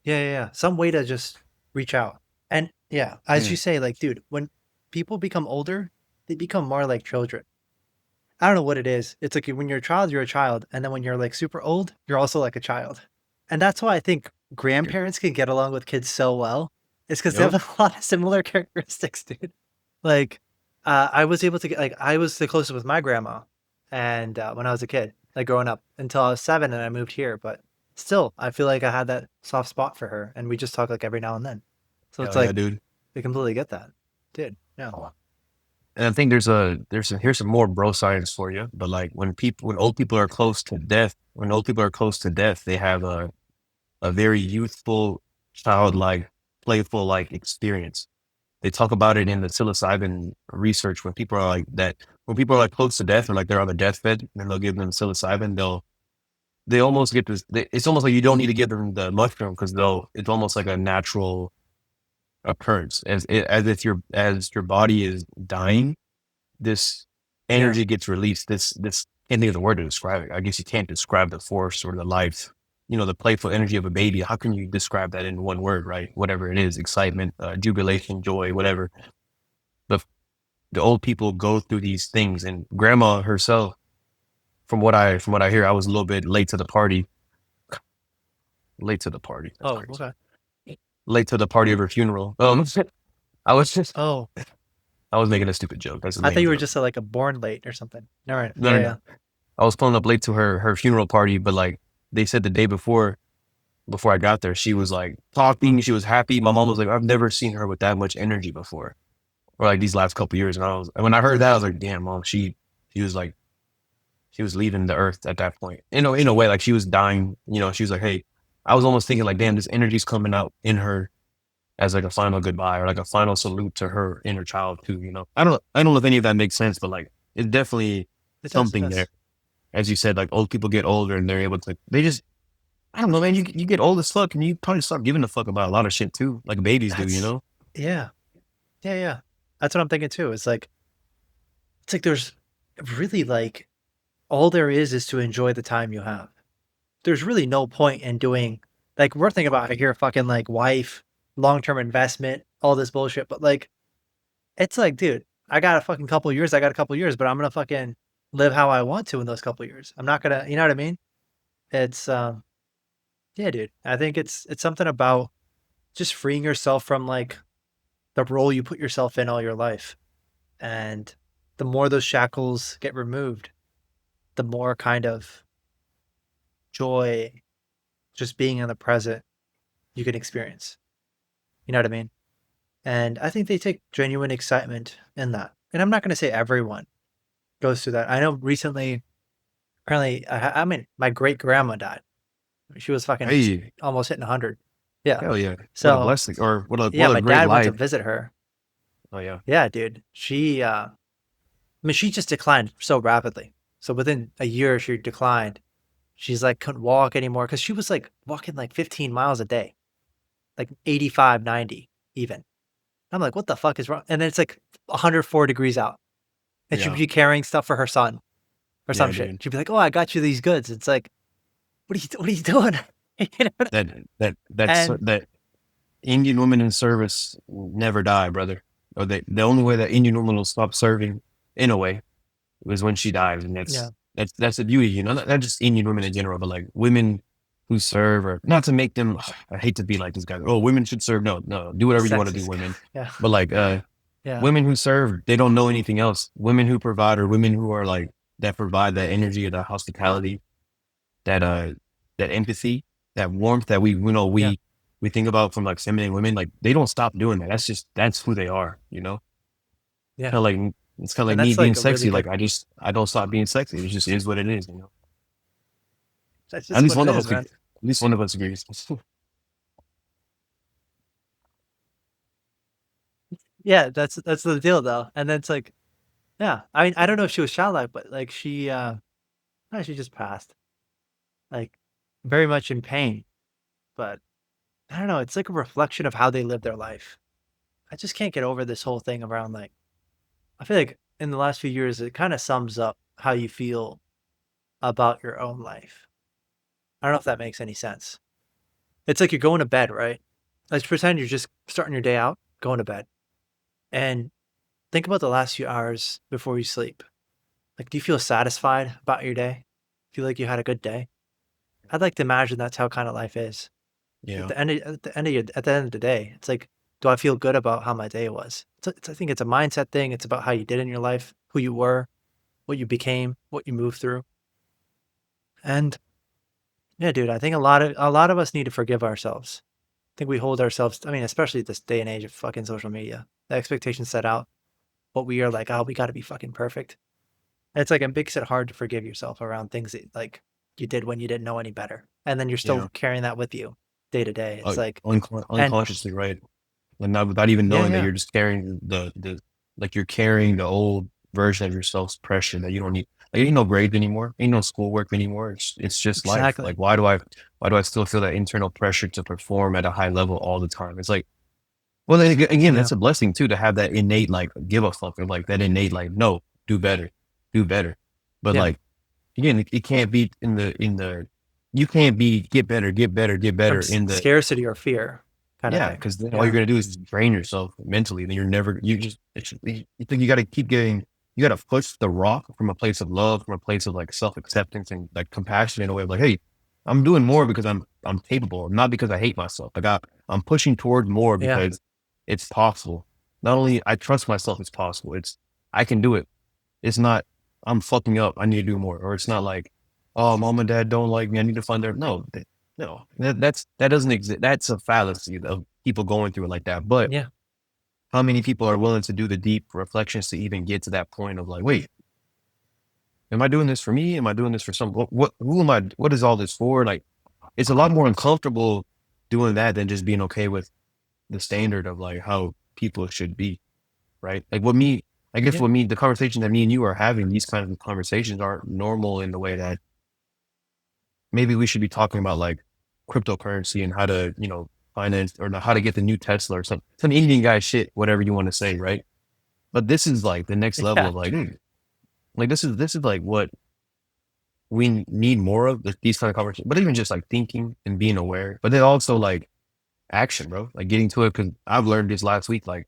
Yeah, yeah, yeah. Some way to just reach out. And yeah, as you Mm. say, like, dude, when people become older, they become more like children. I don't know what it is. It's like when you're a child, and then when you're like super old, you're also like a child. And that's why I think grandparents can get along with kids so well. It's because they have Yep. a lot of similar characteristics, dude. Like, I was able to get like I was the closest with my grandma, and when I was a kid, like growing up until I was 7, and I moved here. But still, I feel like I had that soft spot for her, and we just talk like every now and then. So it's Hell yeah, like dude. we completely get that, dude. Yeah. And I think here's some more bro science for you. But like when old people are close to death, they have a very youthful, childlike, playful like experience. They talk about it in the psilocybin research when people are like that. When people are like close to death or like they're on the deathbed, and they'll give them psilocybin. They almost get this. It's almost like you don't need to give them the mushroom because they'll. It's almost like a natural occurrence as if as your body is dying, this Yeah. energy gets released. This can't think of the word to describe it. I guess you can't describe the force or the life, the playful energy of a baby. How can you describe that in one word, right? Whatever it is, excitement, jubilation, joy, whatever. The the old people go through these things, and grandma herself, from what I hear, I was a little bit late to the party. Late to the party. That's Oh, crazy. okay. Late to the party of her funeral. I was just Oh, I was making a stupid joke. That's a I thought lame you were joke. just like a born late or something. All right. No, Yeah, no, yeah. no. I was pulling up late to her funeral party, but like they said the day before I got there, she was like talking, she was happy. My mom was like, I've never seen her with that much energy before. Or like these last couple years. And when I heard that, I was like, damn, mom, she was like she was leaving the earth at that point. In a way, like she was dying, she was like, hey, I was almost thinking like, damn, this energy's coming out in her as like a final goodbye or like a final salute to her inner child too. I don't know if any of that makes sense, but like it's definitely It does. It something there. does. As you said, like old people get older and they're able to, they just, I don't know, man, you get old as fuck and you probably start giving a fuck about a lot of shit too, like babies do, you That's know? yeah. Yeah, yeah. That's what I'm thinking too. It's like there's really like all there is to enjoy the time you have. There's really no point in doing like we're thinking about here fucking like wife, long-term investment, all this bullshit, but like it's like, dude, I got a couple years, but I'm gonna fucking live how I want to in those couple years. I'm not gonna, you know what I mean? It's yeah, dude. I think it's something about just freeing yourself from like the role you put yourself in all your life. And the more those shackles get removed, the more kind of joy just being in the present you can experience. You know what I mean? And I think they take genuine excitement in that. And I'm not going to say everyone goes through that. I know recently, apparently, I mean, my great grandma died. She was fucking Hey, almost hitting 100. Yeah. hell yeah. What a So, blessing or yeah, what a my great dad went to life. visit her. Oh yeah. Yeah, dude. I mean, she just declined so rapidly. So within a year, she declined. She's like, couldn't walk anymore because she was like walking like 15 miles a day, like 85, 90 even. I'm like, what the fuck is wrong? And then it's like 104 degrees out. And she'd Yeah. be carrying stuff for her son or some Yeah, shit. dude. She'd be like, oh, I got you these goods. It's like, what are you doing? You know? And That Indian women in service never die, brother. Or the only way that Indian woman will stop serving in a way was when she dies. And yeah, that's the beauty, not just Indian women in general, but like women who serve or not to make them, I hate to be like this guy. Oh, women should serve. No, no, do whatever you want to do, sexist. women. Yeah. But like, Yeah. women who serve, they don't know anything else. Women who provide or women who are like, that provide that energy or that hospitality, that, that empathy, that warmth that Yeah. we think about from like feminine women, like they don't stop doing that. That's who they are. Yeah. Kind of like it's kind of like And me that's being like a really sexy. good, Like I don't stop being sexy. It just is what it is. that's At just least what it one of is, us man. at least one of us agrees. Yeah. That's the deal though. And then it's like, Yeah. I mean, I don't know if she was childlike, but like no, she just passed. Like very much in pain. But I don't know, it's like a reflection of how they live their life. I just can't get over this whole thing around like I feel like in the last few years it kind of sums up how you feel about your own life. I don't know if that makes any sense. It's like you're going to bed, right? Let's pretend you're just starting your day out, going to bed. And think about the last few hours before you sleep. Like, do you feel satisfied about your day? Feel like you had a good day? I'd like to imagine that's how kind of life is. Yeah. At the end of the day, it's like, do I feel good about how my day was? I think it's a mindset thing. It's about how you did in your life, who you were, what you became, what you moved through. And yeah, dude, I think a lot of us need to forgive ourselves. I think we hold ourselves, I mean, especially this day and age of fucking social media. The expectations set out, what we are like, oh, we got to be fucking perfect. And it's like it makes it hard to forgive yourself around things that like you did when you didn't know any better, and then you're Yeah. still carrying that with you day to day. It's like, and Unconsciously, right? Like not without even yeah, knowing that yeah, you're just carrying like you're carrying the old version of yourself's pressure that you don't need. Like ain't no grades anymore, ain't no schoolwork anymore. It's just life. Like exactly, why do I still feel that internal pressure to perform at a high level all the time? It's like, well, then again, yeah, that's a blessing too to have that innate like give a fuck, or like that innate like no, do better, do better. But yeah, like again, it can't be in the you can't be get better from in the scarcity or fear kind of yeah, thing. because then all you're Yeah, gonna do is just drain yourself mentally. Then you're never you just you think you got to keep getting you got to push the rock from a place of love, from a place of like self acceptance and like compassion in a way of like, hey, I'm doing more because I'm capable, not because I hate myself. I'm pushing toward more yeah, because it's possible. Not only I trust myself, it's possible. It's I can do it. It's not I'm fucking up. I need to do more, or it's not like, oh, mom and dad don't like me. I need to find their no. No, that doesn't exist. That's a fallacy of people going through it like that. But yeah, how many people are willing to do the deep reflections to even get to that point of like, wait, am I doing this for me? Am I doing this for some? Who am I? What is all this for? Like, it's a lot more uncomfortable doing that than just being okay with the standard of like how people should be, right? Like I guess yeah, the conversation that me and you are having, these kinds of conversations aren't normal in the way that maybe we should be talking about like cryptocurrency and how to, finance or how to get the new Tesla or some Indian guy shit, whatever you want to say, right? But this is like the next level yeah, of like, like this is like what we need more of these kind of conversations, but even just like thinking and being aware, but then also like action, bro, like getting to it. Cause I've learned this last week, like,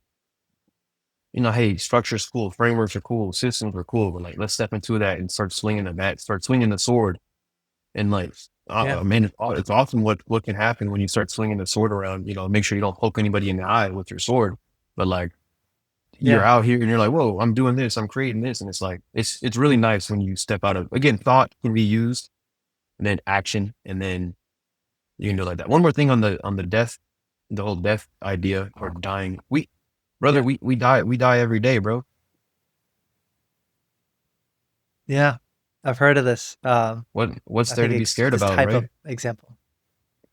hey, structure's cool, frameworks are cool, systems are cool, but like, let's step into that and start swinging the bat, start swinging the sword. And like, yeah, man, it's awesome what can happen when you start swinging the sword around. Make sure you don't poke anybody in the eye with your sword. But like, you're yeah, out here and you're like, whoa, I'm doing this, I'm creating this, and it's like it's really nice when you step out of again, thought can be used, and then action, and then you can do like that. One more thing on the death, the whole death idea or dying. yeah, We die every day, bro. yeah. I've heard of this. What's I there think to be scared this about, type right? of example.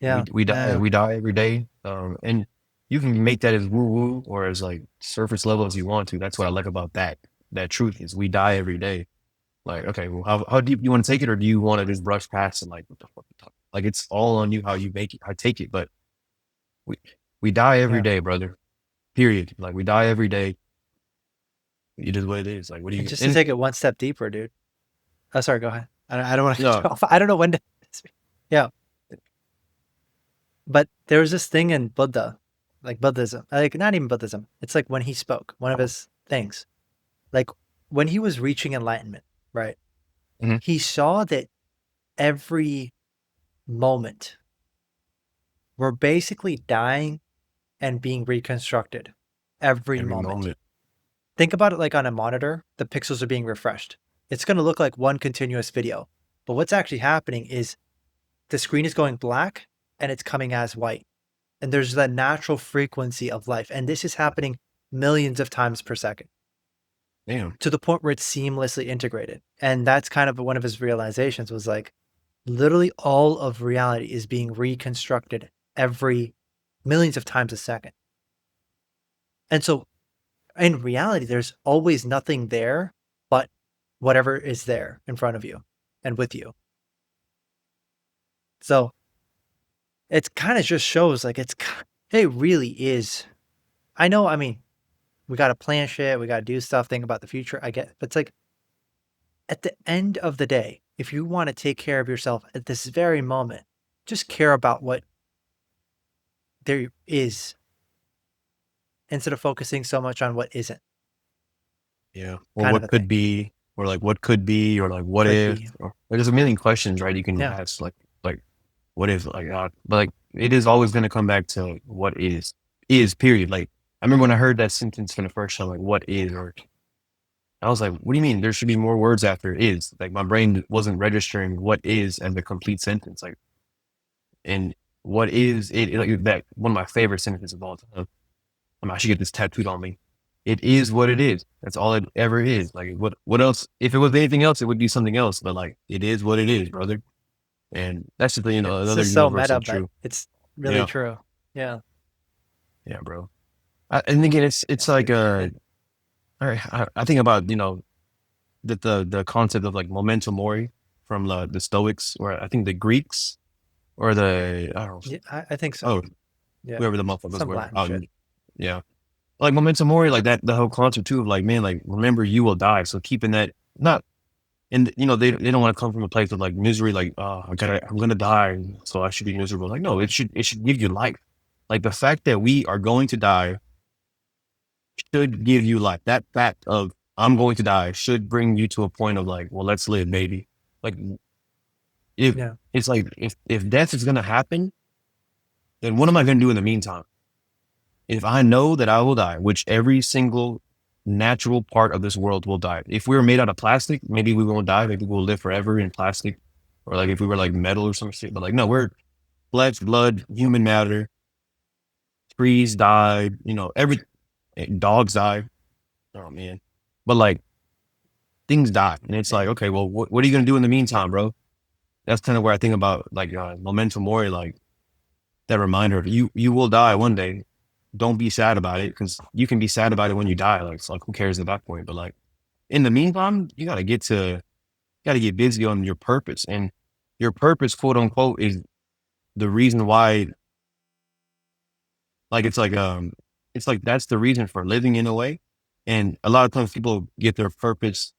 We Yeah, we die yeah, we die every day. And you can make that as woo woo or as like surface level as you want to. That's what I like about that. That truth is we die every day. Like, okay, well, how deep do you want to take it, or do you want to just brush past and like what the fuck? Like, it's all on you how you make it, how take it. But we we die every yeah. day, brother. Period. Like we die every day. It is what it is. Like, what do And you just to and take it one step deeper, dude. Oh, sorry, go ahead. I don't want to cut no you off. I don't know when to. Yeah, but there was this thing in Buddha, like Buddhism, like not even Buddhism. It's like when he spoke, one of his things, like when he was reaching enlightenment, right? mhm, He saw that every moment we're basically dying and being reconstructed every every moment. moment. Think about it like on a monitor, the pixels are being refreshed. It's going to look like one continuous video. But what's actually happening is the screen is going black and it's coming as white. And there's that natural frequency of life. And this is happening millions of times per second Damn. to the point where it's seamlessly integrated. And that's kind of one of his realizations was like, literally all of reality is being reconstructed every millions of times a second. And so in reality, there's always nothing there whatever is there in front of you and with you. So it kind of just shows like it really is. I know, I mean, we got to plan shit, we got to do stuff, think about the future. I get, but it's like at the end of the day, if you want to take care of yourself at this very moment, just care about what there is instead of focusing so much on what isn't, Yeah. Or kind of what a could thing. be, or like what could be, or like what Could if, be. or like, there's a million questions, right? You can Yeah. ask like what if, but like it is always going to come back to what is period. Like I remember when I heard that sentence for the first time, like what is, or I was like, what do you mean? There should be more words after is. Like my brain wasn't registering what is as a complete sentence. Like, and what is it, like that one of my favorite sentences of all time. I should get this tattooed on me. It is what it is. That's all it ever is. Like what else? If it was anything else, it would be something else. But like it is what it is, brother. And that's just It's another just so universal meta, but truth. it's really Yeah, true. Yeah. yeah, bro. And again, it's like I think about the concept of like memento mori from the Stoics, or I think the Greeks, or the I don't know, Yeah, I think so. oh, Yeah. whoever the motherfuckers Some were. Latin shit. Yeah, like memento mori, like that, the whole concept too of like, man, like remember you will die. So keeping that, not, and they don't want to come from a place of like misery, like, oh, I'm gonna die, so I should be miserable. Like, no, it should give you life. Like the fact that we are going to die should give you life. That fact of I'm going to die should bring you to a point of like, well, let's live, baby. Like if Yeah. it's like if death is gonna happen, then what am I gonna do in the meantime? If I know that I will die, which every single natural part of this world will die. If we were made out of plastic, maybe we won't die. Maybe we'll live forever in plastic. Or like if we were like metal or some shit. But like, no, we're flesh, blood, human matter. Trees die, every dogs die. Oh man. But like things die. And it's like, Man. okay, well, what are you gonna do in the meantime, bro? That's kind of where I think about like memento mori, like that reminder of you will die one day. Don't be sad about it, because you can be sad about it when you die. Like, it's like who cares at that point? But like in the meantime, you gotta get busy on your purpose. And your purpose, quote unquote, is the reason why, like it's like that's the reason for living in a way. And a lot of times people get their purpose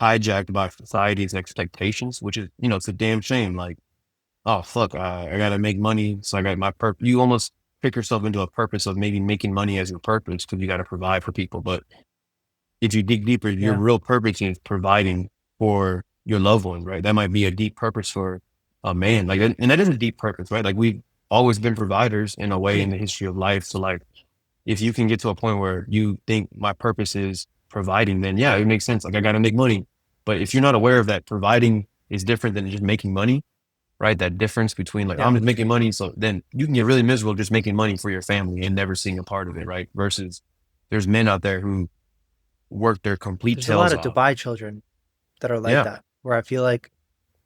hijacked by society's expectations, which is, it's a damn shame. Like, oh fuck, I gotta make money, so I got my purpose. You almost pick yourself into a purpose of maybe making money as your purpose because you got to provide for people. But if you dig deeper, your Yeah. real purpose is providing for your loved ones, right? That might be a deep purpose for a man, like, and that is a deep purpose, right? Like we've always been providers in a I way in mean, the history of life. So like, if you can get to a point where you think my purpose is providing, then yeah, it makes sense. Like I got to make money. But if you're not aware of that, providing is different than just making money, right? That difference between like, yeah. I'm just making money. So then you can get really miserable just making money for your family and never seeing a part of it, right? Versus there's men out there who work their complete There's a lot tails of off. Dubai children that are like Yeah. that, where I feel like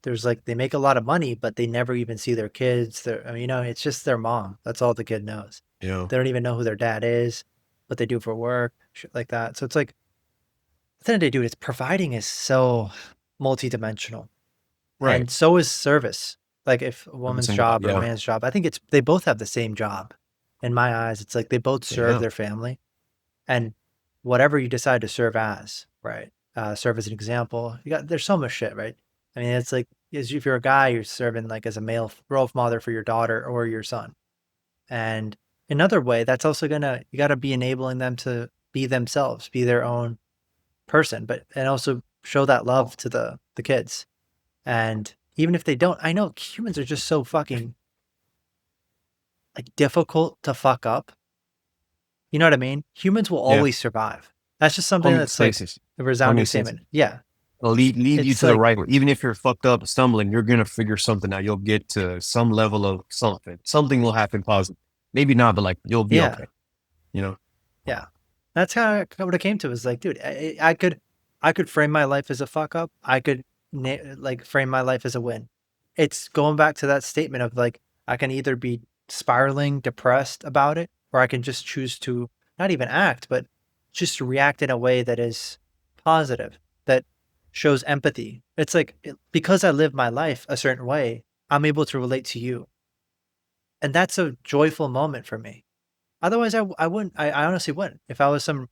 there's like they make a lot of money, but they never even see their kids. I mean, it's just their mom. That's all the kid knows. Yeah. They don't even know who their dad is, what they do for work, shit like that. So it's like at the end of the day, dude, it's providing is so multidimensional. Right. And so is service. Like if a woman's Servicing God. job or a Yeah. man's job, I think they both have the same job. In my eyes, it's like they both serve Yeah. their family and whatever you decide to serve as, right? Serve as an example. There's so much shit, right? I mean, it's like if you're a guy, you're serving like as a male role model for your daughter or your son. And another way, that's also you got to be enabling them to be themselves, be their own person, but and also show that love to the kids. And even if they don't, I know humans are just so fucking like difficult to fuck up. You know what I mean? Humans will Yeah. always survive. That's just something that's like Homeostasis. a resounding Homeostasis. statement. Yeah. It'll lead you It's to the like, right way. Even if you're fucked up, stumbling, you're gonna figure something out. You'll get to some level of something. Something will happen positive. Maybe not, but like you'll be yeah, okay. You know? yeah. That's how what I came to is like, dude, I could frame my life as a fuck up. I could like frame my life as a win. It's going back to that statement of like, I can either be spiraling depressed about it, or I can just choose to not even act, but just react in a way that is positive, that shows empathy. It's like because I live my life a certain way, I'm able to relate to you. And that's a joyful moment for me. Otherwise, I wouldn't. I honestly wouldn't. If I was some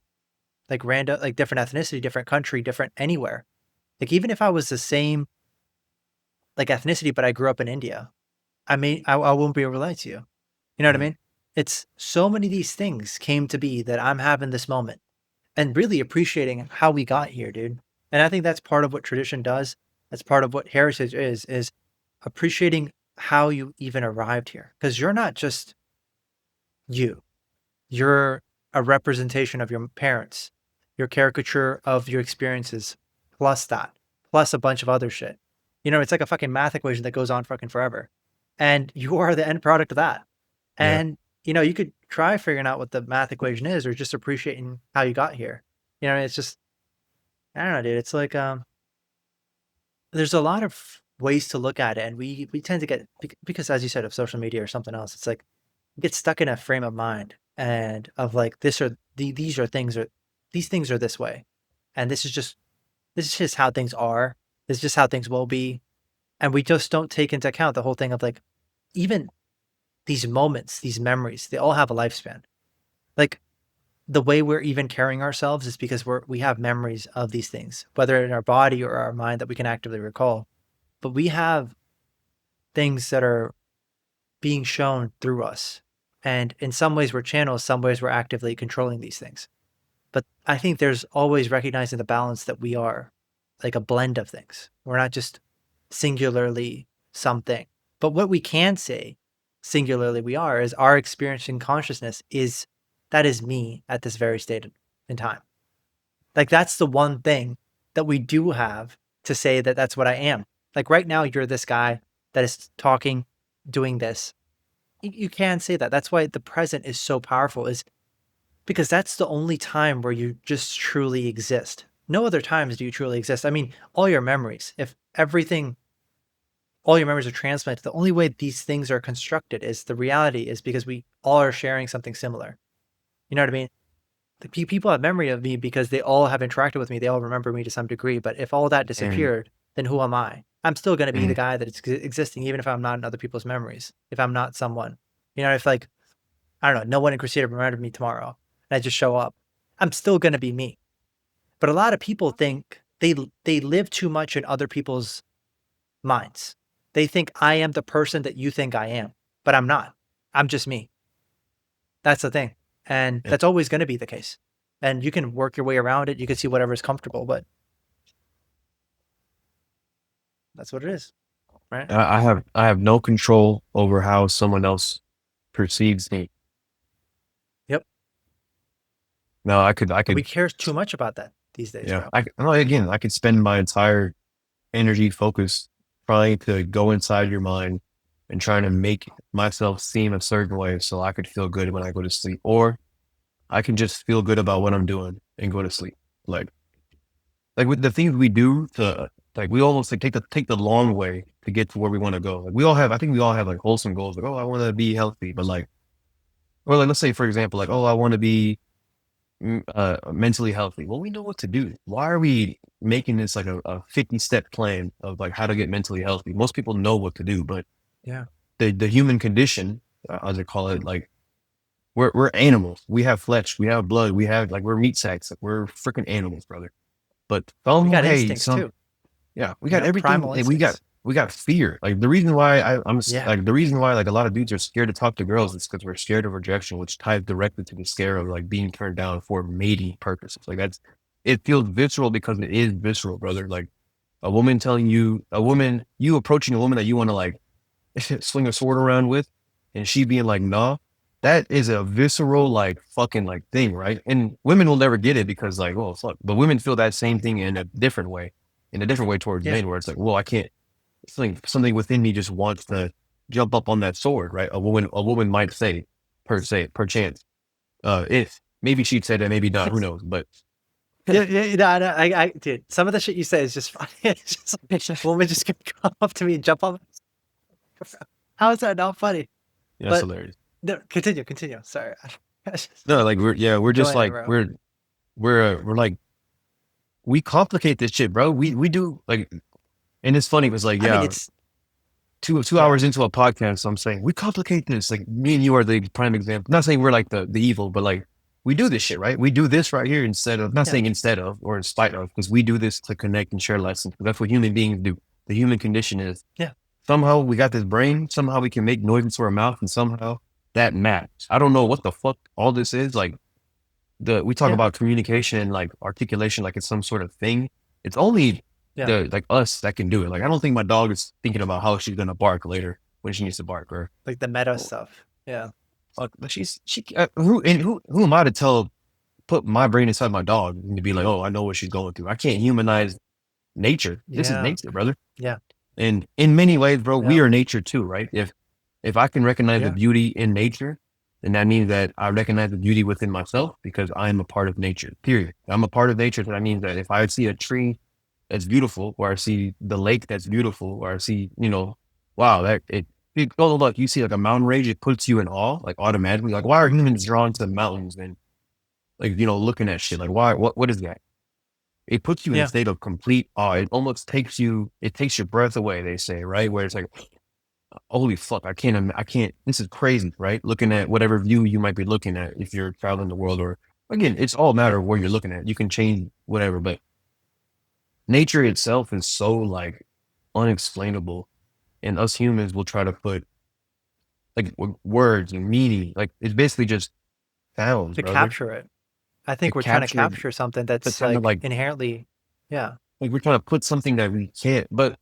like random, like different ethnicity, different country, different anywhere. Like even if I was the same like ethnicity, but I grew up in India, I won't be able to relate to you. You know what I Mhm. mean? It's so many of these things came to be that I'm having this moment and really appreciating how we got here, dude. And I think that's part of what tradition does. That's part of what heritage is appreciating how you even arrived here. Because you're not just you. You're a representation of your parents, your caricature of your experiences, plus that, plus a bunch of other shit. You know, it's like a fucking math equation that goes on fucking forever. And you are the end product of that. Yeah. And, you know, you could try figuring out what the math equation is or just appreciating how you got here. You know, it's just, I don't know, dude. It's like, there's a lot of ways to look at it. And we tend to get, because as you said, of social media or something else, it's like, get stuck in a frame of mind and of like these are things or these things are this way and this is just how things are, this is just how things will be, and we just don't take into account the whole thing of like even these moments, these memories, they all have a lifespan. Like the way we're even carrying ourselves is because we have memories of these things, whether in our body or our mind that we can actively recall, but we have things that are being shown through us. And in some ways, we're channels, some ways, we're actively controlling these things. But I think there's always recognizing the balance that we are like a blend of things. We're not just singularly something. But what we can say singularly we are is our experiencing consciousness is that is me at this very state in time. Like that's the one thing that we do have to say that that's what I am. Like right now, you're this guy that is talking, doing this, you can say that. That's why the present is so powerful, is because that's the only time where you just truly exist. No other times do you truly exist. I mean, all your memories, if everything, all your memories are transplanted, the only way these things are constructed is the reality is because we all are sharing something similar. You know what I mean? The people have memory of me because they all have interacted with me. They all remember me to some degree. But if all that And, disappeared, then who am I? I'm still going to be the and guy that is existing, even if I'm not in other people's memories. If I'm not someone, you know, if like I don't know, no one in Crusade reminded me tomorrow, and I just show up, I'm still going to be me. But a lot of people think they live too much in other people's minds. They think I am the person that you think I am, but I'm not. I'm just me. That's the thing. And and that's always going to be the case. And you can work your way around it. You can see whatever's comfortable, but that's what it is, right? I have no control over how someone else perceives me. Yep. No, I And we could, care too much about that these days, yeah, bro. no, again, I could spend my entire energy focus trying to go inside your mind and trying to make myself seem a certain way so I could feel good when I go to sleep. Or I can just feel good about what I'm doing and go to sleep. Like, like with the things we do to, like, we almost like take the long way to get to where we want to go. Like we all have, I think we all have like wholesome goals. Like, oh, I want to be healthy, but like, or like, let's say for example, like, oh, I want to be mentally healthy. Well, we know what to do. Why are we making this like a 50-step plan of like how to get mentally healthy? Most people know what to do, but Yeah. the human condition, as I call it, like we're animals. We have flesh, we have blood, we have like we're meat sacks. Like, we're freaking animals, brother. But We oh got hey, instincts some too, yeah, we you got know, everything, primal and instincts. we got fear. Like the reason why Yeah. like the reason why like a lot of dudes are scared to talk to girls is because we're scared of rejection, which ties directly to the scare of like being turned down for mating purposes. Like that's it feels visceral because it is visceral, brother. Like a woman, you approaching a woman that you want to like swing a sword around with, and she being like, nah, that is a visceral, like, fucking, like, thing, right? And women will never get it because, like, well, fuck. But women feel that same thing in a different way towards Yeah. men, where it's like, well, I can't, something within me just wants to jump up on that sword, right? A woman might say, perchance, if maybe she'd say that, maybe not, who knows? But Yeah, yeah, no, dude, some of the shit you say is just funny. It's just like, a woman just gonna come up to me and jump on. How is that not funny? yeah, that's But hilarious. no, continue, continue. Sorry, I was just No, like we're enjoying it, like bro. we're like we complicate this shit, bro. We do like, and it's funny because like, I mean, yeah, it's two yeah, hours into a podcast, I'm saying we complicate this. Like me and you are the prime example. Not saying we're like the evil, but like we do this shit, right? We do this right here instead of not yeah, saying instead of or in spite of, because we do this to connect and share lessons. That's what human beings do. The human condition is yeah, somehow we got this brain, somehow we can make noises with our mouth, and somehow that matters. I don't know what the fuck all this is. Like we talk yeah, about communication and like articulation like it's some sort of thing. It's only yeah. the like us that can do it. Like I don't think my dog is thinking about how she's gonna bark later when she needs to bark or Like the meta oh, stuff. Yeah, fuck. But she who am I to tell put my brain inside my dog and to be like, oh, I know what she's going through. I can't humanize nature. This is yeah, nature, brother. yeah, And in many ways, bro, we yeah, are nature too, right? If I can recognize the yeah, beauty in nature, then that means that I recognize the beauty within myself because I am a part of nature. Period. I'm a part of nature. So that means that if I see a tree that's beautiful, or I see the lake that's beautiful, or I see, wow, oh look, you see like a mountain range, it puts you in awe, like automatically. Like, why are humans drawn to mountains and like, looking at shit? Like, why? What is that? It puts you in a yeah, state of complete awe. It almost it takes your breath away, they say, right? Where it's like, holy fuck, I can't, this is crazy, right? Looking at whatever view you might be looking at if you're traveling the world or again, it's all a matter of where you're looking at. You can change whatever, but nature itself is so like unexplainable. And us humans will try to put like words and meaning, like it's basically just sounds, to brother, capture it. I to think we're trying to capture, capture something to that's kind of like like, inherently, yeah, we're trying to put something that we can't, but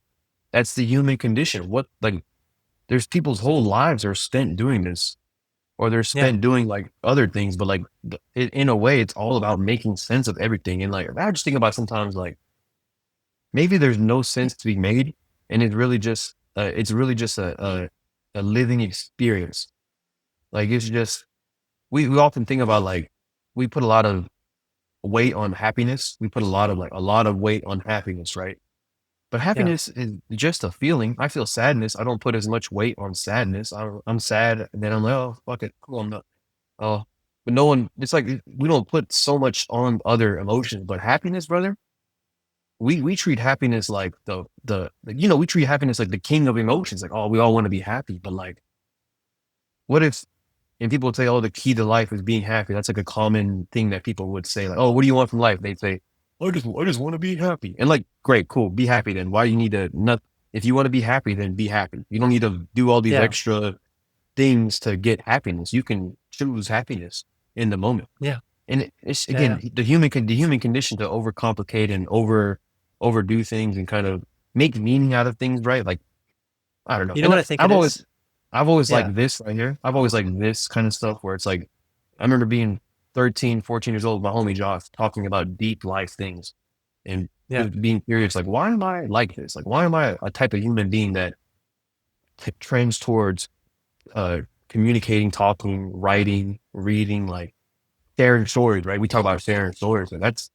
that's the human condition. What, like, there's people's whole lives are spent doing this or they're yeah, spent doing like other things, but like in a way, it's all about making sense of everything. And like, I just think about sometimes like maybe there's no sense to be made, and it's really just a living experience. Like it's just we often think about like we put a lot of weight on happiness. We put a lot of weight on happiness, right? But yeah, happiness is just a feeling. I feel sadness. I don't put as much weight on sadness. I'm sad, and then I'm like, oh fuck it, cool. I'm not. Oh, but no one. It's like we don't put so much on other emotions, but happiness, brother. We treat happiness like we treat happiness like the king of emotions. Like, oh, we all want to be happy, but like, what if? And people would say, oh, the key to life is being happy. That's like a common thing that people would say. Like, oh, what do you want from life? They'd say, I just want to be happy. And like, great, cool, be happy then. Why you need to not? If you want to be happy, then be happy. You don't need to do all these yeah, extra things to get happiness. You can choose happiness in the moment. yeah, And it's yeah, yeah. again the human condition to overcomplicate and overdo things and kind of make meaning out of things, right? Like I don't know. You know And what I think it is? I've always Yeah, liked this right here. I've always liked this kind of stuff where it's like I remember being 13, 14 years old, my homie Josh talking about deep life things and yeah, just being curious, like, why am I like this? Like, why am I a type of human being that trends towards uh communicating, talking, writing, reading, like sharing stories, right? We talk about sharing stories, and that's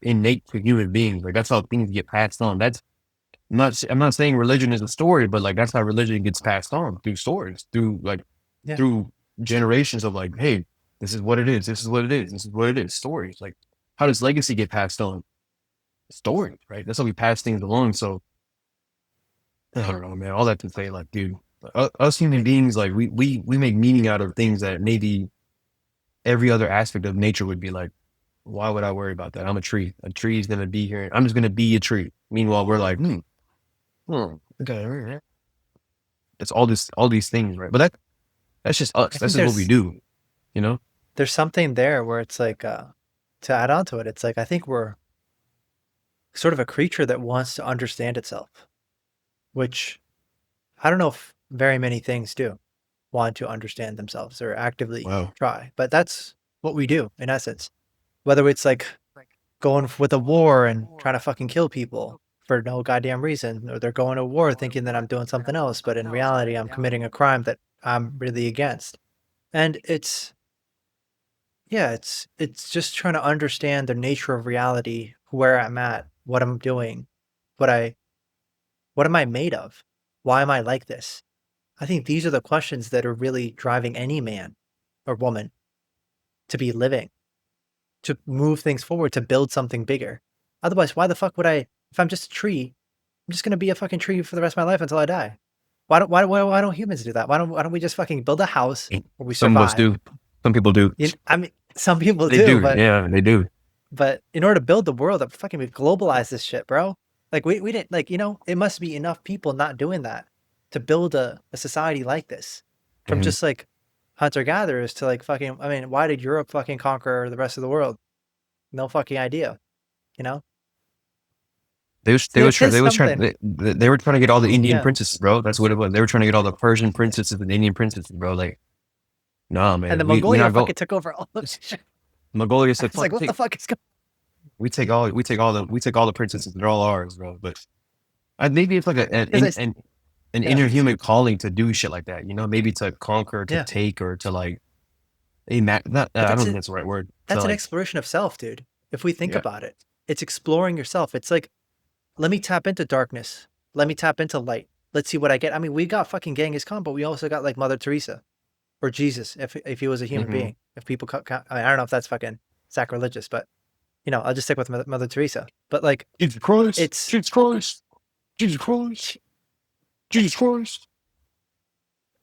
innate to human beings. Like that's how things get passed on. I'm not saying religion is a story, but like that's how religion gets passed on through stories, yeah. through generations of like, hey, this is what it is, this is what it is, this is what it is. Stories. Like how does legacy get passed on? Stories, right? That's how we pass things along. So I don't know, man. All that to say, like, dude, us human beings, like we make meaning out of things that maybe every other aspect of nature would be like, why would I worry about that? I'm a tree. A tree is gonna be here. I'm just gonna be a tree. Meanwhile, we're like, okay, it's all these things, right? But that's just us. I That's think just what we do, you know? there's something there where it's like to add on to it, it's like I think we're sort of a creature that wants to understand itself, which I don't know if very many things do want to understand themselves or actively Wow. try, but that's what we do in essence. Whether it's like going with a war and trying to fucking kill people for no goddamn reason, or they're going to war thinking that I'm doing something else, but in reality, I'm committing a crime that I'm really against. And yeah, it's just trying to understand the nature of reality, where I'm at, what I'm doing, what I what am I made of? Why am I like this? I think these are the questions that are really driving any man or woman to be living, to move things forward, to build something bigger. Otherwise, why the fuck would I? If I'm just a tree, I'm just gonna be a fucking tree for the rest of my life until I die. Why don't humans do that? Why don't we just fucking build a house where we Some of us survive? do. Some people do. I mean, some people They do, do. Yeah, they do. but in order to build the world, fucking we globalize this shit, bro. Like we didn't like, it must be enough people not doing that to build a society like this. From Mhm. just like hunter gatherers to like fucking, I mean, why did Europe fucking conquer the rest of the world? No fucking idea, you know? They There's was trying, something. they were trying to get all the Indian Yeah. princesses, bro. That's what it was. They were trying to get all the Persian princesses and Indian princesses, bro. Like, nah, And man, then we Mongolia not go. fucking took over all of shit. Mongolia said, It's like, fuck, what the fuck is going we take all the princesses. They're all ours, bro. But maybe it's like on? an Yeah. inner human calling to do shit like that. You know, maybe to conquer, to Yeah. take, or to like, not. But I don't think that's the right word. To that's an like, exploration of self, dude. If we think yeah. about it, it's exploring yourself. It's like, let me tap into darkness. Let me tap into light. Let's see what I get. I mean, we got fucking Genghis Khan, but we also got like Mother Teresa or Jesus, if he was a human Hmm. being. If people, I mean, I don't know if that's fucking sacrilegious, but I'll just stick with Mother Teresa. But like, Jesus Christ, it's Jesus Christ, Jesus Christ, Jesus Christ.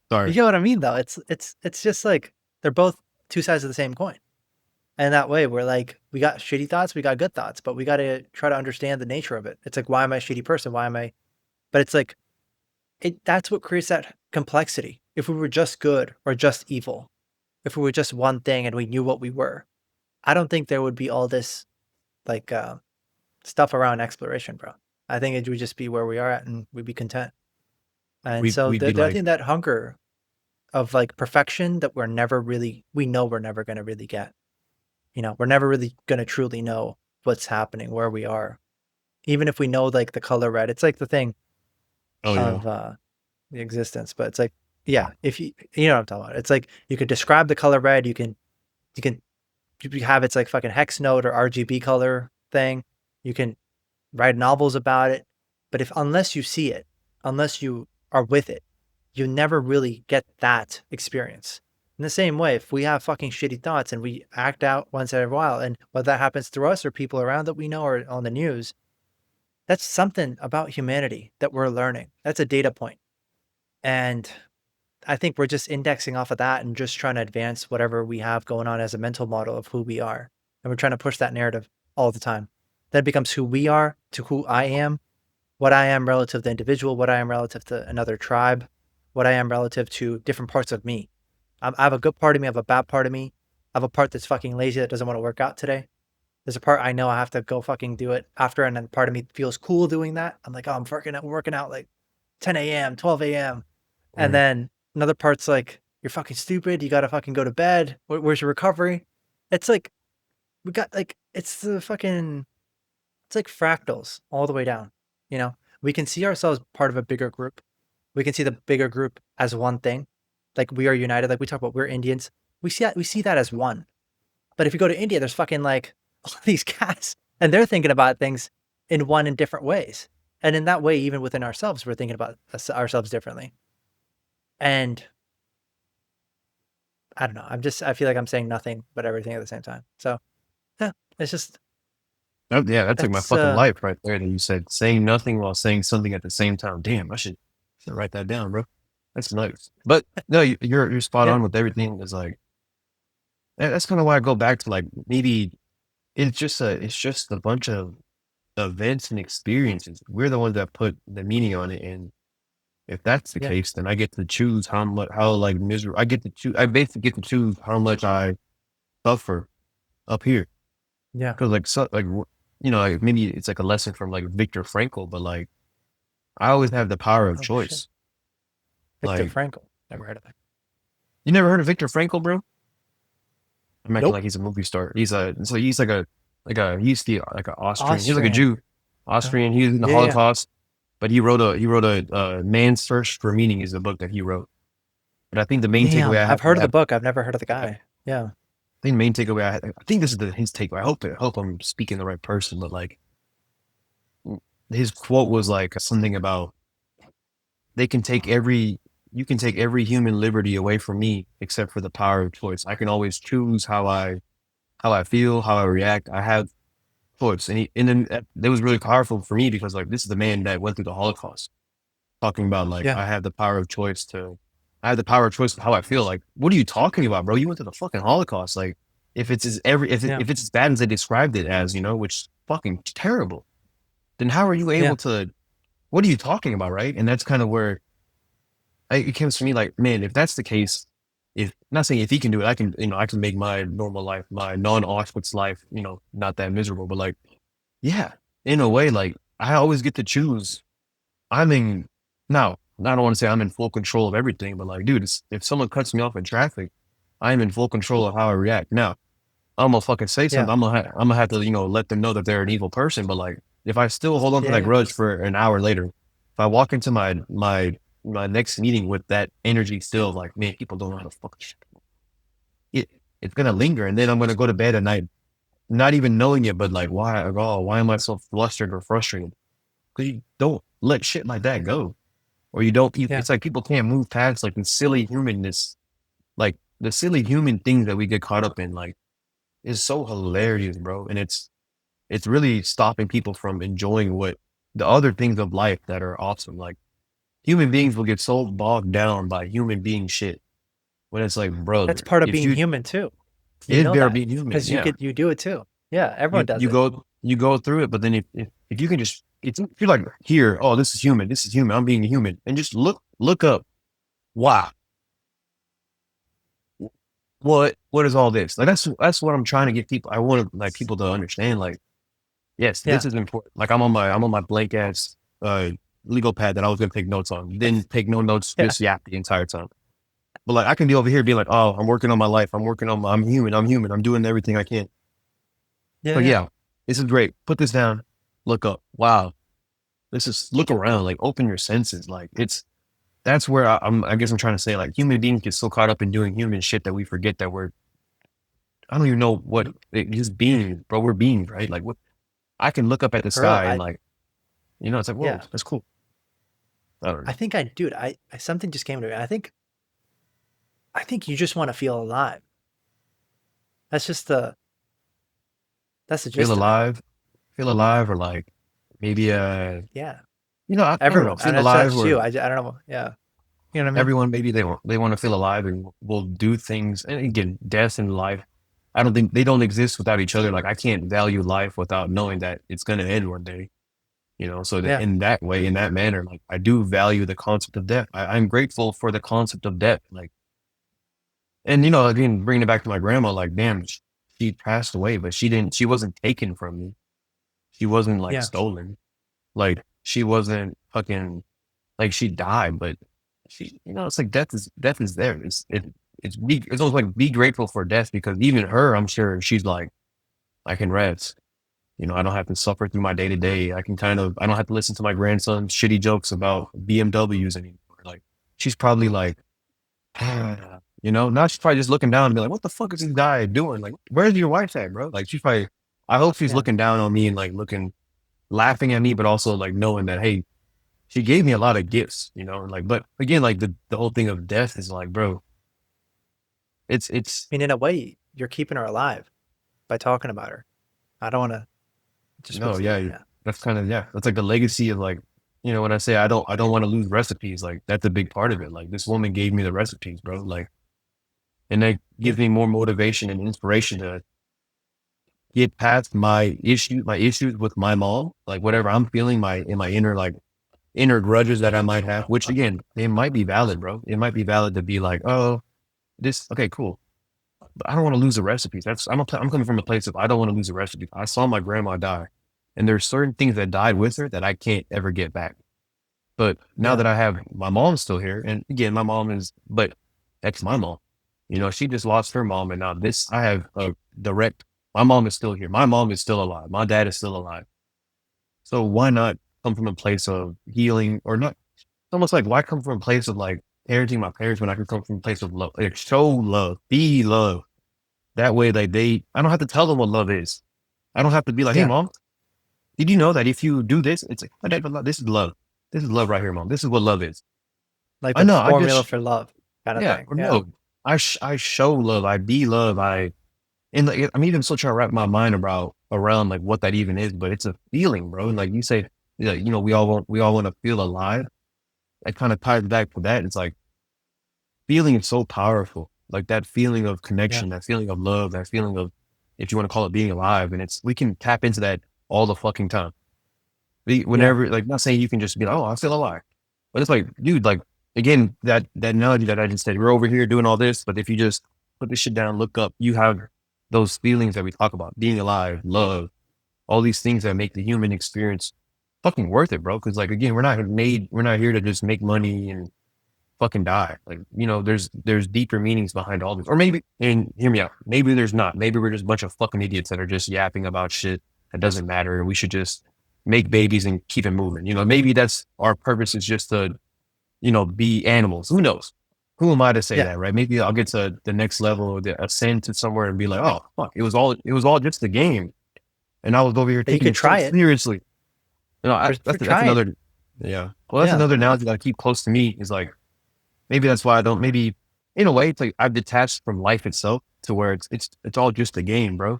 you Sorry. know what I mean, though. It's just like they're both two sides of the same coin. And that way, we're like, we got shitty thoughts, we got good thoughts, but we got to try to understand the nature of it. It's like, why am I a shitty person? Why am I? But it's like, that's what creates that complexity. If we were just good or just evil, if we were just one thing and we knew what we were, I don't think there would be all this like stuff around exploration, bro. I think it would just be where we are at and we'd be content. And so We'd be I like, think that hunger of like perfection that we know we're never going to really get. We're never really going to truly know what's happening, where we are. Even if we know like the color red, it's like the thing oh yeah. of the existence, but it's like, yeah, if you know what I'm talking about. It's like you could describe the color red, you can you have its like fucking hex node or RGB color thing. You can write novels about it, but unless you see it, unless you are with it, you never really get that experience. In the same way, if we have fucking shitty thoughts and we act out once in a while, and whether that happens through us or people around that we know or on the news, that's something about humanity that we're learning. That's a data point. And I think we're just indexing off of that and just trying to advance whatever we have going on as a mental model of who we are. And we're trying to push that narrative all the time. That becomes who we are to who I am, what I am relative to the individual, what I am relative to another tribe, what I am relative to different parts of me. I have a good part of me, I have a bad part of me. I have a part that's fucking lazy that doesn't want to work out today. There's a part I know I have to go fucking do it after, and then part of me feels cool doing that. I'm like, oh, I'm working out like 10 a.m., 12 a.m. And Mhm. then another part's like, you're fucking stupid. You got to fucking go to bed. Where's your recovery? It's like, we got like, it's like fractals all the way down. We can see ourselves part of a bigger group. We can see the bigger group as one thing. Like we are united. Like we talk about, we're Indians. We see that as one. But if you go to India, there's fucking like all these cats and they're thinking about things in different ways. And in that way, even within ourselves, we're thinking about ourselves differently. And I don't know. I feel like I'm saying nothing but everything at the same time. So yeah, it's just, Yeah, that took my that's, fucking life right there. That you said saying nothing while saying something at the same time. Damn, should write that down, bro. That's nice. But no, you're spot yeah, on with everything. It's like that's kind of why I go back to like maybe it's just a bunch of events and experiences. We're the ones that put the meaning on it, and if that's the yeah, case, then I get to choose how like miserable I get to choose. I basically get to choose how much I suffer up here. yeah. Because like like maybe it's like a lesson from like Viktor Frankl, but like I always have the power of Oh, shit. choice. Viktor Like Frankl. Never heard of that. you never heard of Viktor Frankl, bro? I'm acting Nope. like he's a movie star. He's he used to be like an Austrian. He's like a Austrian. Jew, Austrian. He was in the Yeah, yeah. Holocaust, but he wrote a Man's Search for Meaning is the book that he wrote. But I think the main takeaway Damn. I I've have from heard of the that, book. I've never heard of the I guy. Yeah. think the main takeaway I think this is his takeaway. I hope I'm speaking the right person, but like his quote was like something about they can take every you can take every human liberty away from me except for the power of choice. I can always choose how I feel, how I react. I have choice. And then that was really powerful for me because like this is the man that went through the Holocaust, talking about like Yeah. I have the power of choice to, I have the power of choice of how I feel. Like, what are you talking about, bro? You went to the fucking Holocaust. Like, if it's as Yeah. if it's as bad as they described it as, which is fucking terrible, then how are you Yeah. able to? What are you talking about, right? And that's kind of where it comes to me. Like, man, if that's the case, if not saying if he can do it, I can, I can make my normal life, my non-Auschwitz life, not that miserable. But like, yeah, in a way, like I always get to choose. I'm in now. I don't want to say I'm in full control of everything, but like, dude, if someone cuts me off in traffic, I'm in full control of how I react. Now, I'm gonna fucking say Yeah. something. I'm gonna have to, let them know that they're an evil person. But like, if I still hold on to Yeah. that Yeah. grudge for an hour later, if I walk into my next meeting with that energy still, like, man, people don't know how to fucking shit. It it's gonna linger, and then I'm gonna go to bed at night, not even knowing it, but like, why? Oh, why am I so flustered or frustrated? Because you don't let shit like that go, or you don't. Yeah. It's like people can't move past like the silly humanness, like the silly human things that we get caught up in. Like, is so hilarious, bro, and it's really stopping people from enjoying what the other things of life that are awesome. Like human beings will get so bogged down by human being shit when it's like, That's brother, part of if being you human too. You it know better that be human, because yeah. you do it too. Yeah. Everyone You does you it. go you go through it, but then if you can just if you're like here, oh, this is human, I'm being human, and just look up, wow, what is all this? Like that's what I'm trying to get people. I want like people to understand. Like, yes, this Yeah. is important. Like I'm on my blank ass legal pad that I was gonna take notes on. Didn't take no notes, Yeah. just yap the entire time. But like I can be over here being like, oh, I'm working on my life. I'm human. I'm human. I'm doing everything I can. Yeah. But Yeah. yeah, this is great. Put this down. Look up. Wow. Look around. Like open your senses. Like that's where I guess I'm trying to say like human beings get so caught up in doing human shit that we forget that I don't even know what just being, bro. We're beings, right? Like what I can look up at the Pearl, sky and like, it's like, whoa, yeah. that's cool. I don't I know. think dude, something just came to me. I think you just want to feel alive. That's just that's the Feel gist of it. alive, feel alive, or like maybe Yeah. I don't know, Everyone. And feel alive, that's you. or I don't know. Yeah. You know what I mean? everyone maybe they want to feel alive and will do things. And again, death and life, I don't think they don't exist without each other. Like I can't value life without knowing that it's gonna end one day. So that Yeah. in that way, in that manner, like I do value the concept of death. I'm grateful for the concept of death. Like, and again, bringing it back to my grandma, like, damn, she passed away, but she wasn't taken from me. She wasn't like Yeah. stolen. Like she wasn't fucking like she died, but it's like death is there. It's almost like be grateful for death because even her, I'm sure she's like, I can rest. I don't have to suffer through my day to day. I don't have to listen to my grandson's shitty jokes about BMWs anymore. Like she's probably like, now she's probably just looking down and be like, what the fuck is this guy doing? Like, where's your wife at, bro? Like she's probably, I hope she's Yeah. looking down on me and like laughing at me, but also like knowing that, hey, she gave me a lot of gifts, like, but again, like the whole thing of death is like, bro, it's I mean, in a way, you're keeping her alive by talking about her. I don't want to just no, what's yeah, yeah. that's kind of, yeah, that's like the legacy of like, when I say I don't want to lose recipes, like that's a big part of it. Like this woman gave me the recipes, bro. Like, and that Yeah. gives me more motivation and inspiration to get past my issues with my mom, like whatever I'm feeling, my inner like inner grudges that I might have, which again, they might be valid, bro. It might be valid to be like, oh, this, okay, cool. But I don't want to lose the recipes. I'm coming from a place of I don't want to lose the recipes. I saw my grandma die, and there's certain things that died with her that I can't ever get back. But now Yeah. that I have my mom still here, and again, but that's my mom. She just lost her mom, and now I have a direct. My mom is still here. My mom is still alive. My dad is still alive. So why not come from a place of healing or not? It's almost like why come from a place of like parenting my parents when I can come from a place of love, like show love, be love. That way, like I don't have to tell them what love is. I don't have to be like, hey, Yeah. mom, did you know that if you do this, it's like, "Oh, Dad, this is love. This is love right here, mom. This is what love is. Like I the know. I formula just, for love kind of yeah, thing. or Yeah. no, I show love. I be love. And like, I'm even still trying to wrap my mind around like what that even is, but it's a feeling, bro. And like you say, you know, we all want to feel alive. That kind of ties back to that. It's like feeling is so powerful. Like that feeling of Yeah. connection, that feeling of love, that feeling of, if you want to call it being alive. And we can tap into that all the fucking time. Yeah. Whenever, like, not saying you can just be like, oh, I feel alive. But it's like, dude, like, again, that analogy that I just said, we're over here doing all this, but if you just put this shit down, look up, you have those feelings that we talk about, being alive, love, all these things that make the human experience fucking worth it, bro. Cause like, again, we're not here to just make money and fucking die. Like, you know, there's deeper meanings behind all this. Or maybe, and hear me out, maybe there's not. Maybe we're just a bunch of fucking idiots that are just yapping about shit that doesn't matter. And we should just make babies and keep it moving. You know, maybe that's our purpose is just to, you know, be animals. Who knows? Who am I to say Yeah. that, right? Maybe I'll get to the next level or ascend to somewhere and be like, oh fuck, it was all just a game. And I was over here You taking could it so try it seriously. You know, for that's try it. another, yeah. Well, that's Yeah. another analogy that I keep close to me is like, maybe that's why I don't. Maybe in a way, it's like I've detached from life itself to where it's all just a game, bro.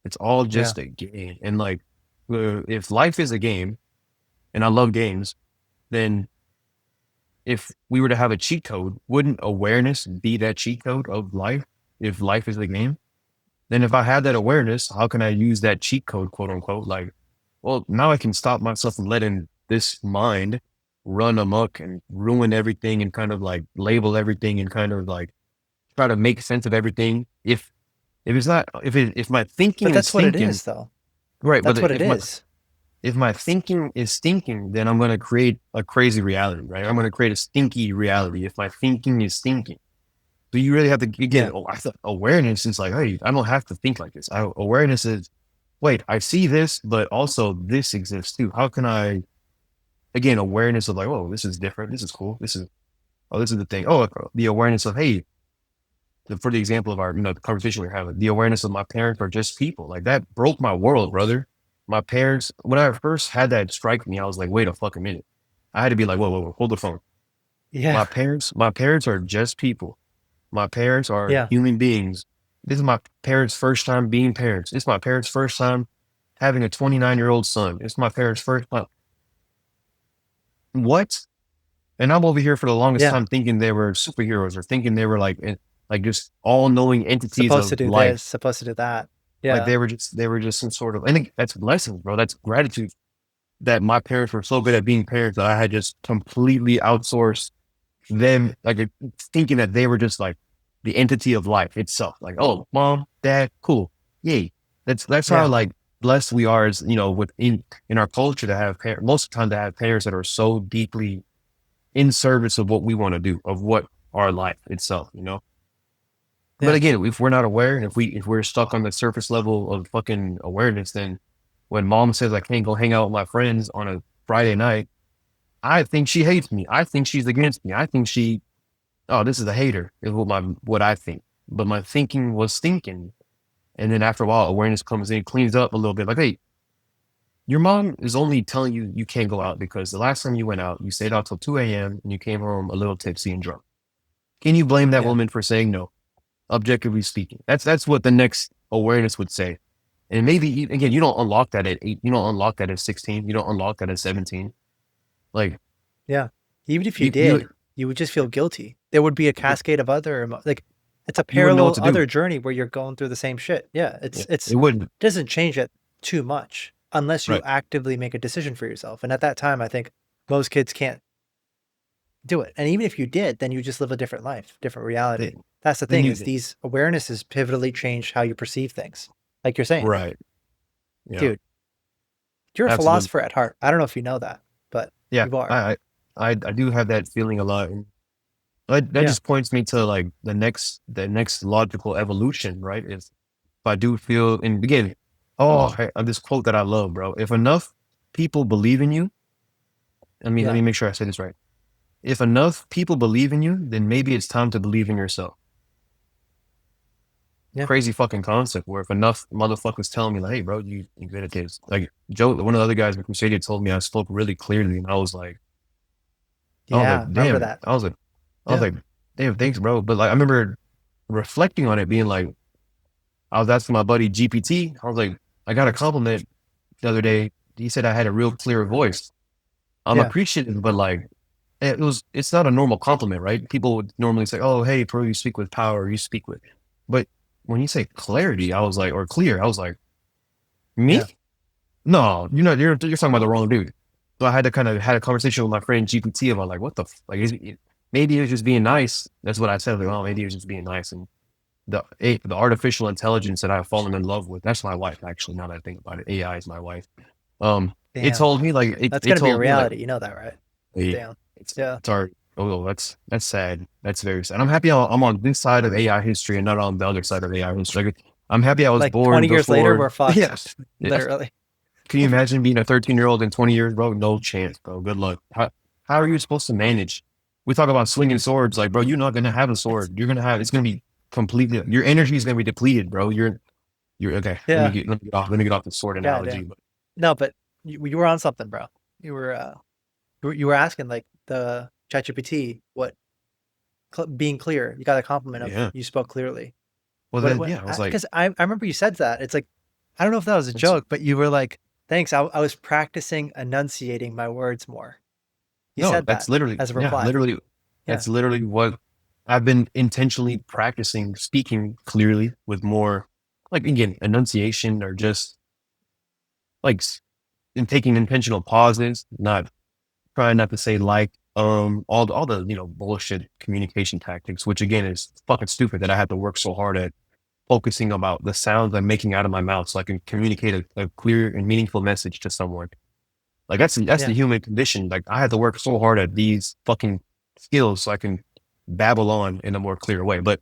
It's all Yeah. just a game. And like, if life is a game, and I love games, then if we were to have a cheat code, wouldn't awareness be that cheat code of life? If life is a game, then if I had that awareness, how can I use that cheat code, quote unquote? Like, well, now I can stop myself from letting this mind run amok and ruin everything and kind of like label everything and kind of like try to make sense of everything. If it's not if my But thinking is that's what it thinking, is, though. right, but That's what it is. if my thinking is thinking, then I'm gonna create a crazy reality, right? I'm gonna create a stinky reality if my thinking is thinking. So you really have to again. Yeah. Oh, I thought awareness is like, hey, I don't have to think like this. Awareness is, wait, I see this, but also this exists too. How can I again awareness of like, oh, this is different. This is cool. This is the thing. Oh, the awareness of hey, for the example of our the conversation we're having, the awareness of my parents are just people. Like that broke my world, brother. My parents, when I first had that strike me, I was like, wait a fucking minute. I had to be like, whoa, hold the phone. Yeah. My parents are just people. My parents are Yeah. human beings. This is my parents' first time being parents. It's my parents' first time having a 29-year-old son. It's my parents' first time. What? And I'm over here for the longest Yeah. time thinking they were superheroes or thinking they were like just all knowing entities Supposed to of do this, life. supposed to do that. Like Yeah. they were just some sort of, and that's blessings, bro. That's gratitude that my parents were so good at being parents that I had just completely outsourced them, like thinking that they were just like the entity of life itself. Like, oh, mom, dad, cool, yay. That's how Yeah. like blessed we are as in our culture to have most of the time to have parents that are so deeply in service of what we want to do, of what our life itself, you know. But Yeah. again, if we're not aware, and if we're stuck on the surface level of fucking awareness, then when mom says I can't go hang out with my friends on a Friday night, I think she hates me. I think she's against me. I think oh, this is a hater, is what I think. But my thinking was thinking. And then after a while, awareness comes in, cleans up a little bit. Like, hey, your mom is only telling you you can't go out because the last time you went out, you stayed out till 2 a.m. and you came home a little tipsy and drunk. Can you blame that Yeah. woman for saying no? Objectively speaking, that's what the next awareness would say. And maybe again, you don't unlock that at 8. You don't unlock that at 16. You don't unlock that at 17. Like Yeah. Even if you you did, you would just feel guilty. There would be a cascade of other like it's a you wouldn't know what parallel to do. other journey where you're going through the same shit. Yeah. Yeah, It's it wouldn't. doesn't change it too much unless you Right. actively make a decision for yourself. And at that time, I think most kids can't do it. And even if you did, then you just live a different life, different reality. Then, That's the then thing you is these awarenesses pivotally change how you perceive things. Like you're saying, right. Yeah. dude, you're a Absolutely. philosopher at heart. I don't know if you know that, but Yeah. you are. I do have that feeling a lot. And that Yeah. just points me to like the next logical evolution, right? If I do feel and again, this quote that I love, bro. If enough people believe in you, let Yeah. me make sure I say this right. If enough people believe in you, then maybe it's time to believe in yourself. Yeah. Crazy fucking concept where if enough motherfuckers telling me like, hey bro, you good at this. Like Joe, one of the other guys in Crusade told me I spoke really clearly and I was Yeah. like, Remember damn it. that. I was Yeah. like, damn, thanks, bro. But like I remember reflecting on it being like, I was asking my buddy GPT. I was like, I got a compliment the other day. He said I had a real clear voice. I'm Yeah. appreciative, but like it's not a normal compliment, right? People would normally say, "Oh, hey, bro, you speak with power, you speak with," but when you say clarity, I was like, or clear, I was like, me? Yeah. No, you're talking about the wrong dude. So I had to kind of had a conversation with my friend GPT about like, what the like, maybe he was just being nice. That's what I said. Like, oh, maybe he was just being nice. And the artificial intelligence that I've fallen in love with, that's my wife. Actually, now that I think about it, AI is my wife. It Damn. told me like That's it gonna be a told me like, reality. You know that, right? hey, Damn. it's Yeah. it's our oh that's sad. That's very sad. I'm happy I'm on this side of AI history and not on the other side of AI history. Like, I'm happy I was Like born 20 years later, before. we're fucked. Yes. Literally. Can you imagine being a 13-year-old in 20 years, bro? No chance, bro. Good luck. How are you supposed to manage? We talk about swinging swords, like, bro, you're not gonna have a sword. It's gonna be completely. Your energy is gonna be depleted, bro. You're okay. Yeah. Let me get off the sword God analogy. damn. But No, but you were on something, bro. You were you were asking like the ChatGPT what being clear. You got a compliment of yeah. you spoke clearly. Well, then, What? yeah, I was like, Because I remember you said that. It's like I don't know if that was a it's joke, but you were like, "Thanks. I was practicing enunciating my words more." You no, said that as a reply. Yeah. that's literally what I've been intentionally practicing speaking clearly with more, like again, enunciation or just like in taking intentional pauses, not trying not to say like all the bullshit communication tactics, which again is fucking stupid that I have to work so hard at focusing about the sounds I'm making out of my mouth so I can communicate a clear and meaningful message to someone. Like that's the Yeah. human condition. Like I had to work so hard at these fucking skills so I can babble on in a more clear way. But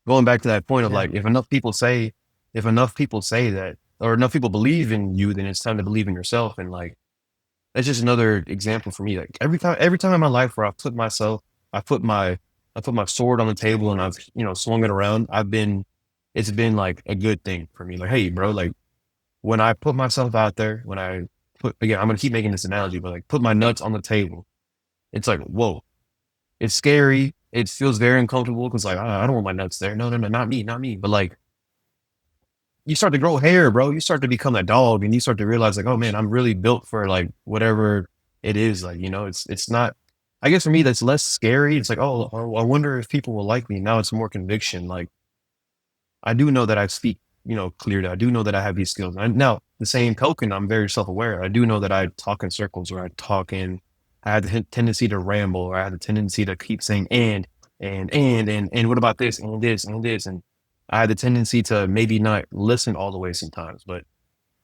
going back to that point of Yeah. like if enough people say that or enough people believe in you, then it's time to believe in yourself. And like that's just another example for me. Like every time in my life where I put my, I put my sword on the table and I've, swung it around. It's been like a good thing for me. Like, hey, bro, like when I put myself out there, when I again, I'm going to keep making this analogy, but like put my nuts on the table, it's like, whoa, it's scary. It feels very uncomfortable because like, I don't want my nuts there. No, no, no, not me, not me. But like, you start to grow hair, bro. You start to become a dog and you start to realize like, oh man, I'm really built for like whatever it is. Like, it's not, I guess for me, that's less scary. It's like, oh, I wonder if people will like me. Now it's more conviction. Like I do know that I speak, clearly. I do know that I have these skills. Now the same token, I'm very self-aware. I do know that I talk in circles or I have the tendency to ramble or I have the tendency to keep saying, and what about this and this and this? And I have the tendency to maybe not listen all the way sometimes, but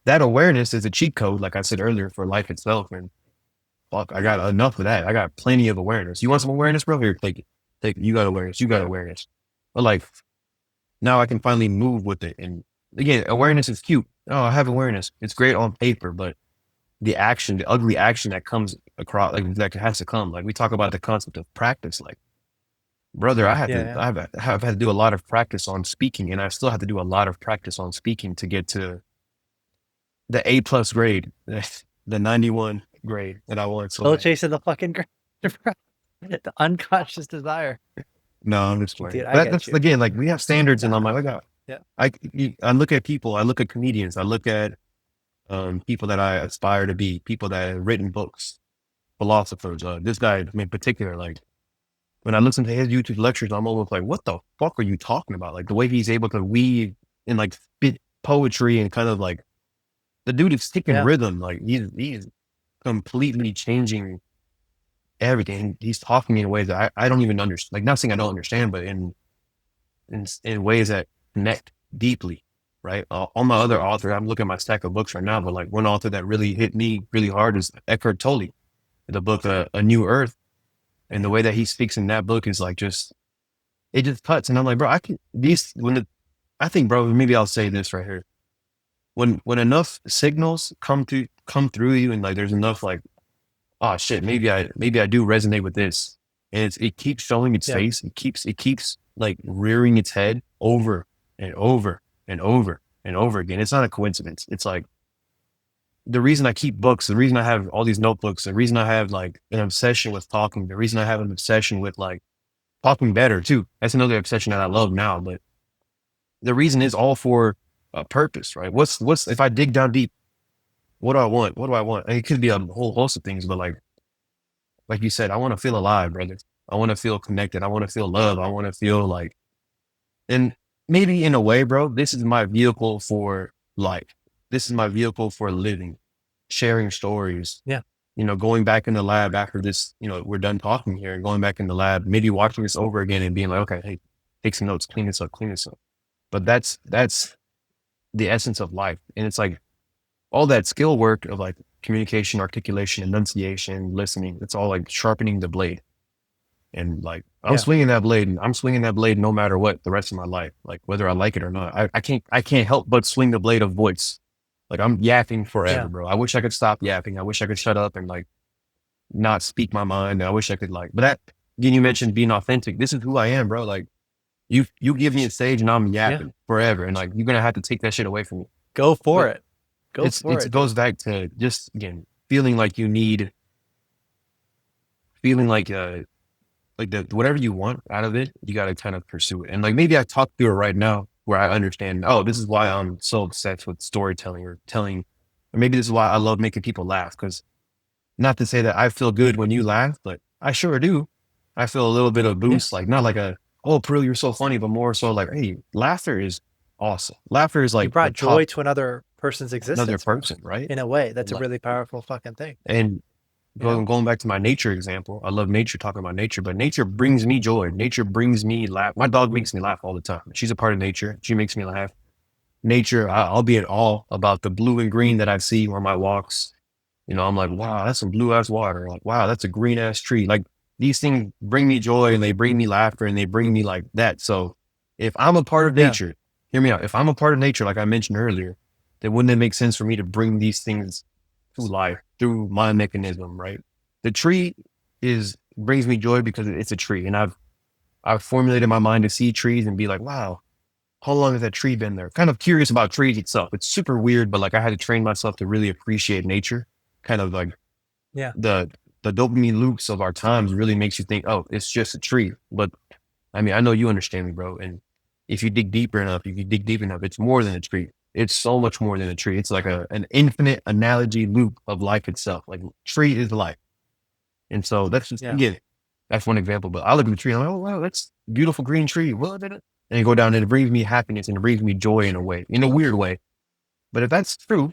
that awareness is a cheat code, like I said earlier, for life itself. And fuck, I got enough of that. I got plenty of awareness. You want some awareness, bro? Here, take it. Take it. You got awareness. You got awareness. But like now I can finally move with it. And again, awareness is cute. Oh, I have awareness. It's great on paper, but the action, the ugly action that comes across, like that has to come. Like we talk about the concept of practice. Like, brother, Yeah. Yeah. I've had to do a lot of practice on speaking, and I still have to do a lot of practice on speaking to get to the A plus grade, the 91 grade that I want so Still bad. chasing the fucking the unconscious desire. No, I'm just Dude, playing. I But get that's you. again, like we have standards, and I'm like, Yeah. I look at people, I look at comedians, I look at people that I aspire to be, people that have written books, philosophers. This guy in particular, like when I listen to his YouTube lectures, I'm almost like, what the fuck are you talking about? Like the way he's able to weave and like spit poetry and kind of like the dude is sticking Yeah. rhythm. Like he's completely changing everything. He's talking in ways that I don't even understand. Like not saying I don't understand, but in ways that connect deeply. Right. On my other author, I'm looking at my stack of books right now, but like one author that really hit me really hard is Eckhart Tolle, the book A New Earth. And the Damn. way that he speaks in that book is like it just cuts. And I'm like, bro, I can these I think, bro, maybe I'll say this right here. When enough signals come through you and like there's enough like, oh shit, maybe I do resonate with this. And it keeps showing its Yeah. face. It keeps like rearing its head over and over and over and over again. It's not a coincidence. It's like the reason I keep books, the reason I have all these notebooks, the reason I have like an obsession with talking, the reason I have an obsession with like talking better too. That's another obsession that I love now. But the reason is all for a purpose, right? What's if I dig down deep, what do I want? What do I want? And it could be a whole host of things, but like you said, I want to feel alive, brother. I want to feel connected. I want to feel love. I want to feel like, and maybe in a way, bro, this is my vehicle for life. This is my vehicle for living, sharing stories. Yeah. Going back in the lab after this, we're done talking here and going back in the lab, maybe watching this over again and being like, okay, hey, take some notes, clean this up, clean this up. But that's the essence of life. And it's like all that skill work of like communication, articulation, enunciation, listening, it's all like sharpening the blade. And like, I'm Yeah. swinging that blade and I'm swinging that blade no matter what the rest of my life, like whether I like it or not. I can't help but swing the blade of voice. Like I'm yapping forever, Yeah. bro. I wish I could stop yapping. I wish I could shut up and like not speak my mind. I wish I could like, but that, again, you mentioned being authentic. This is who I am, bro. Like you give me a stage and I'm Yeah. yapping forever. And like, you're going to have to take that shit away from me. Go for But it. Go for it it. goes back to just, again, feeling like you need, feeling like the whatever you want out of it, you got to kind of pursue it. And like maybe I talk through it right now where I understand, oh, this is why I'm so obsessed with storytelling or telling, or maybe this is why I love making people laugh. Because not to say that I feel good when you laugh, but I sure do. I feel a little bit of Yeah. boost, like not like a, oh, Paril, you're so funny, but more so like, hey, laughter is awesome. Laughter is You like the brought joy top, to another person's another existence, bro. person, right? In a way, that's a Like, really powerful fucking thing. and You know? going back to my nature example, I love nature, talking about nature, but nature brings me joy. Nature brings me laugh. My dog makes me laugh all the time. She's a part of nature. She makes me laugh. Nature, I'll be at all about the blue and green that I see on my walks. I'm like, wow, that's some blue ass water. Like, wow, that's a green ass tree. Like these things bring me joy and they bring me laughter and they bring me like that. So if I'm a part of Yeah. nature, hear me out. If I'm a part of nature, like I mentioned earlier, then wouldn't it make sense for me to bring these things to life through my mechanism, right? The tree brings me joy because it's a tree. And I've formulated my mind to see trees and be like, wow, how long has that tree been there? Kind of curious about trees itself. It's super weird, but like I had to train myself to really appreciate nature. Kind of like Yeah. the dopamine loops of our times really makes you think, oh, it's just a tree. But I mean, I know you understand me, bro. And if you dig deeper enough, it's more than a tree. It's so much more than a tree. It's like an infinite analogy loop of life itself. Like tree is life. And so that's just, Yeah. again, that's one example. But I look at the tree and I'm like, oh, wow, that's a beautiful green tree. What? And you go down and it brings me happiness and it brings me joy in a way, in a weird way. But if that's true,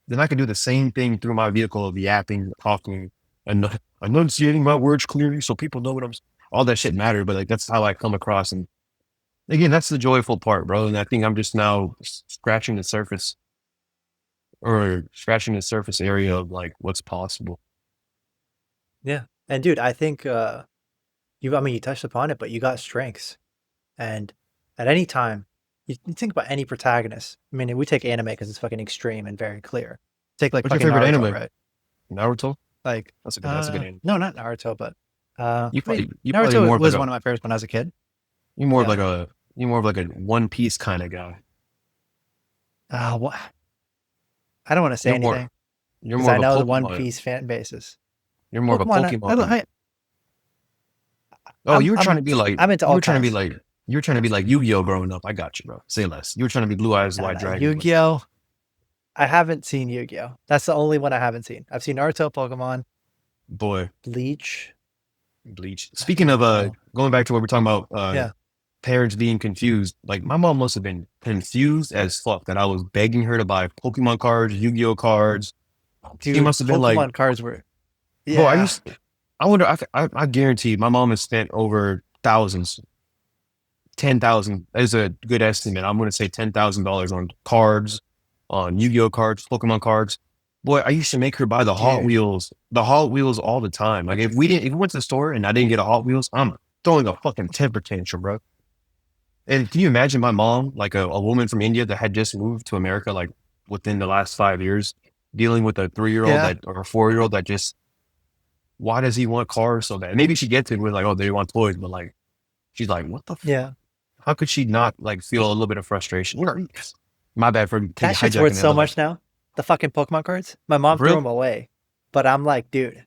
then I can do the same thing through my vehicle of yapping, talking, and enunciating my words clearly so people know what all that shit matters. But like, that's how I come across. And again, that's the joyful part, bro. And I think I'm just now scratching the surface area of like what's possible. Yeah. And dude, I think you touched upon it, but you got strengths. And at any time, you think about any protagonist. I mean, we take anime because it's fucking extreme and very clear. Take like What's your fucking favorite Naruto, anime? right? Naruto? Like, That's a good anime. no, not Naruto, but You I mean, probably Naruto more of like was a, one of my favorites when I was a kid. you're more of Yeah. like a, you're more of like a One Piece kind of guy. What? I don't want to say You're more, anything you're because more I of a know the One Pokemon. Piece fan bases. You're more of a Pokemon, Pokemon. Oh, you were trying to be like, I'm into you all were trying to be kinds. like, you were trying to be like Yu-Gi-Oh growing up. I got you, bro. Say less. You were trying to be Blue Eyes Nah, White nah, Dragon. But Yu-Gi-Oh. I haven't seen Yu-Gi-Oh. That's the only one I haven't seen. I've seen Naruto, Pokemon, boy, Bleach. Bleach. Speaking of Oh, going back to what we're talking about, yeah, parents being confused. Like my mom must have been confused as fuck that I was begging her to buy Pokemon cards, Yu-Gi-Oh cards. She dude, must have been like, Pokemon cards were. bro, Yeah, I wonder, I guarantee my mom has spent over thousands, 10,000 is a good estimate. I'm going to say $10,000 on cards, on Yu-Gi-Oh cards, Pokemon cards. Boy, I used to make her buy dude. the Hot Wheels all the time. Like if we went to the store and I didn't get a Hot Wheels, I'm throwing a fucking temper tantrum, bro. And can you imagine my mom, like a woman from India that had just moved to America, like within the last 5 years, dealing with a 3-year-old Yeah, that, or a 4-year-old that just, why does he want cars so bad? Maybe she gets it with like, oh, they want toys, but like, she's like, what the yeah. how could she not like feel a little bit of frustration? My bad for That shit's worth hijacking that, so but like much now. The fucking Pokemon cards. My mom for threw real, them away, but I'm like, dude,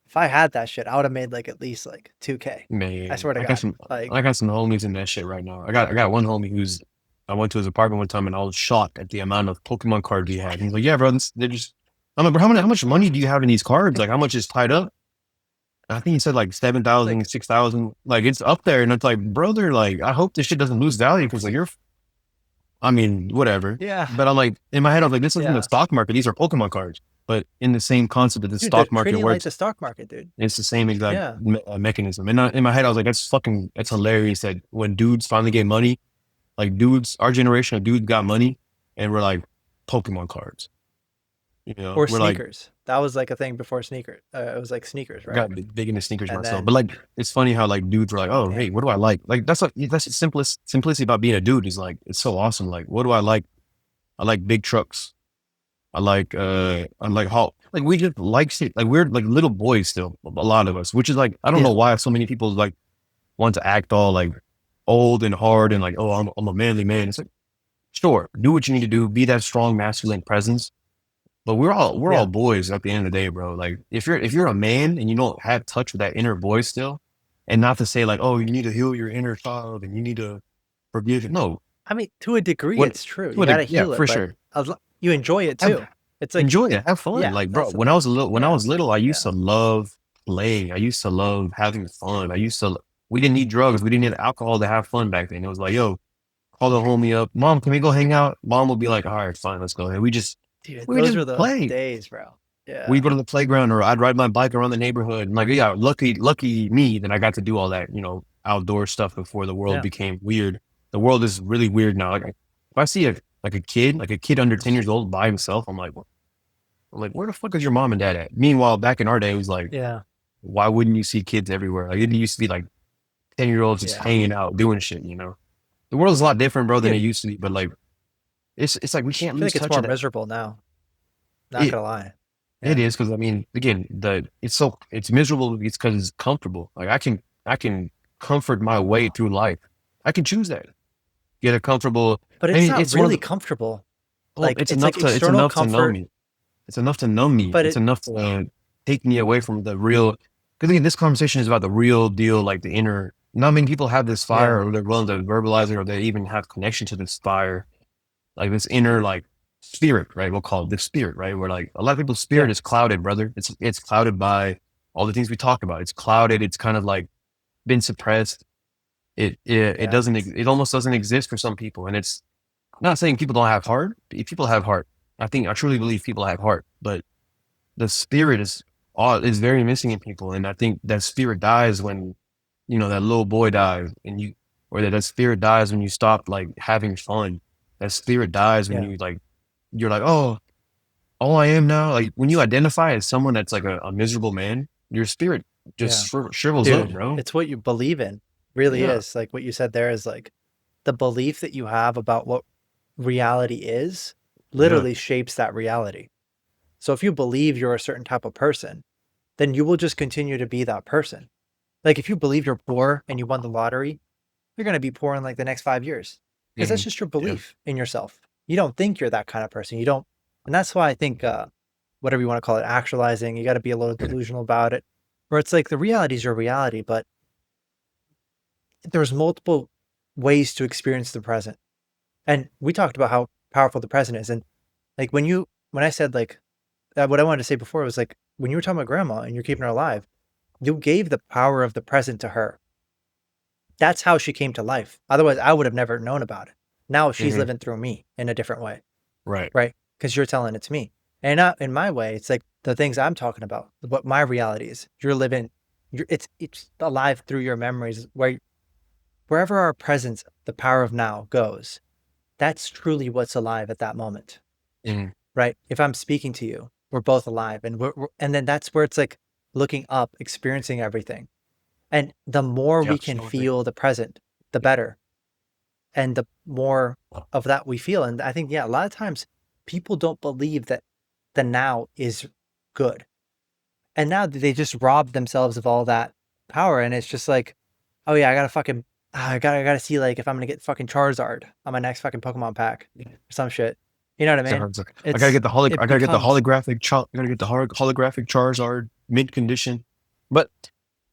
if I had that shit, I would have made like at least like 2K. I man, swear to God. Like, I got some homies in that shit right now. I got one homie who's I went to his apartment one time and I was shocked at the amount of Pokemon cards he had. And he's like, yeah, bro, they're just. I'm like, bro, how much money do you have in these cards? Like, how much is tied up? I think he said like It's like 7,000, 6,000. Like, it's up there. And it's like, brother, like, I hope this shit doesn't lose value because like I mean, whatever. yeah, But I'm like, in my head, I was like, this isn't the yeah, stock market. These are Pokemon cards. But in the same concept of the dude. They're stock market treating it like works, the stock market, dude. it's the same exact Yeah, mechanism. And in my head, I was like, that's hilarious that when dudes finally get money, like dudes, our generation of dudes got money and we're like, Pokemon cards. You know, or we're like, sneakers. That was like a thing before sneakers. It was like sneakers, I right? got big into sneakers And myself. But then, like, it's funny how like dudes were like, oh, hey, damn, what do I like? Like, that's the simplest simplicity about being a dude is like, it's so awesome. Like, what do I like? I like big trucks. I like how like we just like shit. Like we're like little boys still, a lot of us, which is like I don't yeah, know why so many people like want to act all like old and hard and like, oh, I'm a manly man. It's like, sure, do what you need to do, be that strong masculine presence. But we're all yeah, boys at the end of the day, bro. Like if you're a man and you don't have touch with that inner boy still, and not to say like, oh, you need to heal your inner child and you need to forgive it. No, I mean, to a degree, what it's true. You got to yeah, heal it, for but sure. you enjoy it Have too. It's like, enjoy it, have fun. yeah, Like, bro, that's when I was little, yeah, I used yeah, to love playing. I used to love having fun. We didn't need drugs. We didn't need alcohol to have fun back then. It was like, yo, call the homie up. Mom, can we go hang out? Mom would be like, all right, fine, let's go. And dude. we would Those just were the play. days, bro. We'd Yeah, go to the playground or I'd ride my bike around the neighborhood. And like, yeah, lucky me that I got to do all that, outdoor stuff before the world yeah, became weird. The world is really weird now. Like, if I see like a kid under 10 years old by himself, I'm like, where the fuck is your mom and dad at? Meanwhile, back in our day, it was like, yeah, why wouldn't you see kids everywhere? Like, it used to be like 10-year-olds just yeah. hanging out, doing shit. The world's a lot different, bro, than it Dude, used to be. But like, it's like we can't I feel lose like it's touch more of that. miserable now. Not It gonna lie. it Yeah, is because I mean, again, it's miserable. It's because it's comfortable. Like I can comfort my way through life. I can choose that. Get a comfortable. but I it's mean, not it's one of really the. comfortable. Well, Like it's like external enough to numb comfort, me. It's enough to numb me. but It's it, enough to take me away from the real. Because again, this conversation is about the real deal, like the inner. Not many people have this yeah, fire, or they're willing to verbalize it, or they even have connection to this fire, like this inner, like spirit, right? We'll call it the spirit, right? Where like a lot of people's spirit yeah, is clouded, brother. It's clouded by all the things we talk about. It's clouded. It's kind of like been suppressed. It yeah, doesn't. It almost doesn't exist for some people, and it's not saying people don't have heart. People have heart. I truly believe people have heart, but the spirit is very missing in people, and I think that spirit dies when that little boy dies, or that spirit dies when you stop like having fun. That spirit dies when yeah, you're like, oh, all I am now. Like when you identify as someone that's like a miserable man, your spirit yeah. just shrivels up, Dude, bro. it's what you believe in. Really Yeah, is. Like what you said there is like the belief that you have about what reality is yeah, literally shapes that reality. So if you believe you're a certain type of person, then you will just continue to be that person. Like if you believe you're poor and you won the lottery, you're going to be poor in like the next 5 years because that's mhm, just your yeah, belief in yourself. You don't think you're that kind of person. You don't. And that's why I think, whatever you want to call it, actualizing, you got to be a little delusional about it. Where it's like the reality is your reality, but there's multiple ways to experience the present. And we talked about how powerful the present is. And like when I said like, what I wanted to say before was like, when you were talking about grandma and you're keeping her alive, you gave the power of the present to her. That's how she came to life. Otherwise, I would have never known about it. Now she's mhm, living through me in a different way, right, right? Because you're telling it to me. And not in my way, it's like the things I'm talking about, what my reality is. You're living, it's alive through your memories wherever our presence, the power of now goes, that's truly what's alive at that moment, mhm, right? If I'm speaking to you, we're both alive, and and then that's where it's like looking up, experiencing everything, and the more yeah, we can absolutely. feel the present, the better, and the more of that we feel. And I think, yeah, a lot of times people don't believe that the now is good, and now they just rob themselves of all that power, and it's just like, oh yeah, I gotta fucking, I gotta see like if I'm gonna get fucking Charizard on my next fucking Pokemon pack or some shit. You know what I So mean? it's like, It I gotta get the becomes holographic Charizard mint condition, but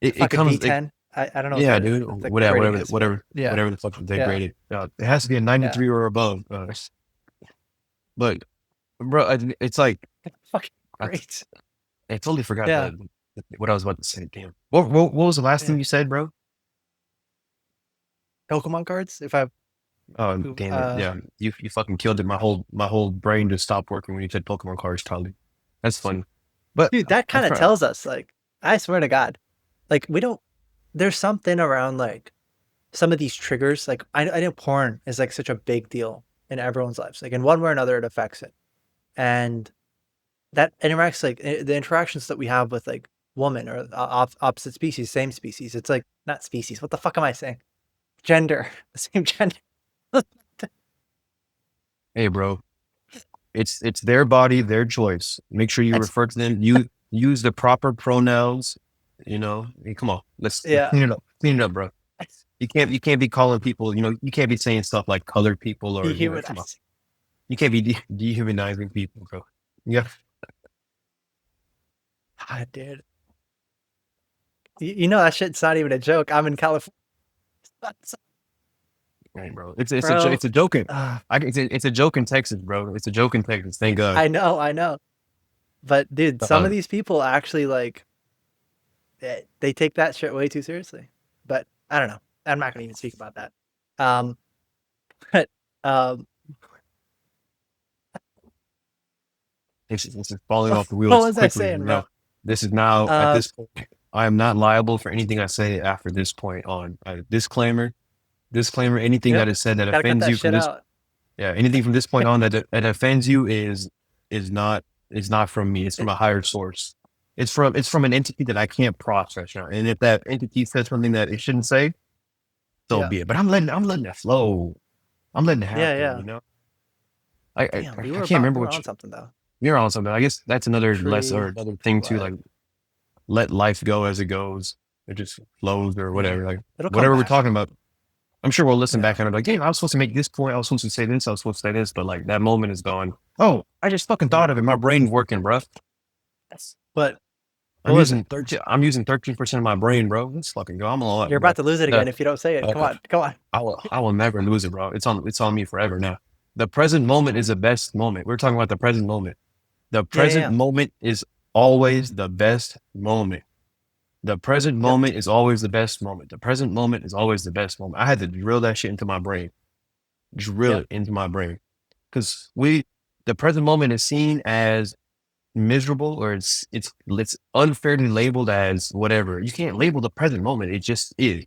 the it fucking comes it V10. I don't know what Yeah, that is. dude. That's like Whatever, grading whatever, is, but whatever, yeah, whatever the fuck they yeah, graded. It has to be a yeah. 93 or above. But bro, it's like Fucking I, great. I totally forgot Yeah. what I was about to say. Damn. What was the last Yeah. thing you said, bro? Pokemon cards. If I, Oh, damn it. Yeah, you fucking killed it. My whole brain just stopped working when you said Pokemon cards, Charlie. That's funny. But dude, that I kind of forgot. tells us, like, I swear to God, like, we don't, there's something around, like, some of these triggers. Like, I know porn is, like, such a big deal in everyone's lives. Like, in one way or another, it affects it. And that interacts, like, the interactions that we have with, like, woman or opposite species, same species. It's like, not species. What the fuck am I saying? Gender, the same gender. Hey, bro, it's their body, their choice. Make sure you It's, refer to them. You use the proper pronouns. Hey, come on, let's yeah. clean it up. Clean it up, bro. You can't be calling people. You can't be saying stuff like colored people or come on. Dehumanizing. You can't be dehumanizing people, bro. Yeah, God, dude. You know that shit's not even a joke. I'm in California. right, bro. It's Bro, a joke. uh, It's a joke in Texas, bro. It's a joke in Texas. Thank God. I know. But dude, some of Uh, these people actually like they take that shit way too seriously. But I don't know. I'm not gonna even speak about that. Um, but um, it's just falling off the what wheels was I quickly. saying, bro? This is now at Uh, this point. I am not liable for anything I say after this point on. Disclaimer. Disclaimer. Anything yep. that is said that Gotta cut offends that you from shit this, out. yeah, anything from this point on that offends you is not from me. It's from It, a higher source. It's from an entity that I can't process now. And if that entity says something that it shouldn't say, so yeah, be it. But I'm letting it flow. I'm letting it yeah, happen. yeah. Damn, I can't remember we were what on something though. you're on something. I guess that's another less or Tree, another thing too. life. Like let life go as it goes. It just flows or Yeah, whatever. Like it'll come whatever we're back. talking about. I'm sure we'll listen Yeah, back and be like, yeah, I was supposed to make this point. I was supposed to say this. I was supposed to say this. But like that moment is gone. Oh, I just fucking yeah. thought of it. My brain's working, bro. But what I'm was it? using 13. I'm using 13% of my brain, bro. Let's fucking go. I'm a lot, You're bro. about to lose it The, again if you don't say it. Come uh, on, come on. I will never lose it, bro. It's on me forever now. The present moment is the best moment. We're talking about the present moment. The Yeah, yeah, present yeah. moment is always the best moment. The present Yep. moment is always the best moment. The present moment is always the best moment. I had to drill that shit into my brain. Drill Yep. it into my brain. Because the present moment is seen as miserable or it's unfairly labeled as whatever. You can't label the present moment. It just is.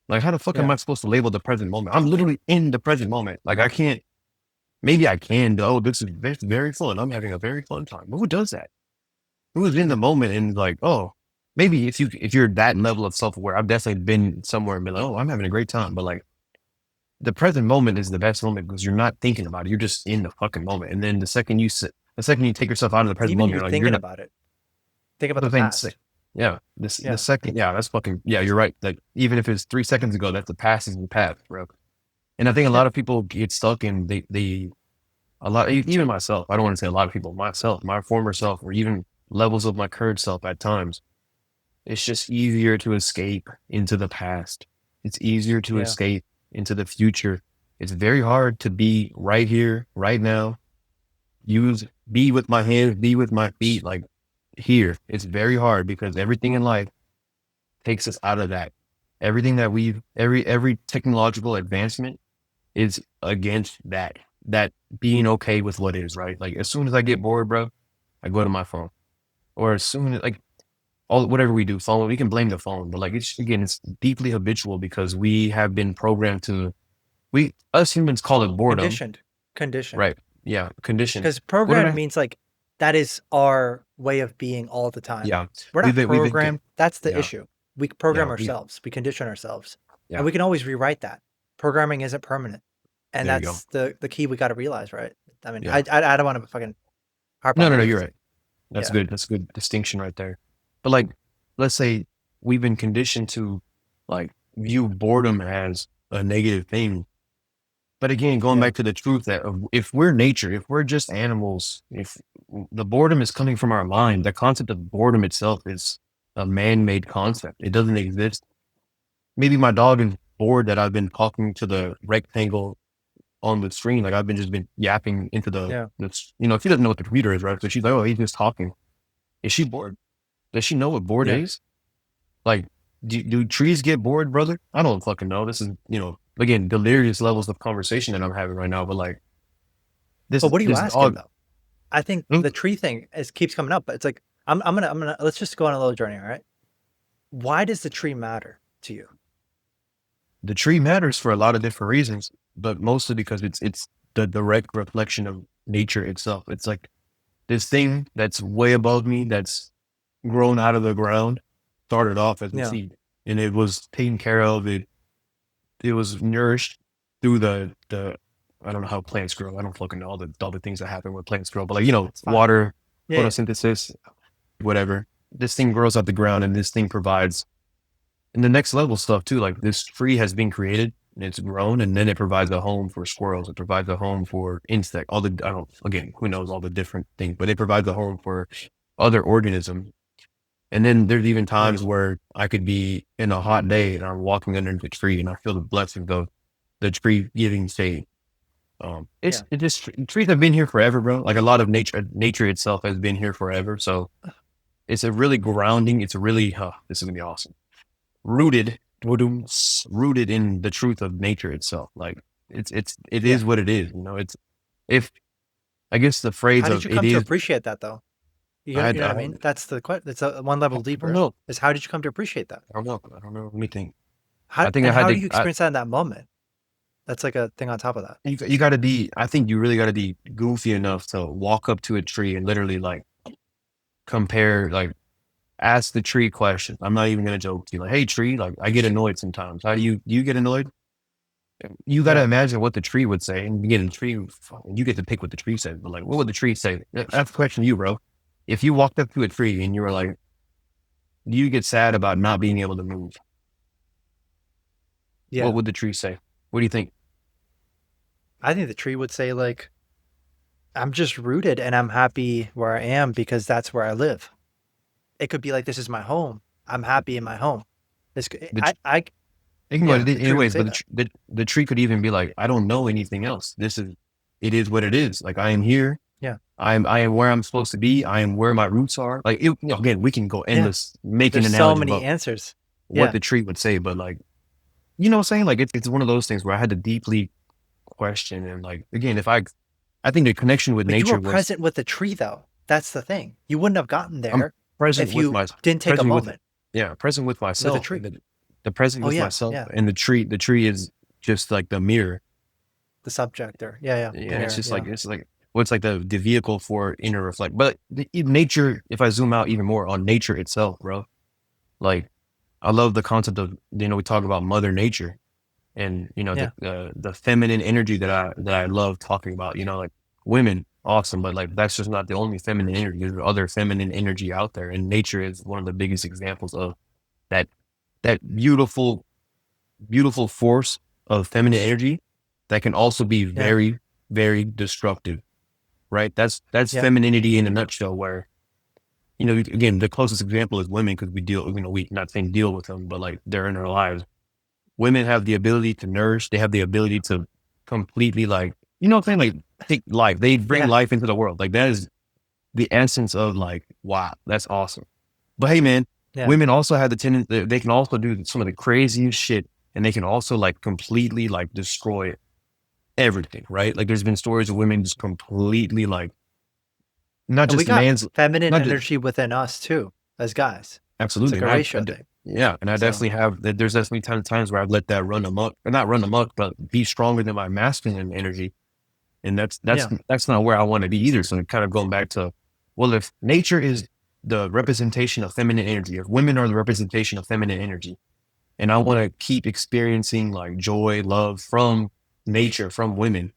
Like, how the fuck am Yeah. I supposed to label the present moment? I'm literally in the present moment. Like, I can't, maybe I can, though. This is very fun. I'm having a very fun time. But who does that? Who is in the moment and like, oh, maybe if you're that level of self aware, I've definitely been somewhere and been like, oh, I'm having a great time. But like the present moment is the best moment because you're not thinking about it. You're just in the fucking moment. And then the second you take yourself out of the present Even moment, you're you're like, you're thinking not about it. Think about the the thing. past. Yeah. The Yeah. second, yeah, that's fucking, yeah, you're right. Like even if it's 3 seconds ago, that's the past is the past, bro. And I think a Yeah. lot of people get stuck in even myself, I don't want to say a lot of people, myself, my former self, or even levels of my current self at times. It's just easier to escape into the past. It's easier to Yeah. escape into the future. It's very hard to be right here, right now. Be with my hands, be with my feet, like here. It's very hard because everything in life takes us out of that. Everything that every technological advancement is against that being okay with what is, right? Like as soon as I get bored, bro, I go to my phone. Or as soon as like all whatever we do, phone, we can blame the phone, but like it's deeply habitual because we have been programmed to we us humans call it boredom, Conditioned. Conditioned. right? Yeah, conditioned. Because What did programmed I? means like that is our way of being all the time. Yeah, We're not we've been programmed. That's the yeah, issue. We program yeah, ourselves. We condition ourselves. And yeah. we can always rewrite that. Programming isn't permanent. And There you go. that's the key we got to realize, right? I mean, Yeah. I don't want to fucking harp No, on no, no. that You're because right. That's yeah. good. That's a good distinction right there. But like, let's say we've been conditioned to like view boredom as a negative thing. But again, going Yeah. back to the truth that if we're nature, if we're just animals, if the boredom is coming from our mind, the concept of boredom itself is a man-made concept. It doesn't exist. maybe my dog is bored that I've been talking to the rectangle on the screen. Like I've been just been yapping into Yeah. she doesn't know what the computer is, right? So she's like, oh, he's just talking. Is she bored? Does she know what bored Yeah. is? Like, do trees get bored, brother? I don't fucking know. This is, again, delirious levels of conversation that I'm having right now. But like But what are you this asking dog, though? I think hmm? the tree thing keeps coming up, but it's like I'm gonna let's just go on a little journey, all right? Why does the tree matter to you? The tree matters for a lot of different reasons, but mostly because it's the direct reflection of nature itself. It's like this thing that's way above me, that's grown out of the ground, started off as a Yeah. seed, and it was taken care of. It was nourished through the I don't know how plants grow. I don't fucking know all the things that happen when plants grow, but like It's fine. water, Yeah. Yeah. photosynthesis, whatever. This thing grows out the ground, and this thing provides and the next level stuff too. Like this tree has been created and it's grown, and then it provides a home for squirrels. It provides a home for insect. All the I don't again who knows all the different things, but it provides a home for other organisms. And then there's even Yeah. times where I could be in a hot day and I'm walking under the tree and I feel the blessings of the tree giving shade. Yeah. It just trees have been here forever, bro. Like a lot of nature itself has been here forever. So it's a really grounding. It's a really, this is gonna be awesome. Rooted, rooted in the truth of nature itself. Like it Yeah. is what it is. It's if I guess the phrase How did of you it come to is. appreciate that though? I You had know I, what I had, mean? That's the question. It's a one level I don't deeper. know. Is how did you come to appreciate that? I don't know. I don't know. Let me think. How I think I and had how do to. you experience that in that moment? That's like a thing on top of that. You got to be. I think you really got to be goofy enough to walk up to a tree and literally like compare, like ask the tree questions. I'm not even gonna joke to you. Like, hey, tree. Like, I get annoyed sometimes. How do you get annoyed? You got to Yeah. imagine what the tree would say, and you get a tree. You get to pick what the tree says. But like, what would the tree say? That's the question to you, bro. If you walked up to a tree and you were like, do you get sad about not being able to move? What Yeah. would the tree say? What do you think? I think the tree would say like, I'm just rooted and I'm happy where I am because that's where I live. It could be like, this is my home. I'm happy in my home. The Yeah, the tree would anyways, say but that. the tree could even be like, I don't know anything else. It is what it is. Like I am here. Yeah. I am where I'm supposed to be. I am where my roots are. Like again, we can go Yeah. endless making There's so analogies many about answers. what Yeah. the tree would say, but like what I'm saying, like it's one of those things where I had to deeply question and like again, if I think the connection with But you were nature was present with the tree though. That's the thing. You wouldn't have gotten I'm there present if with you my didn't take a present with moment yeah, present with with a myself and tree. the present Oh with yeah. myself Yeah. and the tree is just like the mirror. The subject or yeah, yeah. The Yeah, mirror. Yeah. it's like what's like the vehicle for inner reflect. But nature, if I zoom out even more on nature itself, bro, like I love the concept of we talk about Mother Nature and Yeah. the feminine energy that I love talking about. Like women, awesome, but like that's just not the only feminine energy. There's other feminine energy out there, and nature is one of the biggest examples of that beautiful beautiful force of feminine energy that can also be Yeah. very very destructive, right? That's Yeah. femininity in a nutshell. Where again, the closest example is women because we deal, we not saying deal with them, but like they're in our lives. Women have the ability to nourish. They have the ability to completely like what I'm saying, like take life. They bring Yeah. life into the world. Like that is the essence of like wow, that's awesome. But hey, man, Yeah. women also have the tendency. They can also do some of the craziest shit, and they can also like completely like destroy everything. Right? Like there's been stories of women just completely like not And we just got man's, feminine not just energy within us too, as guys. It's absolutely. like a And ratio thing. yeah, and I So definitely have. There's definitely times where I've let that run amok, or not run amok, but be stronger than my masculine energy, and yeah. that's not where I want to be either. So kind of going back to, well, if nature is the representation of feminine energy, if women are the representation of feminine energy, and I want to keep experiencing like joy, love from nature, from women,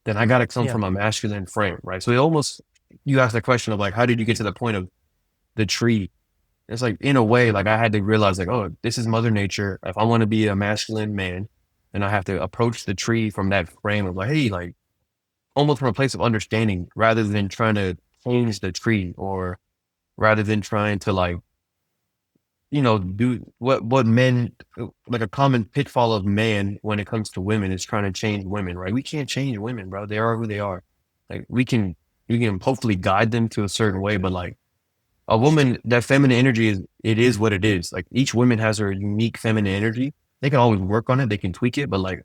then I got to come Yeah. from a masculine frame, right? So it almost, you asked the question of like, how did you get to the point of the tree? It's like in a way, like I had to realize like, oh, this is Mother Nature. If I want to be a masculine man, then I have to approach the tree from that frame of like, hey, like almost from a place of understanding rather than trying to change the tree or rather than trying to like, do what men like a common pitfall of man when it comes to women is trying to change women, right? We can't change women, bro. They are who they are. Like we can hopefully guide them to a certain way, but like a woman, that feminine energy is what it is. Like each woman has her unique feminine energy. They can always work on it, they can tweak it, but like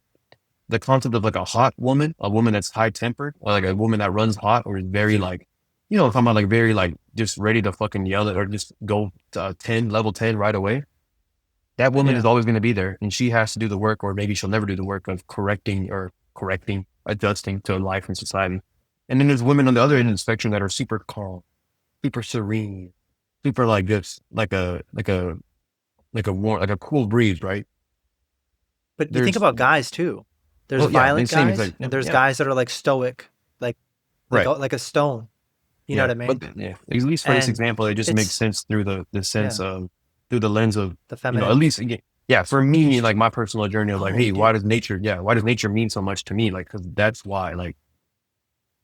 the concept of like a hot woman, a woman that's high tempered, or like a woman that runs hot or is very like, talking about like very like just ready to fucking yell it or just go to 10, level 10 right away. That woman Yeah. is always going to be there and she has to do the work, or maybe she'll never do the work of correcting, adjusting to life and society. And then there's women on the other end of the spectrum that are super calm, super serene, super like this, like a cool breeze, right? But you think There's, about guys too. There's well, yeah, the violent same as guys like, and there's yeah, guys that are like stoic, like right. like a stone. You know Yeah, what I but mean? yeah, at least for this And example, it just makes it's sense through the sense yeah, of through the lens of the at feminine. least yeah, for me, like my personal journey of like, Oh, hey, you do. why does nature mean so much to me? Like, because that's why, like,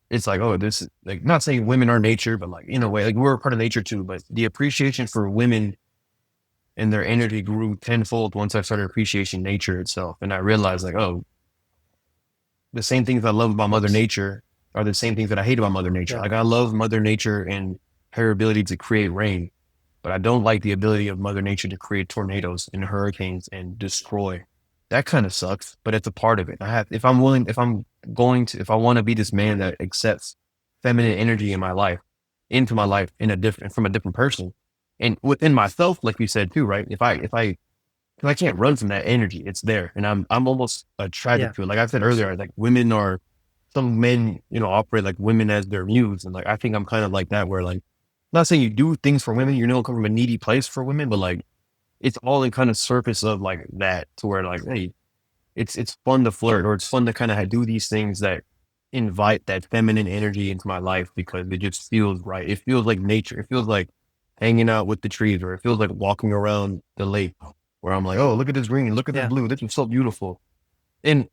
it's like, oh, this is like not saying women are nature, but like in a way, like we're a part of nature too. But the appreciation for women and their energy grew tenfold once I started appreciating nature itself, and I realized like, oh, the same things I love about Mother Whoops. Nature are the same things that I hate about Mother Nature. Yeah. Like I love Mother Nature and her ability to create rain, but I don't like the ability of Mother Nature to create tornadoes and hurricanes and destroy. That kind of sucks, but it's a part of it. If I'm willing, if I want to be this man that accepts feminine energy in my life, into my life from a different person, and within myself, like you said too, right? Because I can't run from that energy. It's there, and I'm almost Yeah. attracted to it. Like I said earlier, like some men, operate like women as their muse, and like I think I'm kind of like that, where like, not saying you do things for women, come from a needy place for women, but like it's all in kind of surface of like that, to where like, hey, it's fun to flirt, or it's fun to kind of do these things that invite that feminine energy into my life because it just feels right. It feels like nature. It feels like hanging out with the trees, or it feels like walking around the lake where I'm like, oh, look at this green, look at this Yeah. blue. This is so beautiful. And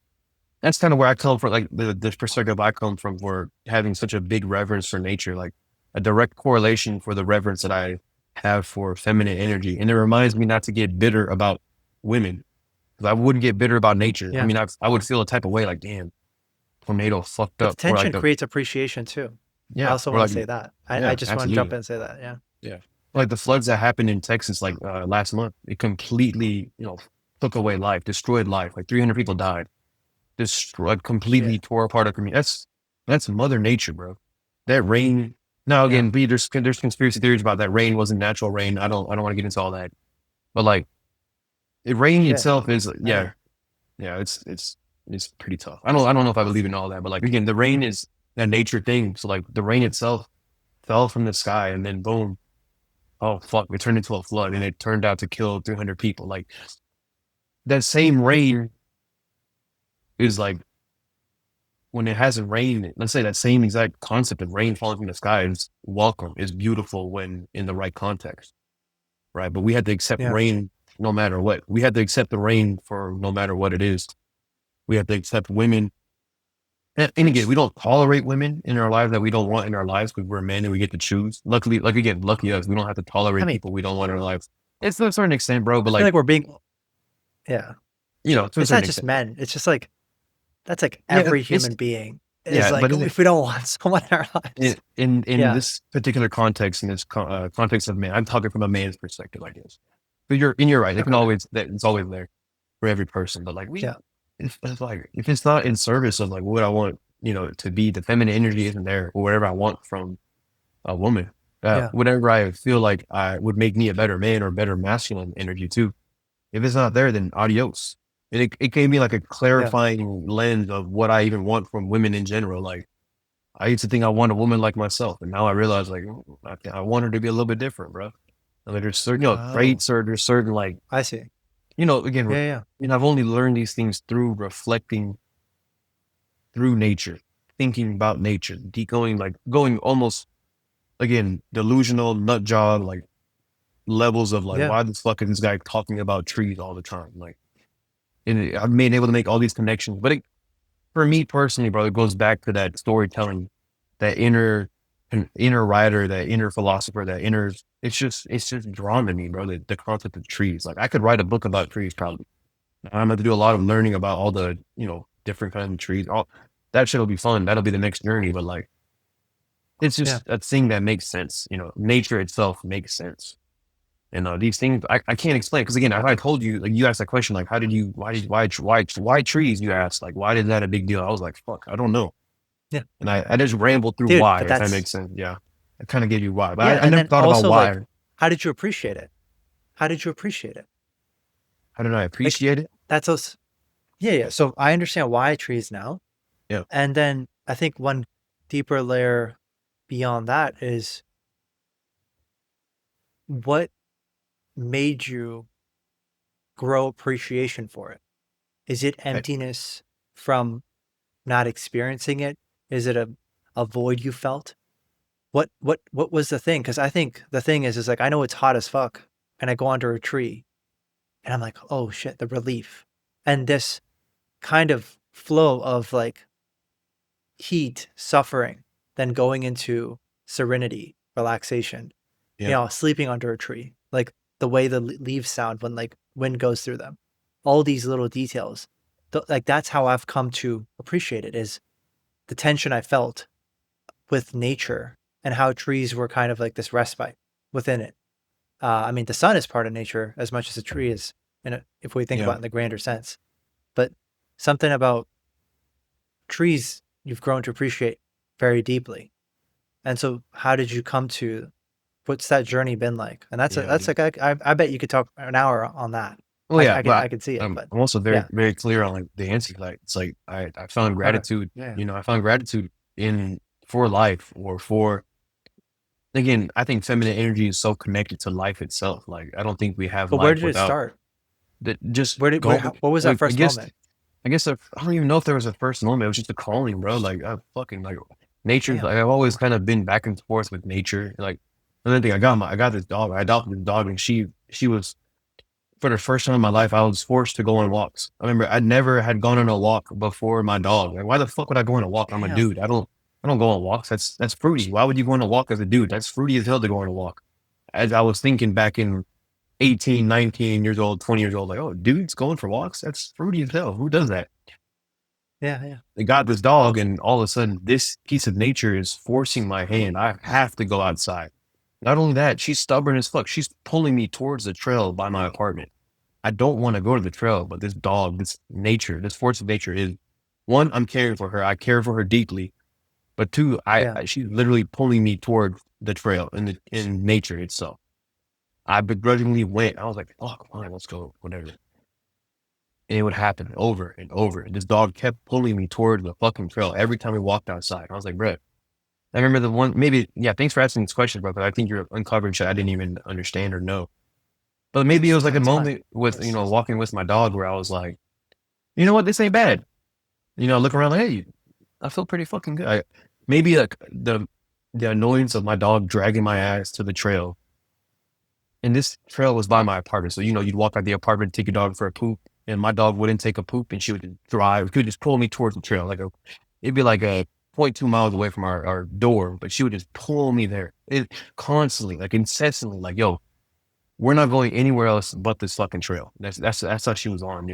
that's kind of where I come from, like this perspective I come from, for having such a big reverence for nature, like a direct correlation for the reverence that I have for feminine energy. And it reminds me not to get bitter about women, because I wouldn't get bitter about nature. I Yeah. mean, I would feel a type of way like, damn, tornado fucked But the up. Or like, tension creates appreciation too. I yeah, also or want like, to say that. I yeah, just want to jump absolutely. in and say that. Yeah. Yeah. Like the floods that happened in Texas, like last month, it completely, took away life, destroyed life. Like 300 people died, destroyed, completely Shit. tore apart a community. That's Mother Nature, bro. That rain. Now Yeah. again, there's conspiracy theories about that rain wasn't natural rain. I don't want to get into all that, but like the rain Shit. itself is, I know. yeah, it's pretty tough. I don't know if I believe in all that, but like again, the rain is a nature thing. So like the rain itself fell from the sky and then boom, oh fuck, it turned into a flood and it turned out to kill 300 people. Like that same rain is like, when it hasn't rained, let's say that same exact concept of rain falling from the sky is welcome, is beautiful when in the right context, right? But we had to accept Yeah. rain no matter what. We had to accept the rain for no matter what it is. We have to accept women. And again, we don't tolerate women in our lives that we don't want in our lives because we're men and we get to choose. Luckily, like again, lucky us, we don't have to I tolerate mean, people we don't want in our lives. It's to a certain extent, bro, but I feel like, like we're being yeah. to a It's not certain just extent. men. It's just like that's like Yeah, every human being is yeah, like but if we don't want someone in our lives. in Yeah. this particular context, in this context of man, I'm talking from a man's perspective, I guess. But you're right. Okay. It's always there for every person. But like Yeah. it's like if it's not in service of like what I want, to be, the feminine energy isn't there, or whatever I want from a woman. Yeah. Whatever I feel like I would make me a better man or better masculine energy too. If it's not there, then adios. And it gave me like a Yeah. clarifying lens of what I even want from women in general. Like I used to think I want a woman like myself, and now I realize like, I want her to be a little bit different, bro. I mean, there's certain, Oh, traits, or there's certain like, I see. again, Yeah. Yeah. I've only learned these things through reflecting through nature, thinking about nature, going almost, again, delusional nut job, like levels of like, Yeah. why the fuck is this guy talking about trees all the time? Like, and I've been able to make all these connections, but for me personally, bro, it goes back to that storytelling, that inner writer, that inner philosopher, that inner it's just drawn to me, bro. The concept of trees. Like I could write a book about trees probably. I'm going to do a lot of learning about all the, different kinds of trees. All that shit will be fun. That'll be the next journey. But like, it's Yeah. just a thing that makes sense. Nature itself makes sense. And these things I can't explain because again, I told you, like you asked that question, like why trees? You asked, like, why is that a big deal? I was like, fuck, I don't know. Yeah. And I just rambled through Dude, why, but if that that's makes sense. Yeah, I kind of gave you why, but yeah, I and never then thought about also like why. how did you appreciate it? How did you appreciate it? How did I Like appreciate it? that's us. Yeah, yeah. So I understand why trees now. Yeah, And then I think one deeper layer beyond that is what made you grow appreciation for it? Is it I, emptiness from not experiencing it? Is it a void you felt? What was the thing? Because I think the thing is like I know it's hot as fuck, and I go under a tree, and I'm like, oh shit, the relief, and this kind of flow of like heat, suffering, then going into serenity, relaxation. yeah, Sleeping under a tree, like the way the leaves sound when like wind goes through them. All these little details. Like that's how I've come to appreciate it is the tension I felt with nature and how trees were kind of like this respite within it. I mean, the sun is part of nature as much as a tree is, if we think about yeah. it in the grander sense. But something about trees you've grown to appreciate very deeply. And so, how did you come to? What's that journey been like? And Yeah, that's dude. like I bet you could talk an hour on that. Well, yeah, I but could see it, but I'm also very, yeah. very clear on like the answer. Like it's like I found Okay. gratitude. Yeah. I found gratitude in for life or for again. I think feminine energy is so connected to life itself. Like I don't think we have But where life did it without start? that. Just Where going. what was that Like first moment? I guess I don't even know if there was a first moment. It was just a calling, bro. Like I fucking like nature. Damn. Like I've always kind of been back and forth with nature. Like another thing, I got this dog. I adopted this dog, and she was for the first time in my life, I was forced to go on walks. I remember I never had gone on a walk before my dog. Like, why the fuck would I go on a walk? I'm a Damn. dude. I don't go on walks. That's fruity. Why would you go on a walk as a dude? That's fruity as hell to go on a walk. As I was thinking back in 18, 19 years old, 20 years old, like, oh, dudes going for walks? That's fruity as hell. Who does that? Yeah, yeah. They got this dog, and all of a sudden, this piece of nature is forcing my hand. I have to go outside. Not only that, she's stubborn as fuck. She's pulling me towards the trail by my apartment. I don't want to go to the trail, but this dog, this nature, this force of nature is one, I'm caring for her. I care for her deeply. But two, Yeah. she's literally pulling me toward the trail in nature itself. I begrudgingly went. I was like, oh, come on, let's go, whatever. And it would happen over and over. And this dog kept pulling me toward the fucking trail every time we walked outside. I was like, bro, I remember the one, maybe, yeah, thanks for asking this question, bro, but I think you're uncovering shit I didn't even understand or know. But maybe it was like a That's fine. moment with, walking with my dog where I was like, you know what, this ain't bad. I look around like, hey, I feel pretty fucking good. Maybe like the annoyance of my dog dragging my ass to the trail. And this trail was by my apartment. So, you'd walk out the apartment, take your dog for a poop, and my dog wouldn't take a poop and she would thrive. She would just pull me towards the trail. It'd be like a 0.2 miles away from our door, but she would just pull me there. Constantly, like incessantly, like, yo, we're not going anywhere else but this fucking trail. That's how she was on.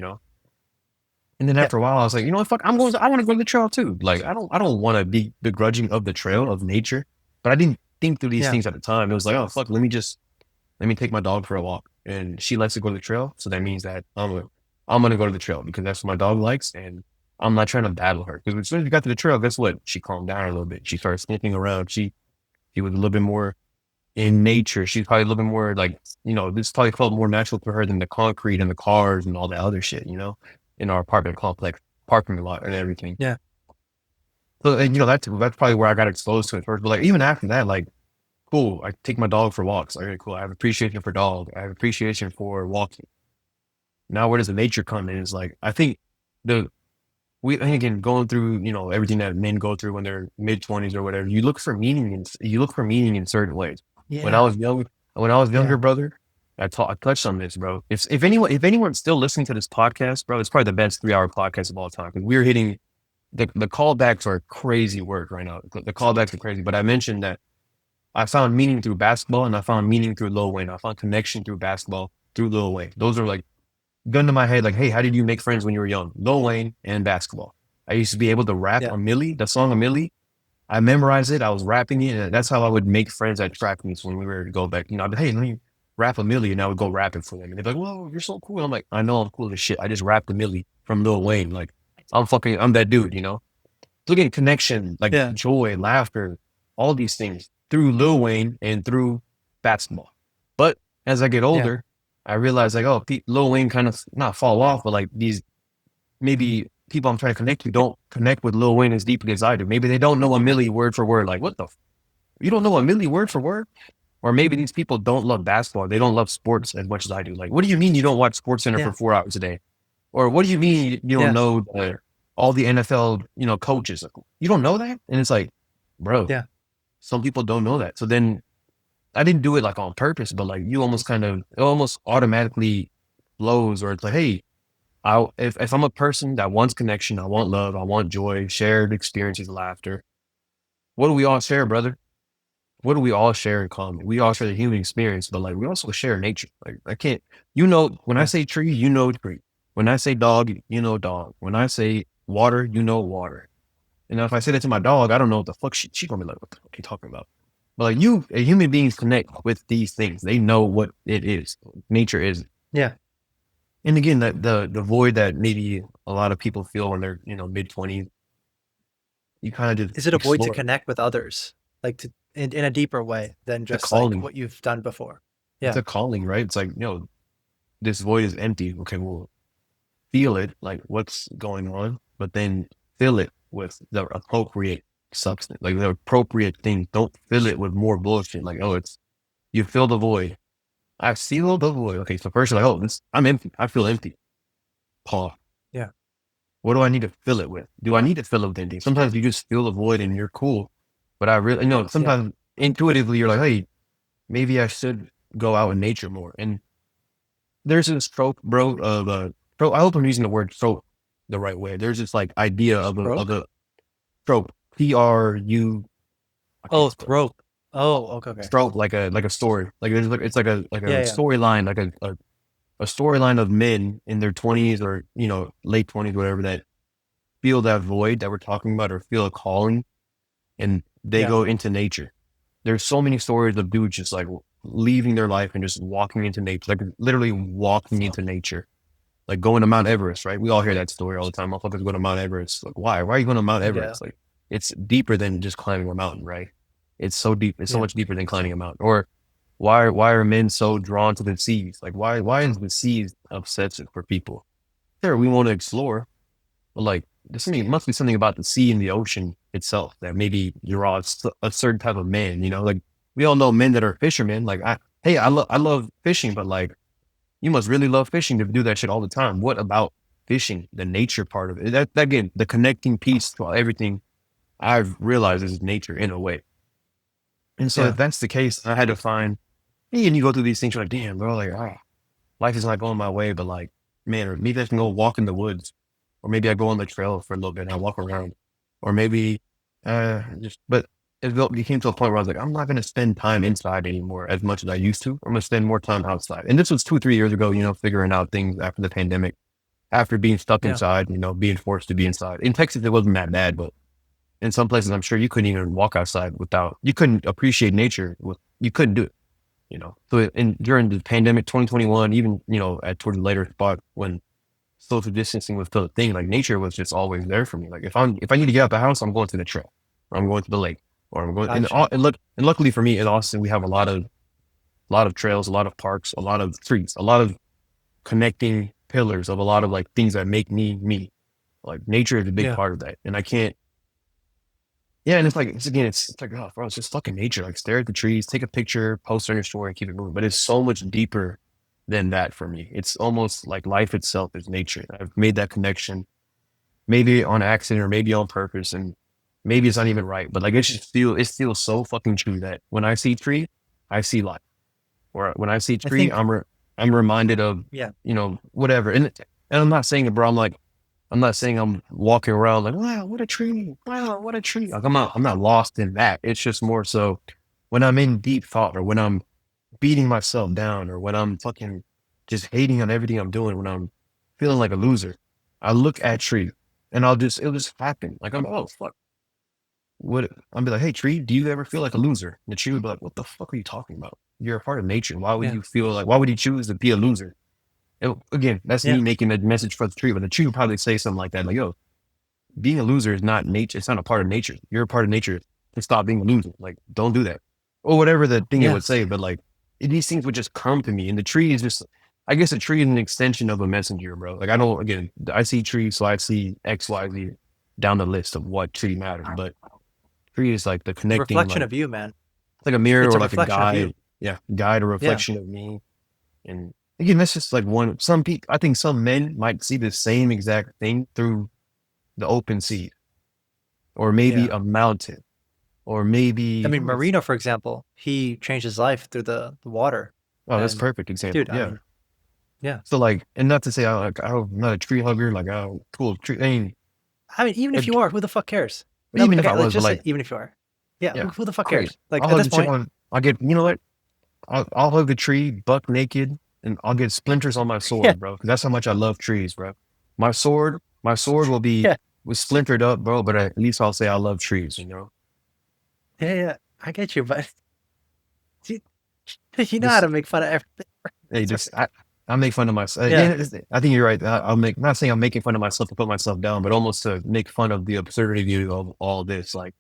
And then Yeah. after a while, I was like, you know what, fuck, I want to go to the trail too. Like, I don't want to be begrudging of the trail of nature, but I didn't think through these Yeah. things at the time. It was like, oh fuck, let me take my dog for a walk, and she likes to go to the trail, so that means that I'm gonna go to the trail because that's what my dog likes, and I'm not trying to battle her. Because as soon as we got to the trail, guess what? She calmed down a little bit. She started sniffing around. She was a little bit more in nature. She's probably a little bit more like, this probably felt more natural to her than the concrete and the cars and all the other shit, in our apartment complex, parking lot and everything. Yeah. So, and, that's probably where I got exposed to it first. But like, even after that, like, cool, I take my dog for walks. Okay, cool. I have appreciation for dog. I have appreciation for walking. Now, where does the nature come in? Is like, I think the, again, going through, everything that men go through when they're mid 20s or whatever, you look for meaning in certain ways. When I Yeah. was young, when I was younger, Yeah. brother, I touched on this, bro. If anyone's still listening to this podcast, bro, it's probably the best 3 hour podcast of all time because we're hitting the callbacks are crazy work right now. The callbacks are crazy. But I mentioned that I found meaning through basketball, and I found meaning through Lil Wayne. I found connection through basketball through Lil Wayne. Those are like gun to my head, like, hey, how did you make friends when you were young? Lil Wayne and basketball. I used to be able to rap Yeah. a Millie, the song a Millie. I memorized it. I was rapping it. And that's how I would make friends at track meets when we were to go back. I'd be, hey, let me rap a Millie. And I would go rap it for them. And they'd be like, whoa, you're so cool. I'm like, I know I'm cool as shit. I just rapped a Millie from Lil Wayne. Like, I'm that dude. So again, connection, like Yeah. joy, laughter, all these things through Lil Wayne and through basketball. But as I get Yeah. older, I realize like, oh, Lil Wayne kind of not fall off, but like these maybe people I'm trying to connect to don't connect with Lil Wayne as deeply as I do. Maybe they don't know a Millie word for word. Like, what the? You don't know a Millie word for word? Or maybe these people don't love basketball. They don't love sports as much as I do. Like, what do you mean you don't watch Sports Center for Yeah. 4 hours a day? Or what do you mean you don't Yeah. know all the NFL, coaches? You don't know that? And it's like, bro, Yeah. some people don't know that. So then I didn't do it like on purpose, but like you almost it almost automatically flows, or it's like, hey, if I'm a person that wants connection, I want love, I want joy, shared experiences, laughter. What do we all share, brother? What do we all share in common? We all share the human experience, but like we also share nature. Like I can't, when I Yeah. say tree, you know tree. When I say dog, you know dog. When I say water, you know water. And if I say that to my dog, I don't know what the fuck she gonna be like, what the fuck are you talking about? But like human beings connect with these things. They know what it is. Nature is. Yeah. And again, that the void that maybe a lot of people feel when they're, mid-20s, you kind of just Is it a void to explore. connect with others, like in a deeper way than It's a just like calling. what you've done before? It's Yeah. a calling, right? It's like, this void is empty. Okay, well, feel it, like what's going on, but then fill it with the appropriate substance, like the appropriate thing. Don't fill it with more bullshit. Like, oh, you fill the void. I feel the void. Okay, so first you're like, oh, I'm empty. I feel empty. Pause. Yeah. What do I need to fill it with? Do I need to fill it with anything? Sometimes you just feel the void and you're cool. But I really, Yeah. sometimes intuitively you're like, hey, maybe I should go out in nature more. And there's this trope, bro, of I hope I'm using the word trope the right way. There's this like idea of Stroke? a trope, TRU. I can't Oh, spell throat. Oh, okay. Okay. trope, like a story, like it's like a Yeah. Yeah. storyline, like a storyline of men in their 20s or late 20s, whatever, that feel that void that we're talking about or feel a calling, and they Yeah. go into nature. There's so many stories of dudes just like leaving their life and just walking into nature, like literally walking into nature. Like going to Mount Everest, right? We all hear that story all the time. Motherfuckers go to Mount Everest. Like, why? Why are you going to Mount Yeah. Everest? Like, it's deeper than just climbing a mountain, right? It's so deep. It's so Yeah. much deeper than climbing a mountain. Or why are men so drawn to the seas? Like, why is the seas obsessive for people? Sure, we want to explore, but like, must be something about the sea and the ocean itself that maybe you're all a certain type of man. Like we all know men that are fishermen. Like, I love fishing, but like you must really love fishing to do that shit all the time. What about fishing, the nature part of it? That again, the connecting piece to everything I've realized is nature in a way. And so if Yeah. that's the case, I had to find, and you go through these things, you're like, damn, bro, like, life is not going my way, but like, man, or maybe I can go walk in the woods, or maybe I go on the trail for a little bit and I walk around, or maybe, but it came to a point where I was like, I'm not going to spend time inside anymore as much as I used to. I'm going to spend more time outside. And this was 2, 3 years ago, figuring out things after the pandemic, after being stuck Yeah. inside, being forced to be inside. In Texas, it wasn't that bad, but in some places, I'm sure you couldn't even walk outside you couldn't appreciate nature. You couldn't do it. So during the pandemic, 2021, even, at towards the later spot when social distancing was still a thing, like nature was just always there for me. Like if I need to get out the house, I'm going to the trail, or I'm going to the lake, or I'm going, Gotcha. and luckily for me in Austin, we have a lot of trails, a lot of parks, a lot of trees, a lot of connecting pillars of a lot of like things that make me me. Like nature is a big Yeah. part of that. And I can't, yeah, and it's like, oh, bro, it's just fucking nature. Like, stare at the trees, take a picture, post it on your story, and keep it moving. But it's so much deeper than that for me. It's almost like life itself is nature. I've made that connection, maybe on accident or maybe on purpose, and maybe it's not even right. But like, it feels so fucking true that when I see tree, I see life. Or when I see I tree, think. I'm reminded of, Yeah. whatever. And I'm not saying it, bro. I'm not saying I'm walking around like, wow, what a tree. Wow, what a tree. Like I'm not lost in that. It's just more so when I'm in deep thought, or when I'm beating myself down, or when I'm fucking just hating on everything I'm doing, when I'm feeling like a loser, I look at tree and it'll just happen. Like, oh, fuck. What I'll be like, hey, tree, do you ever feel like a loser? And the tree would be like, what the fuck are you talking about? You're a part of nature. Why would Yeah. you feel like, why would you choose to be a loser? Again, that's Yeah. me making a message for the tree, but the tree would probably say something like that. Like, yo, being a loser is not nature. It's not a part of nature. You're a part of nature to stop being a loser. Like, don't do that. Or whatever the thing it Yeah. would say. But like, these things would just come to me. And the tree is just, I guess a tree is an extension of a messenger, bro. Like, I don't, again, I see trees, so I see X, Y, Z down the list of what tree matters. But tree is like the A connecting, reflection like, of you, man. like a mirror It's or a like a reflection of you. guide. Yeah. Guide or Yeah. reflection of me. And again, that's just like some people, I think some men might see the same exact thing through the open sea, or maybe Yeah. a mountain, or I maybe, mean, Marino, for example, he changed his life through the water. oh, that's a And perfect example. dude, I Yeah. mean, yeah. So like, and not to say I'm not a tree hugger, like, oh, cool tree. I mean, even if Like, you are, who the fuck cares? No, but even if I okay, let's was, but just say like, even if you are. Yeah, yeah, who the fuck great. cares? Like I'll at hug this the shit point, on, I'll get, you know what? I'll hug the tree buck naked, and I'll get splinters on my yeah, sword, bro. Cause that's how much I love trees, bro. My sword will be, yeah, was splintered up, bro, but at least I'll say I love trees, you know? yeah. I get you, but you, you know how This, to make fun of everything. hey, Sorry. just, I make fun of myself. Yeah, Yeah, I think you're right. Not saying I'm making fun of myself to put myself down, but almost to make fun of the absurdity of all this. Like,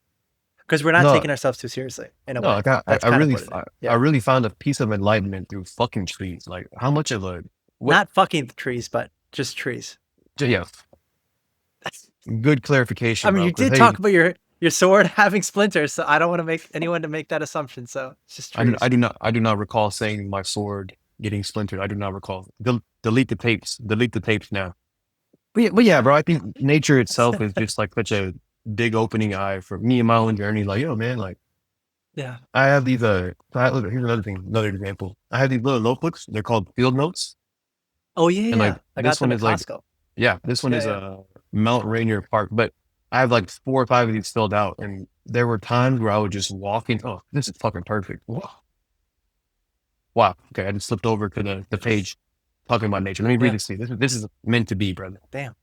because we're not no, taking ourselves too seriously in a no, way. like I, That's I kind of really, what it is. I Yeah, really found a piece of enlightenment through fucking trees. Like, how much of a, what, not fucking the trees, but just trees. yeah, good I clarification, mean, bro. you Because, did hey, talk about your sword having splinters, so I don't want to make anyone to make that assumption. So it's just trees. I do not recall saying my sword getting splintered. I do not recall. Delete the tapes. Delete the tapes now. But yeah, bro, I think nature itself is just like such a big opening eye for me and my own journey. Like, yo, man, like, Yeah. I have these, here's another thing, another example. I have these little notebooks. They're called field notes. Oh yeah, And like, yeah. I got them at Costco. this one Yeah, is yeah, a Mount Rainier Park, but I have like 4 or 5 of these filled out. And there were times where I would just walk in. Oh, this is fucking perfect. Wow. Wow. Okay. I just slipped over to the page talking about nature. Let me read yeah. this to you. This is meant to be, brother. Damn.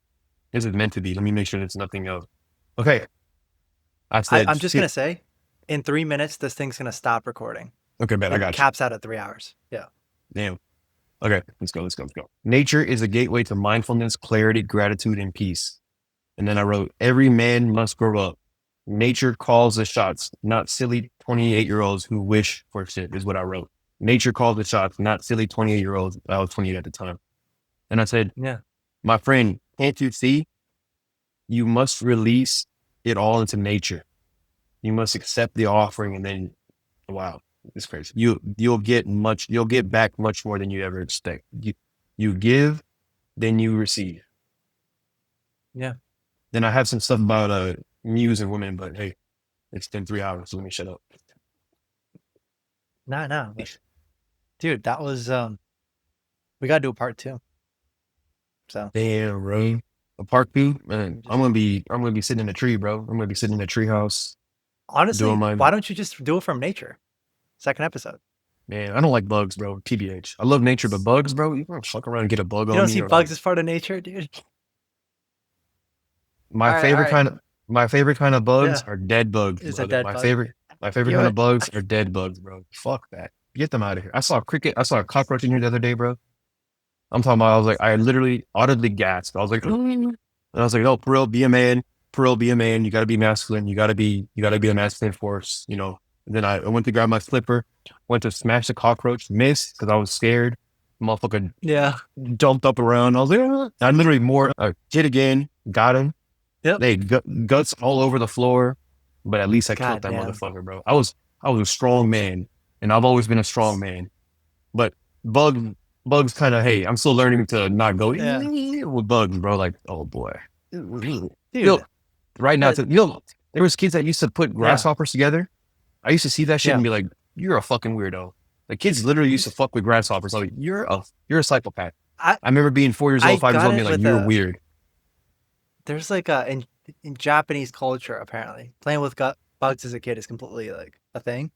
This is meant to be. Let me make sure it's nothing else. Okay. I I'm said, just gonna say, in 3 minutes, this thing's gonna stop recording. okay, man, I It got you. caps out at 3 hours. Yeah. Damn. Okay, let's go, let's go, let's go. Nature is a gateway to mindfulness, clarity, gratitude, and peace. And then I wrote, every man must grow up. Nature calls the shots, not silly 28-year-olds who wish for shit, is what I wrote. Nature calls the shots, not silly 28-year-olds. I was 28 at the time. And I said, Yeah. my friend, can't you see? You must release it all into nature. You must accept the offering, and then, wow, it's crazy. You'll get back much more than you ever expect. You give, then you receive. Yeah. Then I have some stuff about muse and women, but hey, it's been 3 hours, so let me shut up. No. But, dude, that was we gotta do a part two. So Damn, bro. A park two, man. just I'm gonna be sitting in a tree, bro. I'm gonna be sitting in a tree house doing honestly, my why don't you just do it from nature? Second episode. man. I don't like bugs, bro. TBH. I love nature, but bugs, bro. You want to fuck around and get a bug You on don't me see or like bugs as part of nature, dude. my All right, all favorite right. kind of my favorite kind of bugs Yeah. are dead bugs, It's a brother. dead bug. My favorite You know kind of what? bugs are dead bugs, bro. Fuck that. Get them out of here. I saw a cockroach in here the other day, bro. I'm talking about, I was like, I literally audibly gasped. I was like, "Mm." And I was like, no, Paril, be a man. Paril, be a man. You gotta be masculine. You gotta be a masculine force, you know. And then I went to grab my flipper, went to smash the cockroach, missed because I was scared. Motherfucker Yeah. jumped up around. I was like, "Ah." I literally hit again, got him. Yep. They guts all over the floor, but at least I killed God that damn. motherfucker, bro. I was a strong man, and I've always been a strong man. But bug bugs kind of, hey, I'm still learning to not go Yeah. with bugs, bro. Like, oh boy, you know, Dude. right now, there was kids that used to put Yeah. grasshoppers together. I used to see that shit Yeah. and be like, you're a fucking weirdo. The kids literally used to fuck with grasshoppers. Like, you're a psychopath. I I remember being 4 years I old, 5 years got old, it being like, with you're a weird. there's like a in Japanese culture apparently playing with bugs as a kid is completely like a thing.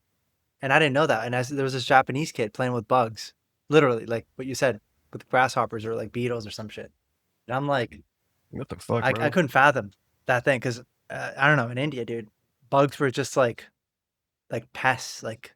And I didn't know that. And there was this Japanese kid playing with bugs, literally, like what you said, with grasshoppers or like beetles or some shit. And I'm like, What the fuck, I bro? couldn't fathom that thing because I don't know, in India, dude, bugs were just like pests, like